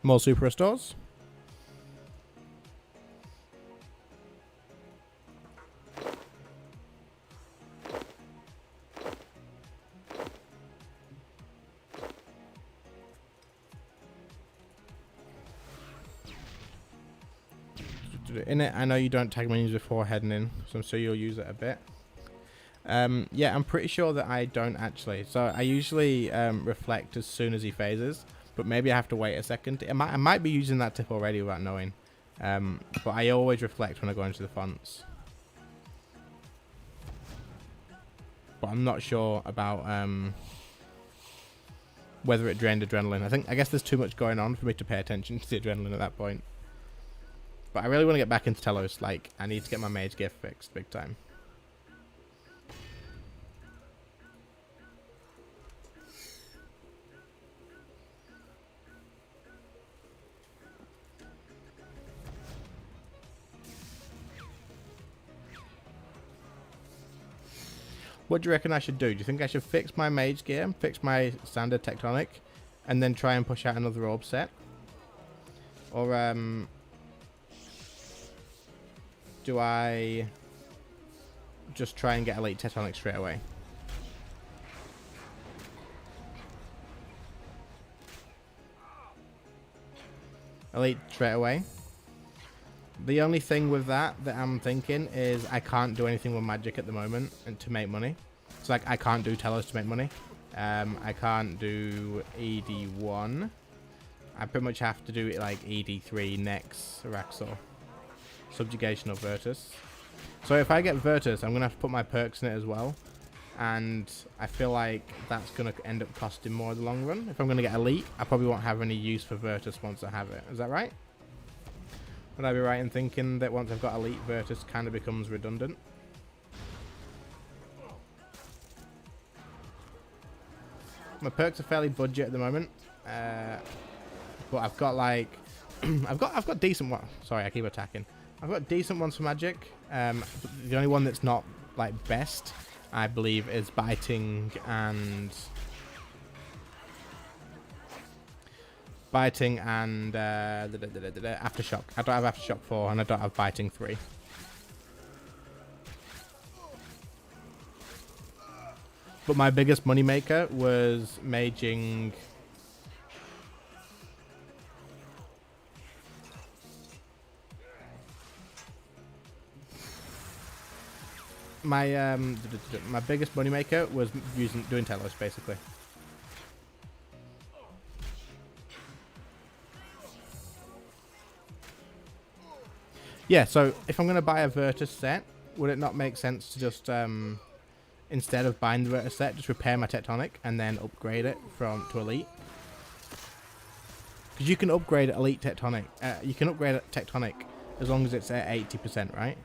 More super restores. In it, I know you don't tag menus before heading in, so I'm sure you'll use it a bit. Yeah, I'm pretty sure that I don't actually. So I usually reflect as soon as he phases. But maybe I have to wait a second. I might be using that tip already without knowing. But I always reflect when I go into the fonts. But I'm not sure about whether it drained adrenaline. I guess there's too much going on for me to pay attention to the adrenaline at that point. But I really want to get back into Telos. Like, I need to get my mage gear fixed big time. What do you reckon I should do? Do you think I should fix my mage gear, fix my standard tectonic, and then try and push out another orb set? Or do I just try and get elite tectonic straight away? Elite straight away. The only thing with that I'm thinking is I can't do anything with magic at the moment and to make money. It's like I can't do Telos to make money. I can't do ED1. I pretty much have to do it like ED3 next Araxor. Subjugation or Virtus. So if I get Virtus, I'm going to have to put my perks in it as well. And I feel like that's going to end up costing more in the long run. If I'm going to get Elite, I probably won't have any use for Virtus once I have it. Is that right? Would I be right in thinking that once I've got Elite, Virtus kind of becomes redundant? My perks are fairly budget at the moment, but I've got like, I've got decent ones. Sorry, I keep attacking. I've got decent ones for magic. The only one that's not like best, I believe, is biting and aftershock. I don't have aftershock 4 and I don't have biting 3. But my biggest moneymaker was maging my biggest moneymaker was doing Telos basically. Yeah, so if I'm going to buy a Virtus set, would it not make sense to just, instead of buying the Virtus set, just repair my Tectonic and then upgrade it to Elite? Because you can upgrade Elite Tectonic. You can upgrade Tectonic As long as it's at 80%, right?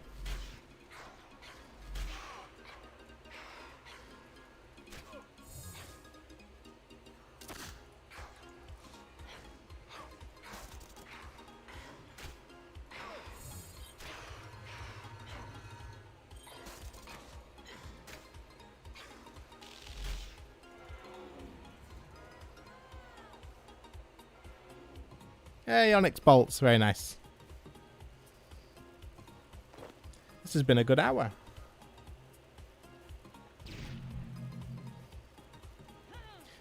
Hey, Onyx bolts. Very nice. This has been a good hour.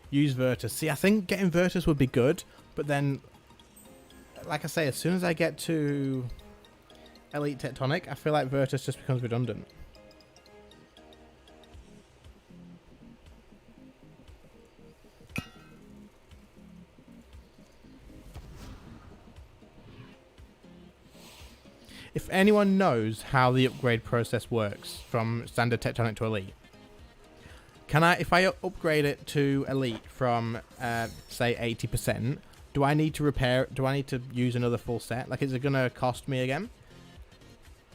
Use Virtus. See, I think getting Virtus would be good, but then, like I say, as soon as I get to Elite Tectonic, I feel like Virtus just becomes redundant. If anyone knows how the upgrade process works from Standard Tectonic to Elite, can I, if I upgrade it to Elite from, say, 80%, do I need to repair, do I need to use another full set? Like, is it going to cost me again?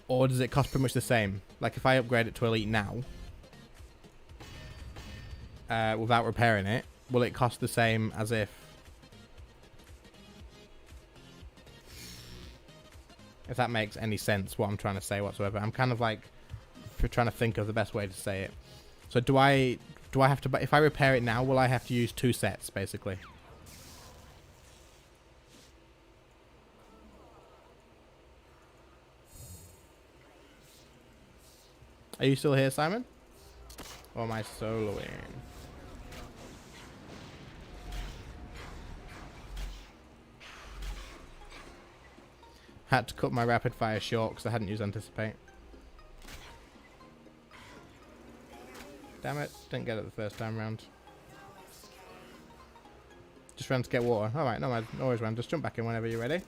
Or does it cost pretty much the same? Like, if I upgrade it to Elite now, without repairing it, will it cost the same as if that makes any sense, what I'm trying to say whatsoever. I'm kind of like trying to think of the best way to say it. So do I have to, if I repair it now, will I have to use 2 sets, basically? Are you still here, Simon? Or am I soloing? Had to cut my rapid fire short because I hadn't used Anticipate. Damn it, didn't get it the first time round. Just ran to get water. Alright, no worries, man. Just jump back in whenever you're ready.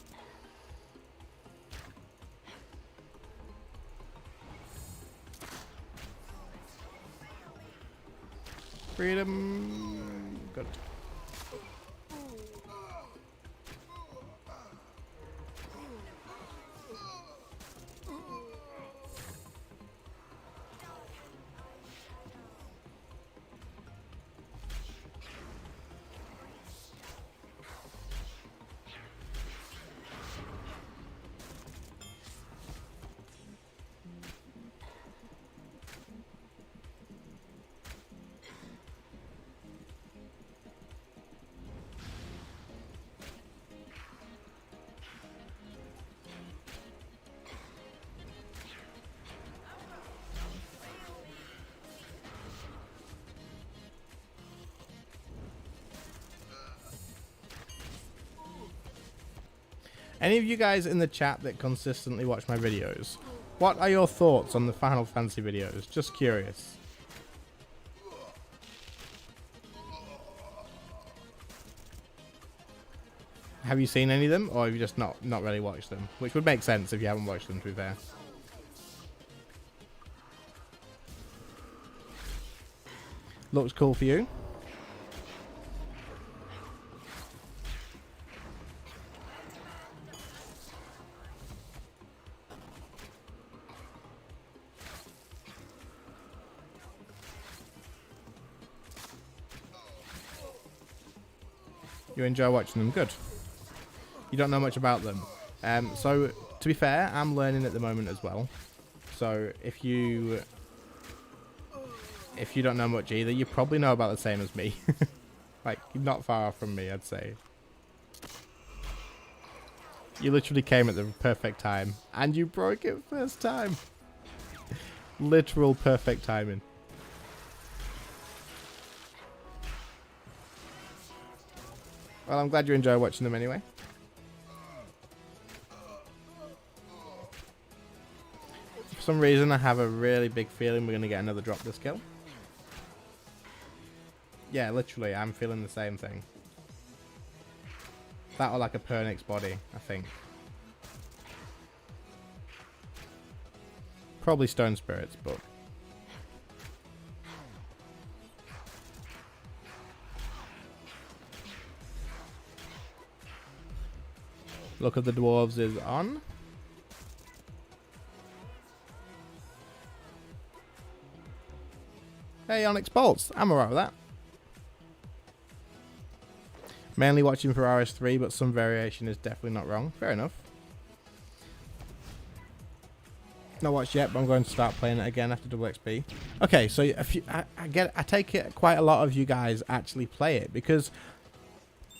Freedom. Good. Any of you guys in the chat that consistently watch my videos, what are your thoughts on the Final Fantasy videos? Just curious. Have you seen any of them, or have you just not really watched them? Which would make sense if you haven't watched them, to be fair. Looks cool for you. You enjoy watching them? Good. You don't know much about them. So, to be fair, I'm learning at the moment as well. So, if you don't know much either, you probably know about the same as me. Like, you're not far off from me, I'd say. You literally came at the perfect time. And you broke it first time. Literal perfect timing. Well, I'm glad you enjoy watching them anyway. For some reason, I have a really big feeling we're going to get another drop this kill. Yeah, literally, I'm feeling the same thing. That or like a Pernix body, I think. Probably Stone Spirits, but... Look of the Dwarves is on. Hey, Onyx Bolts. I'm alright with that. Mainly watching for RS3, but some variation is definitely not wrong. Fair enough. Not watched yet, but I'm going to start playing it again after double XP. Okay, so if you, I take it quite a lot of you guys actually play it, because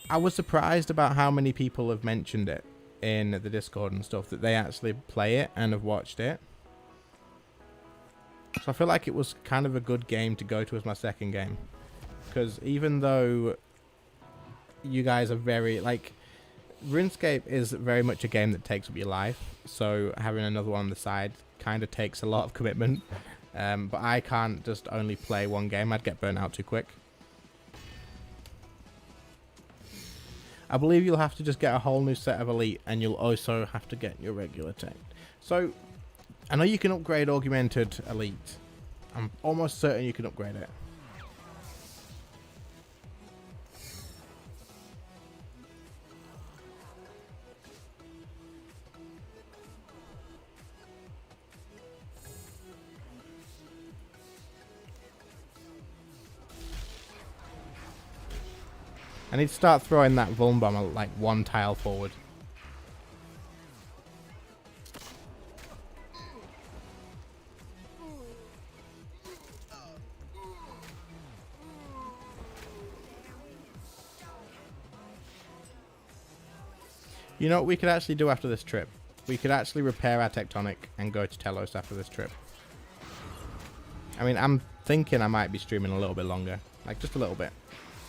I was surprised about how many people have mentioned it in the Discord and stuff, that they actually play it and have watched it. So I feel like it was kind of a good game to go to as my second game, because even though you guys are very, like, RuneScape is very much a game that takes up your life, so having another one on the side kind of takes a lot of commitment. But I can't just only play one game. I'd get burnt out too quick. I believe you'll have to just get a whole new set of elite, and you'll also have to get your regular tech. So I know you can upgrade augmented elite. I'm almost certain you can upgrade it. I need to start throwing that Vuln Bomb like one tile forward. You know what we could actually do after this trip? We could actually repair our Tectonic and go to Telos after this trip. I mean, I'm thinking I might be streaming a little bit longer. Like, just a little bit.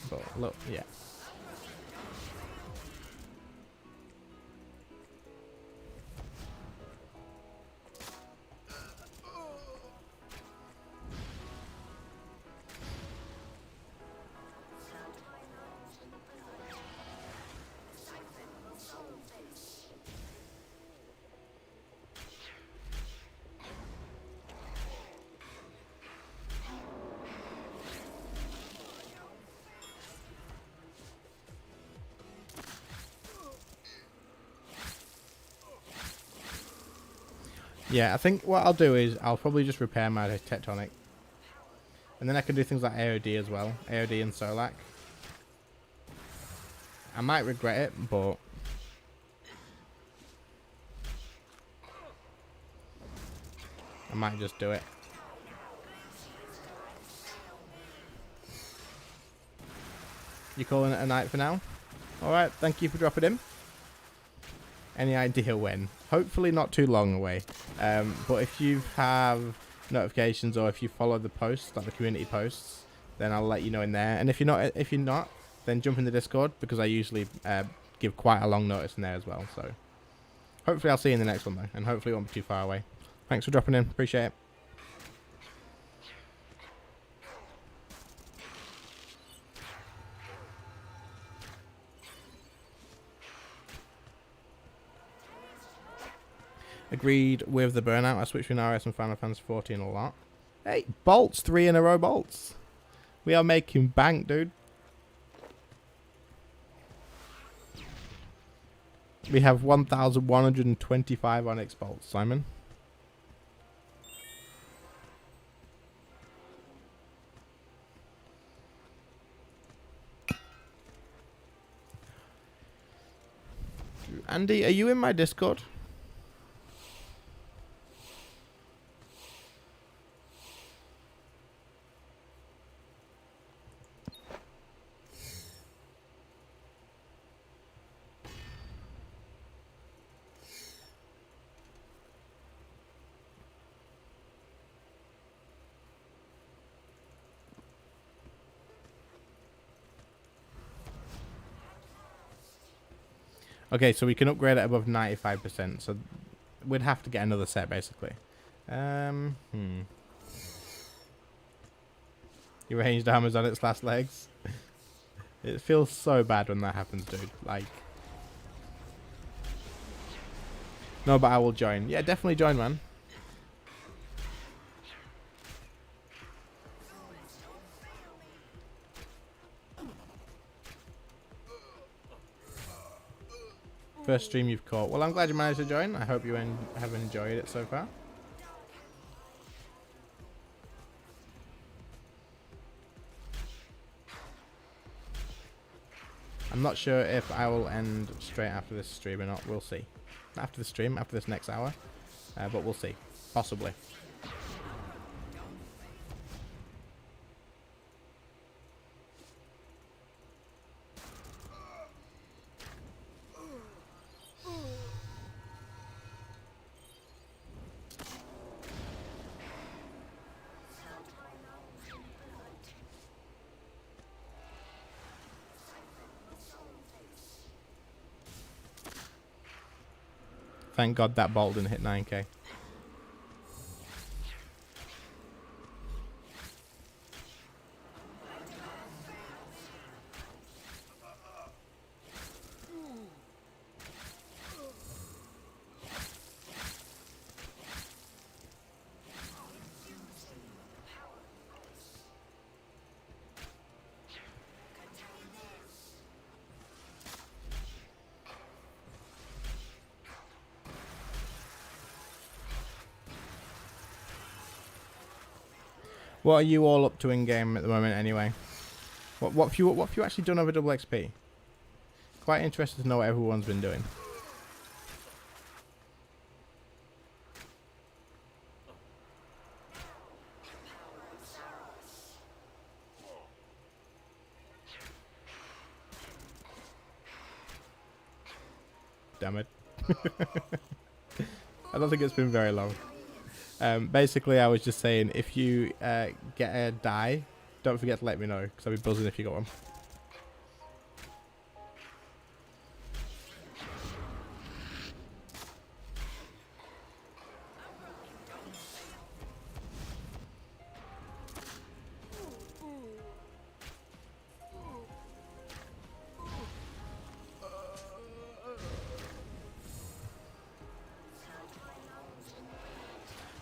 But, look, yeah. Yeah, I think what I'll do is I'll probably just repair my Tectonic. And then I can do things like AOD as well. AOD and Solak. I might regret it, but I might just do it. You calling it a night for now? Alright, thank you for dropping in. Any idea when? Hopefully not too long away. But if you have notifications or if you follow the posts, like the community posts, then I'll let you know in there. And if you're not, then jump in the Discord, because I usually give quite a long notice in there as well. So hopefully I'll see you in the next one though, and hopefully it won't be too far away. Thanks for dropping in. Appreciate it. Agreed with the burnout. I switched between RS and Final Fantasy 14 a lot. Hey, bolts. 3 in a row bolts. We are making bank, dude. We have 1,125 Onyx bolts, Simon. Andy, are you in my Discord? Okay, so we can upgrade it above 95%, so we'd have to get another set, basically. Your ranged armor's on its last legs. It feels so bad when that happens, dude. Like... No, but I will join. Yeah, definitely join, man. First stream you've caught. Well, I'm glad you managed to join. I hope you have enjoyed it so far. I'm not sure if I will end straight after this stream or not. We'll see. After the stream, after this next hour. But we'll see. Possibly. Thank God that bolt didn't hit 9k. What are you all up to in game at the moment, anyway? What have you actually done over double XP? Quite interested to know what everyone's been doing. Damn it! I don't think it's been very long. Basically, I was just saying, if you get a die, don't forget to let me know, because I'll be buzzing if you got one.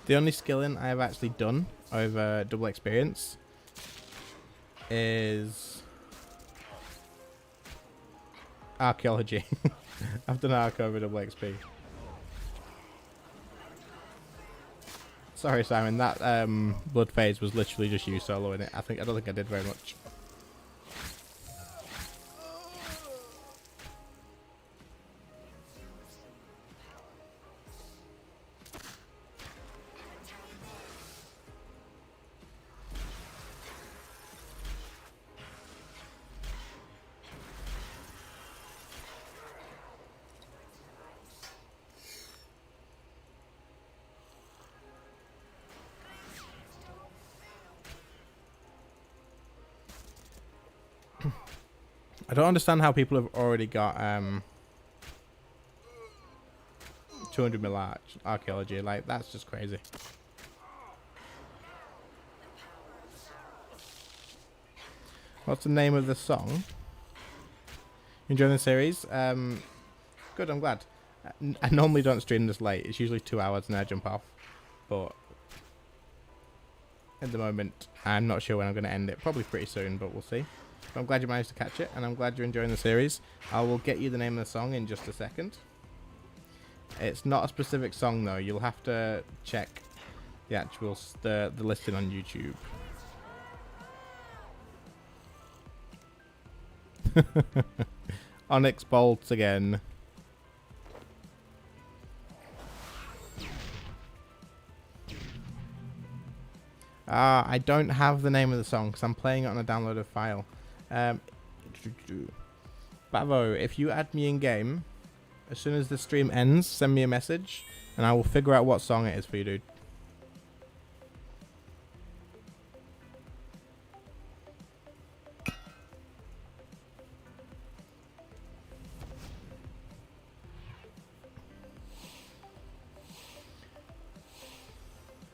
The only skilling I have actually done over double experience is archaeology. I've done arc over double XP. Sorry, Simon. That blood phase was literally just you soloing it. I don't think I did very much. I don't understand how people have already got 200 mil archaeology. Like, that's just crazy. What's the name of the song? Enjoying the series? Good, I'm glad. I normally don't stream this late. It's usually 2 hours and I jump off. But at the moment, I'm not sure when I'm going to end it. Probably pretty soon, but we'll see. But I'm glad you managed to catch it, and I'm glad you're enjoying the series. I will get you the name of the song in just a second. It's not a specific song, though. You'll have to check the actual the listing on YouTube. Onyx bolts again. I don't have the name of the song because I'm playing it on a downloaded file. Bavo, if you add me in game, as soon as the stream ends, send me a message and I will figure out what song it is for you, dude.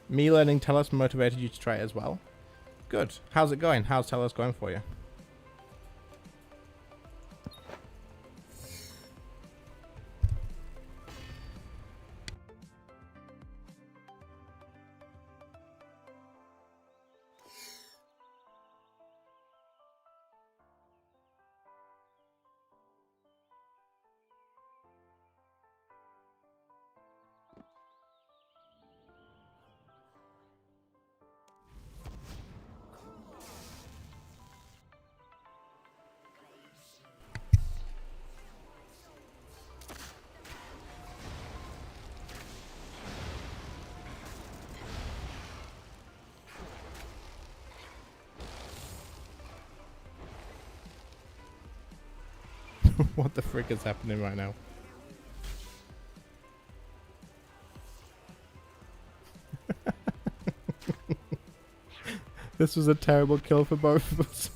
Me learning Telos motivated you to try it as well. Good. How's it going? How's Telos going for you? What the frick is happening right now? This was a terrible kill for both of us.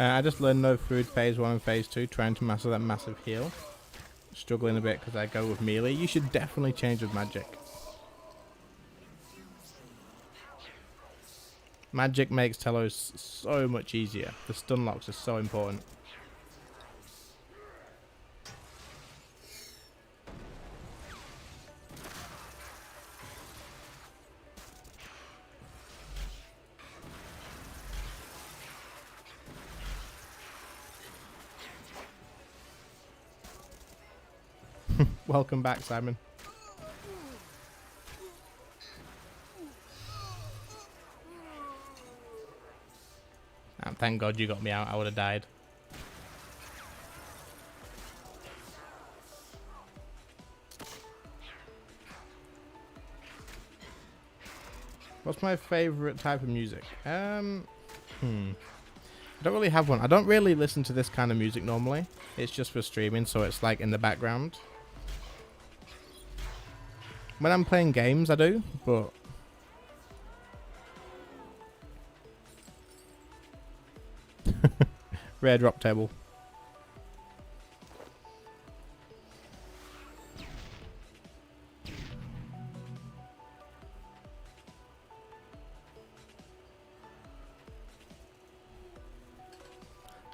I just learned no food phase 1 and phase 2, trying to master that massive heal. Struggling a bit because I go with melee. You should definitely change with magic. Magic makes Telos so much easier. The stun locks are so important. Welcome back, Simon. Thank God you got me out. I would have died. What's my favorite type of music? I don't really have one. I don't really listen to this kind of music normally. It's just for streaming, so it's like in the background. When I'm playing games, I do, but... Rare drop table.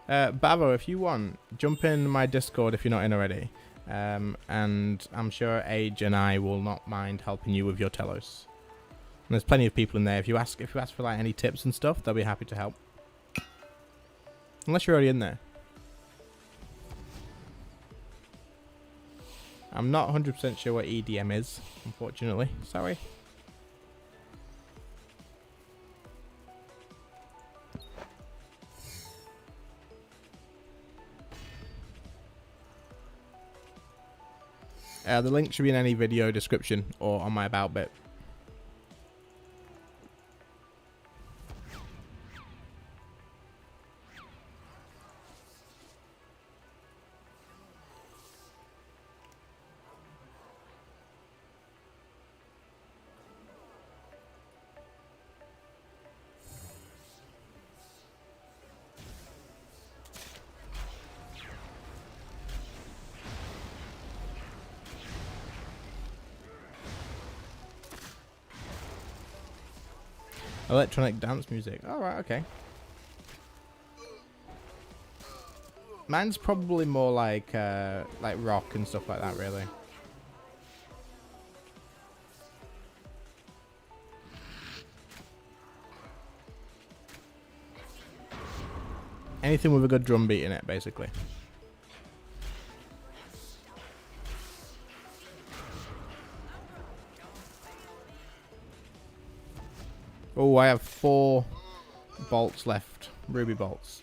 Bavo, if you want, jump in my Discord if you're not in already. And I'm sure Age and I will not mind helping you with your Telos. And there's plenty of people in there. If you ask for like any tips and stuff, they'll be happy to help. Unless you're already in there. I'm not 100% sure what EDM is, unfortunately. Sorry. The link should be in any video description or on my about bit. Electronic dance music. Alright, okay. Mine's probably more like rock and stuff like that, really. Anything with a good drum beat in it, basically. Oh, I have 4 bolts left. Ruby bolts.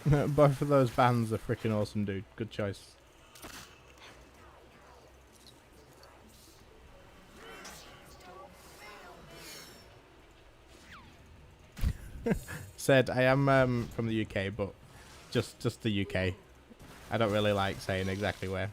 Both of those bands are freaking awesome, dude. Good choice. Said I am from the UK, but just the UK. I don't really like saying exactly where.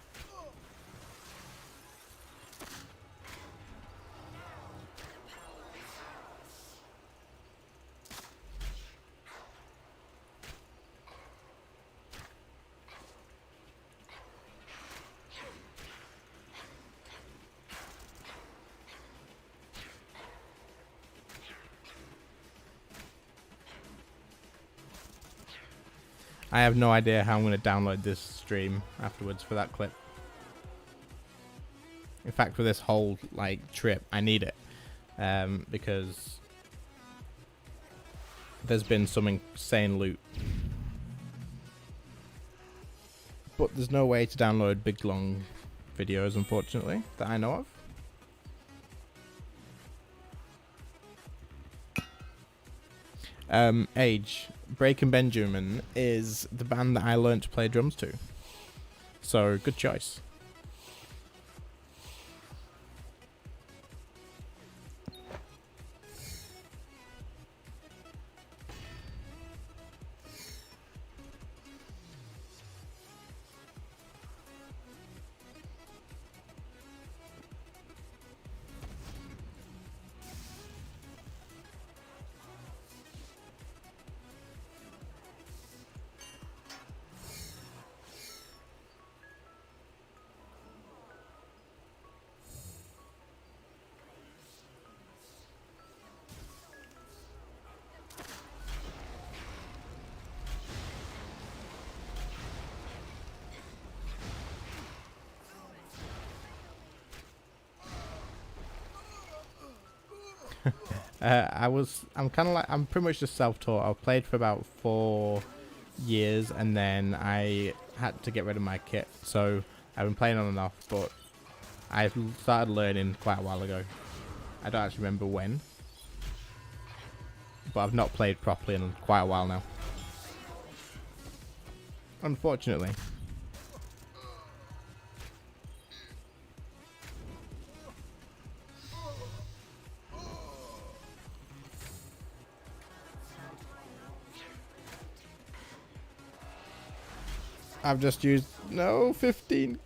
I have no idea how I'm going to download this stream afterwards for that clip. In fact, for this whole like trip, I need it because there's been some insane loot. But there's no way to download big long videos, unfortunately, that I know of. Age. Breaking Benjamin is the band that I learned to play drums to. So, good choice. I'm pretty much just self-taught. I've played for about 4 years and then I had to get rid of my kit. So I've been playing on and off, but I started learning quite a while ago. I don't actually remember when, but I've not played properly in quite a while now, unfortunately. I've just used 15k.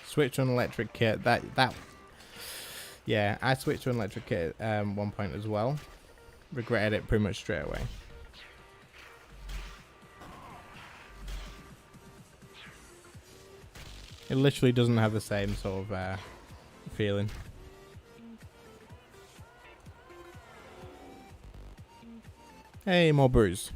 Switch to an electric kit. Yeah, I switched to an electric kit at one point as well. Regretted it pretty much straight away. It literally doesn't have the same sort of feeling. Hey, more brews.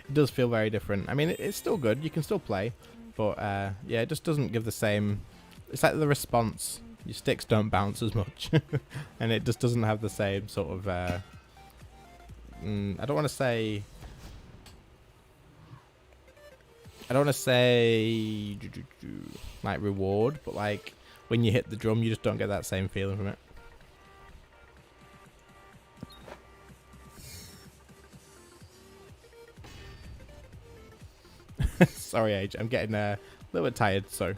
It does feel very different. I mean, it's still good. You can still play, but yeah, it just doesn't give the same. It's like the response Your sticks don't bounce as much. And it just doesn't have the same sort of... I don't want to say... like reward, but like when you hit the drum, you just don't get that same feeling from it. Sorry, Age. I'm getting a little bit tired, so...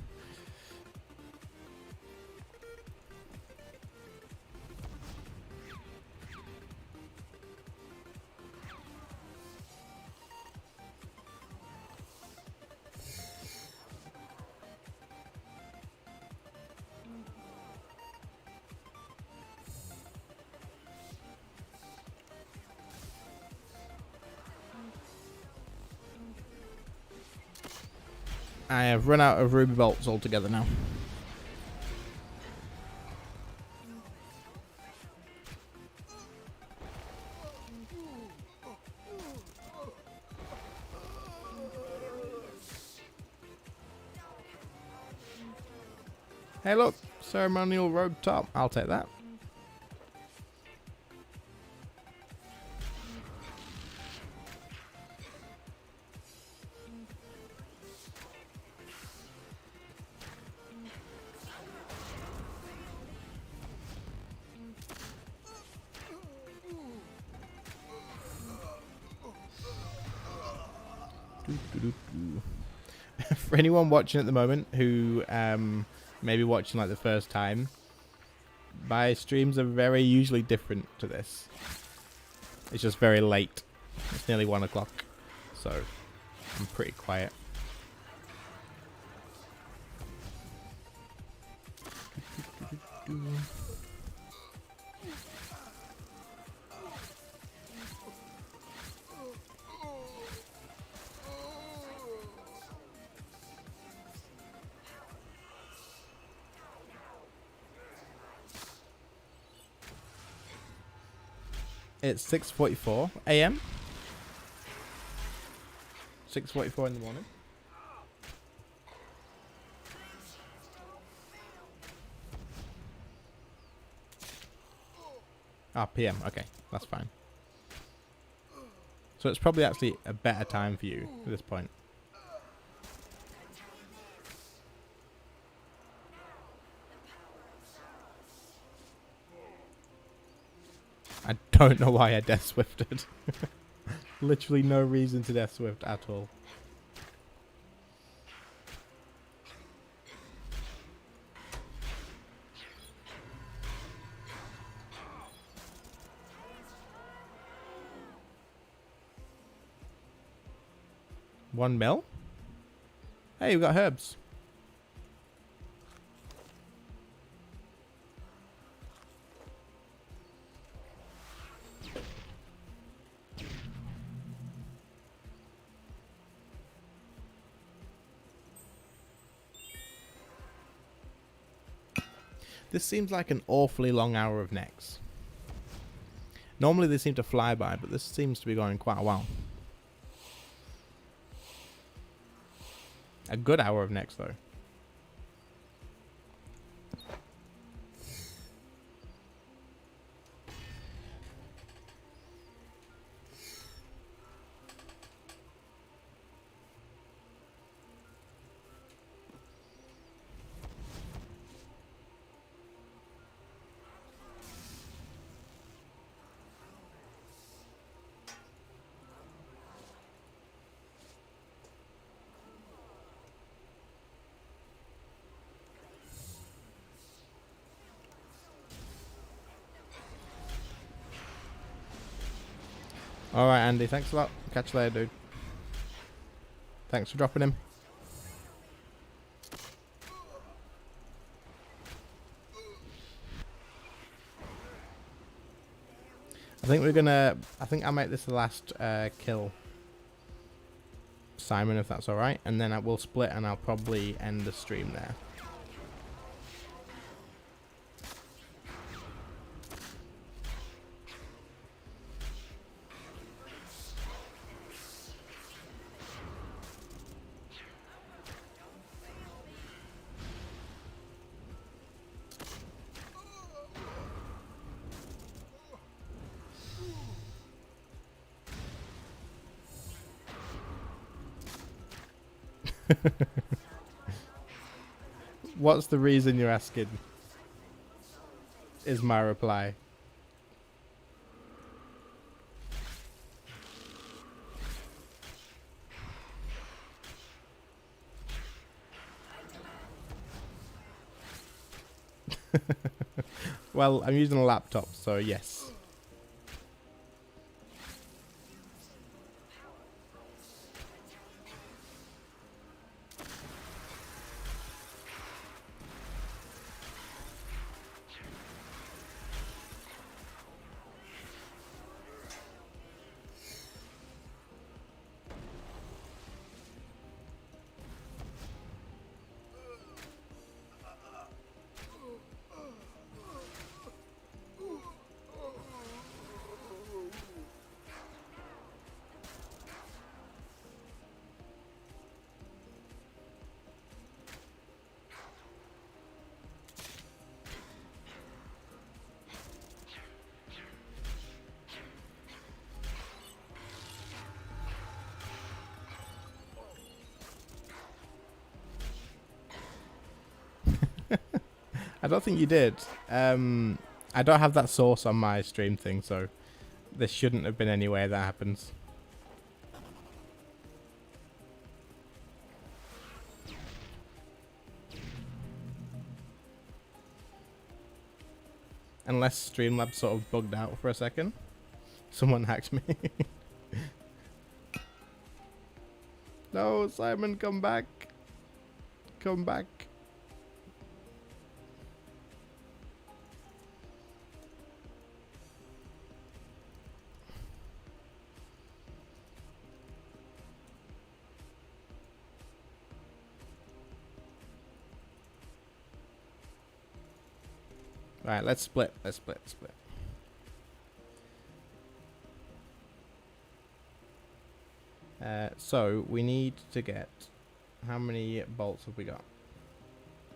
I have run out of ruby bolts altogether now. Hey look, ceremonial robe top. I'll take that. For anyone watching at the moment who maybe watching like the first time, my streams are very usually different to this. It's just very late. It's nearly 1 o'clock, so I'm pretty quiet. It's 6:44 a.m. 6:44 in the morning. Ah, PM. Okay, that's fine. So it's probably actually a better time for you at this point. I don't know why I death swifted. Literally no reason to death swift at all. $1 mil? Hey, we've got herbs. This seems like an awfully long hour of necks. Normally they seem to fly by, but this seems to be going quite a while. A good hour of necks, though. Alright, Andy, thanks a lot. Catch you later, dude. Thanks for dropping him. I think I'll make this the last kill, Simon, if that's alright. And then I will split and I'll probably end the stream there. What's the reason you're asking? Is my reply. Well, I'm using a laptop, so yes. I don't think you did. I don't have that source on my stream thing, so there shouldn't have been any way that happens. Unless Streamlabs sort of bugged out for a second. Someone hacked me. No, Simon, come back. Come back. Right, let's split. Let's split. So we need to get, how many bolts have we got?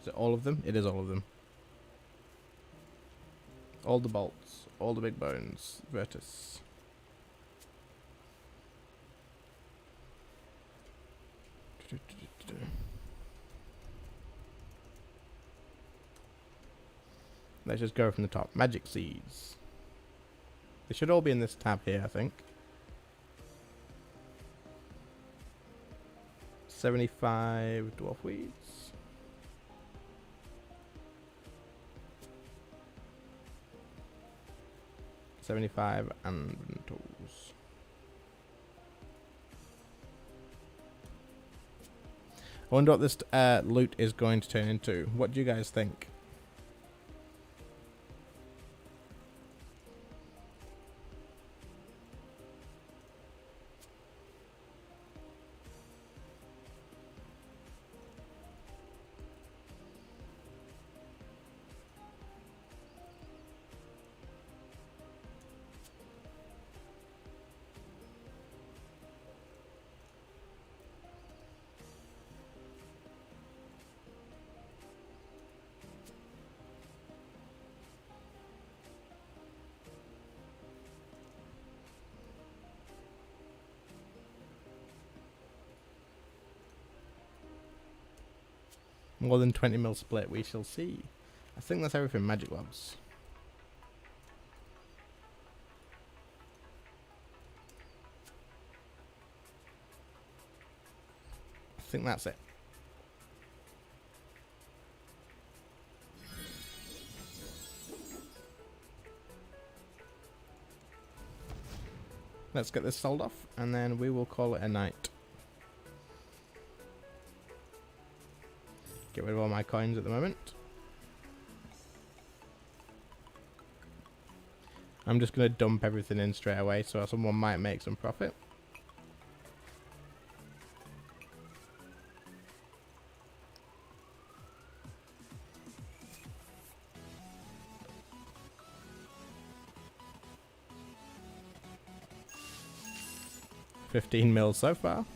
Is it all of them? It is all of them. All the bolts, all the big bones, Virtus. Let's just go from the top. Magic seeds. They should all be in this tab here, I think. 75 dwarf weeds. $75 and tools. I wonder what this loot is going to turn into. What do you guys think? More than 20 mil split, we shall see. I think that's everything, Magic Labs. I think that's it. Let's get this sold off, and then we will call it a night. Get rid of all my coins at the moment. I'm just going to dump everything in straight away so someone might make some profit. $15 mil so far.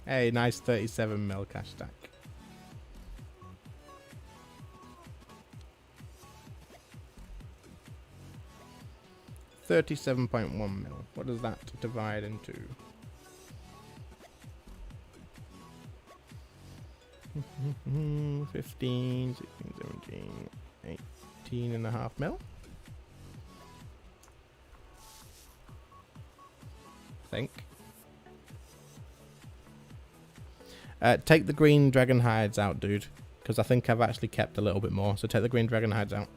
Hey, nice 37 mil cash stack. 37.1 mil. What does that divide into? Mm-hmm. 15, 16, 17, 18.5 mil. I think. Take the green dragon hides out, dude, because I think I've actually kept a little bit more. So take the green dragon hides out.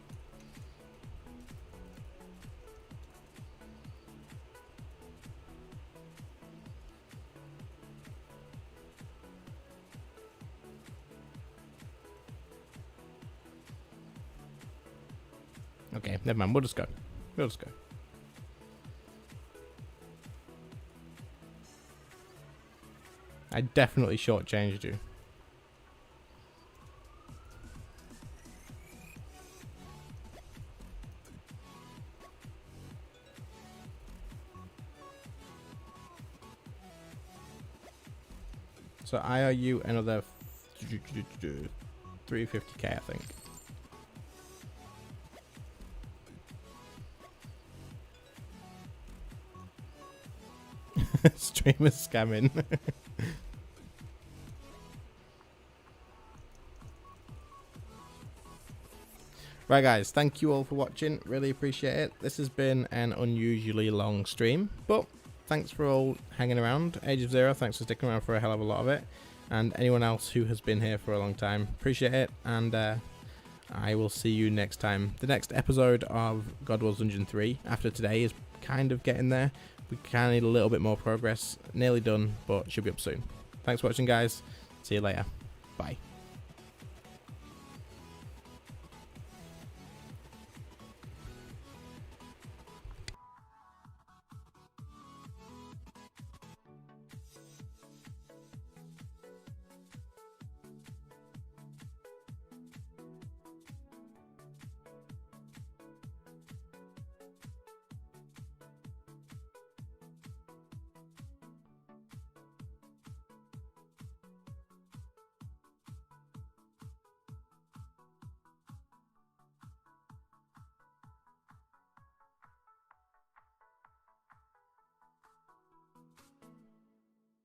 Okay, never mind. We'll just go. We'll just go. I definitely shortchanged you. So I owe you another 350k, I think. Streamer scamming. Right guys, thank you all for watching, really appreciate it. This has been an unusually long stream, but thanks for all hanging around. Age of Zero, thanks for sticking around for a hell of a lot of it. And anyone else who has been here for a long time, appreciate it. And I will see you next time. The next episode of Godwars Dungeon 3 after today is kind of getting there. We kind of need a little bit more progress. Nearly done, but should be up soon. Thanks for watching, guys. See you later. Bye.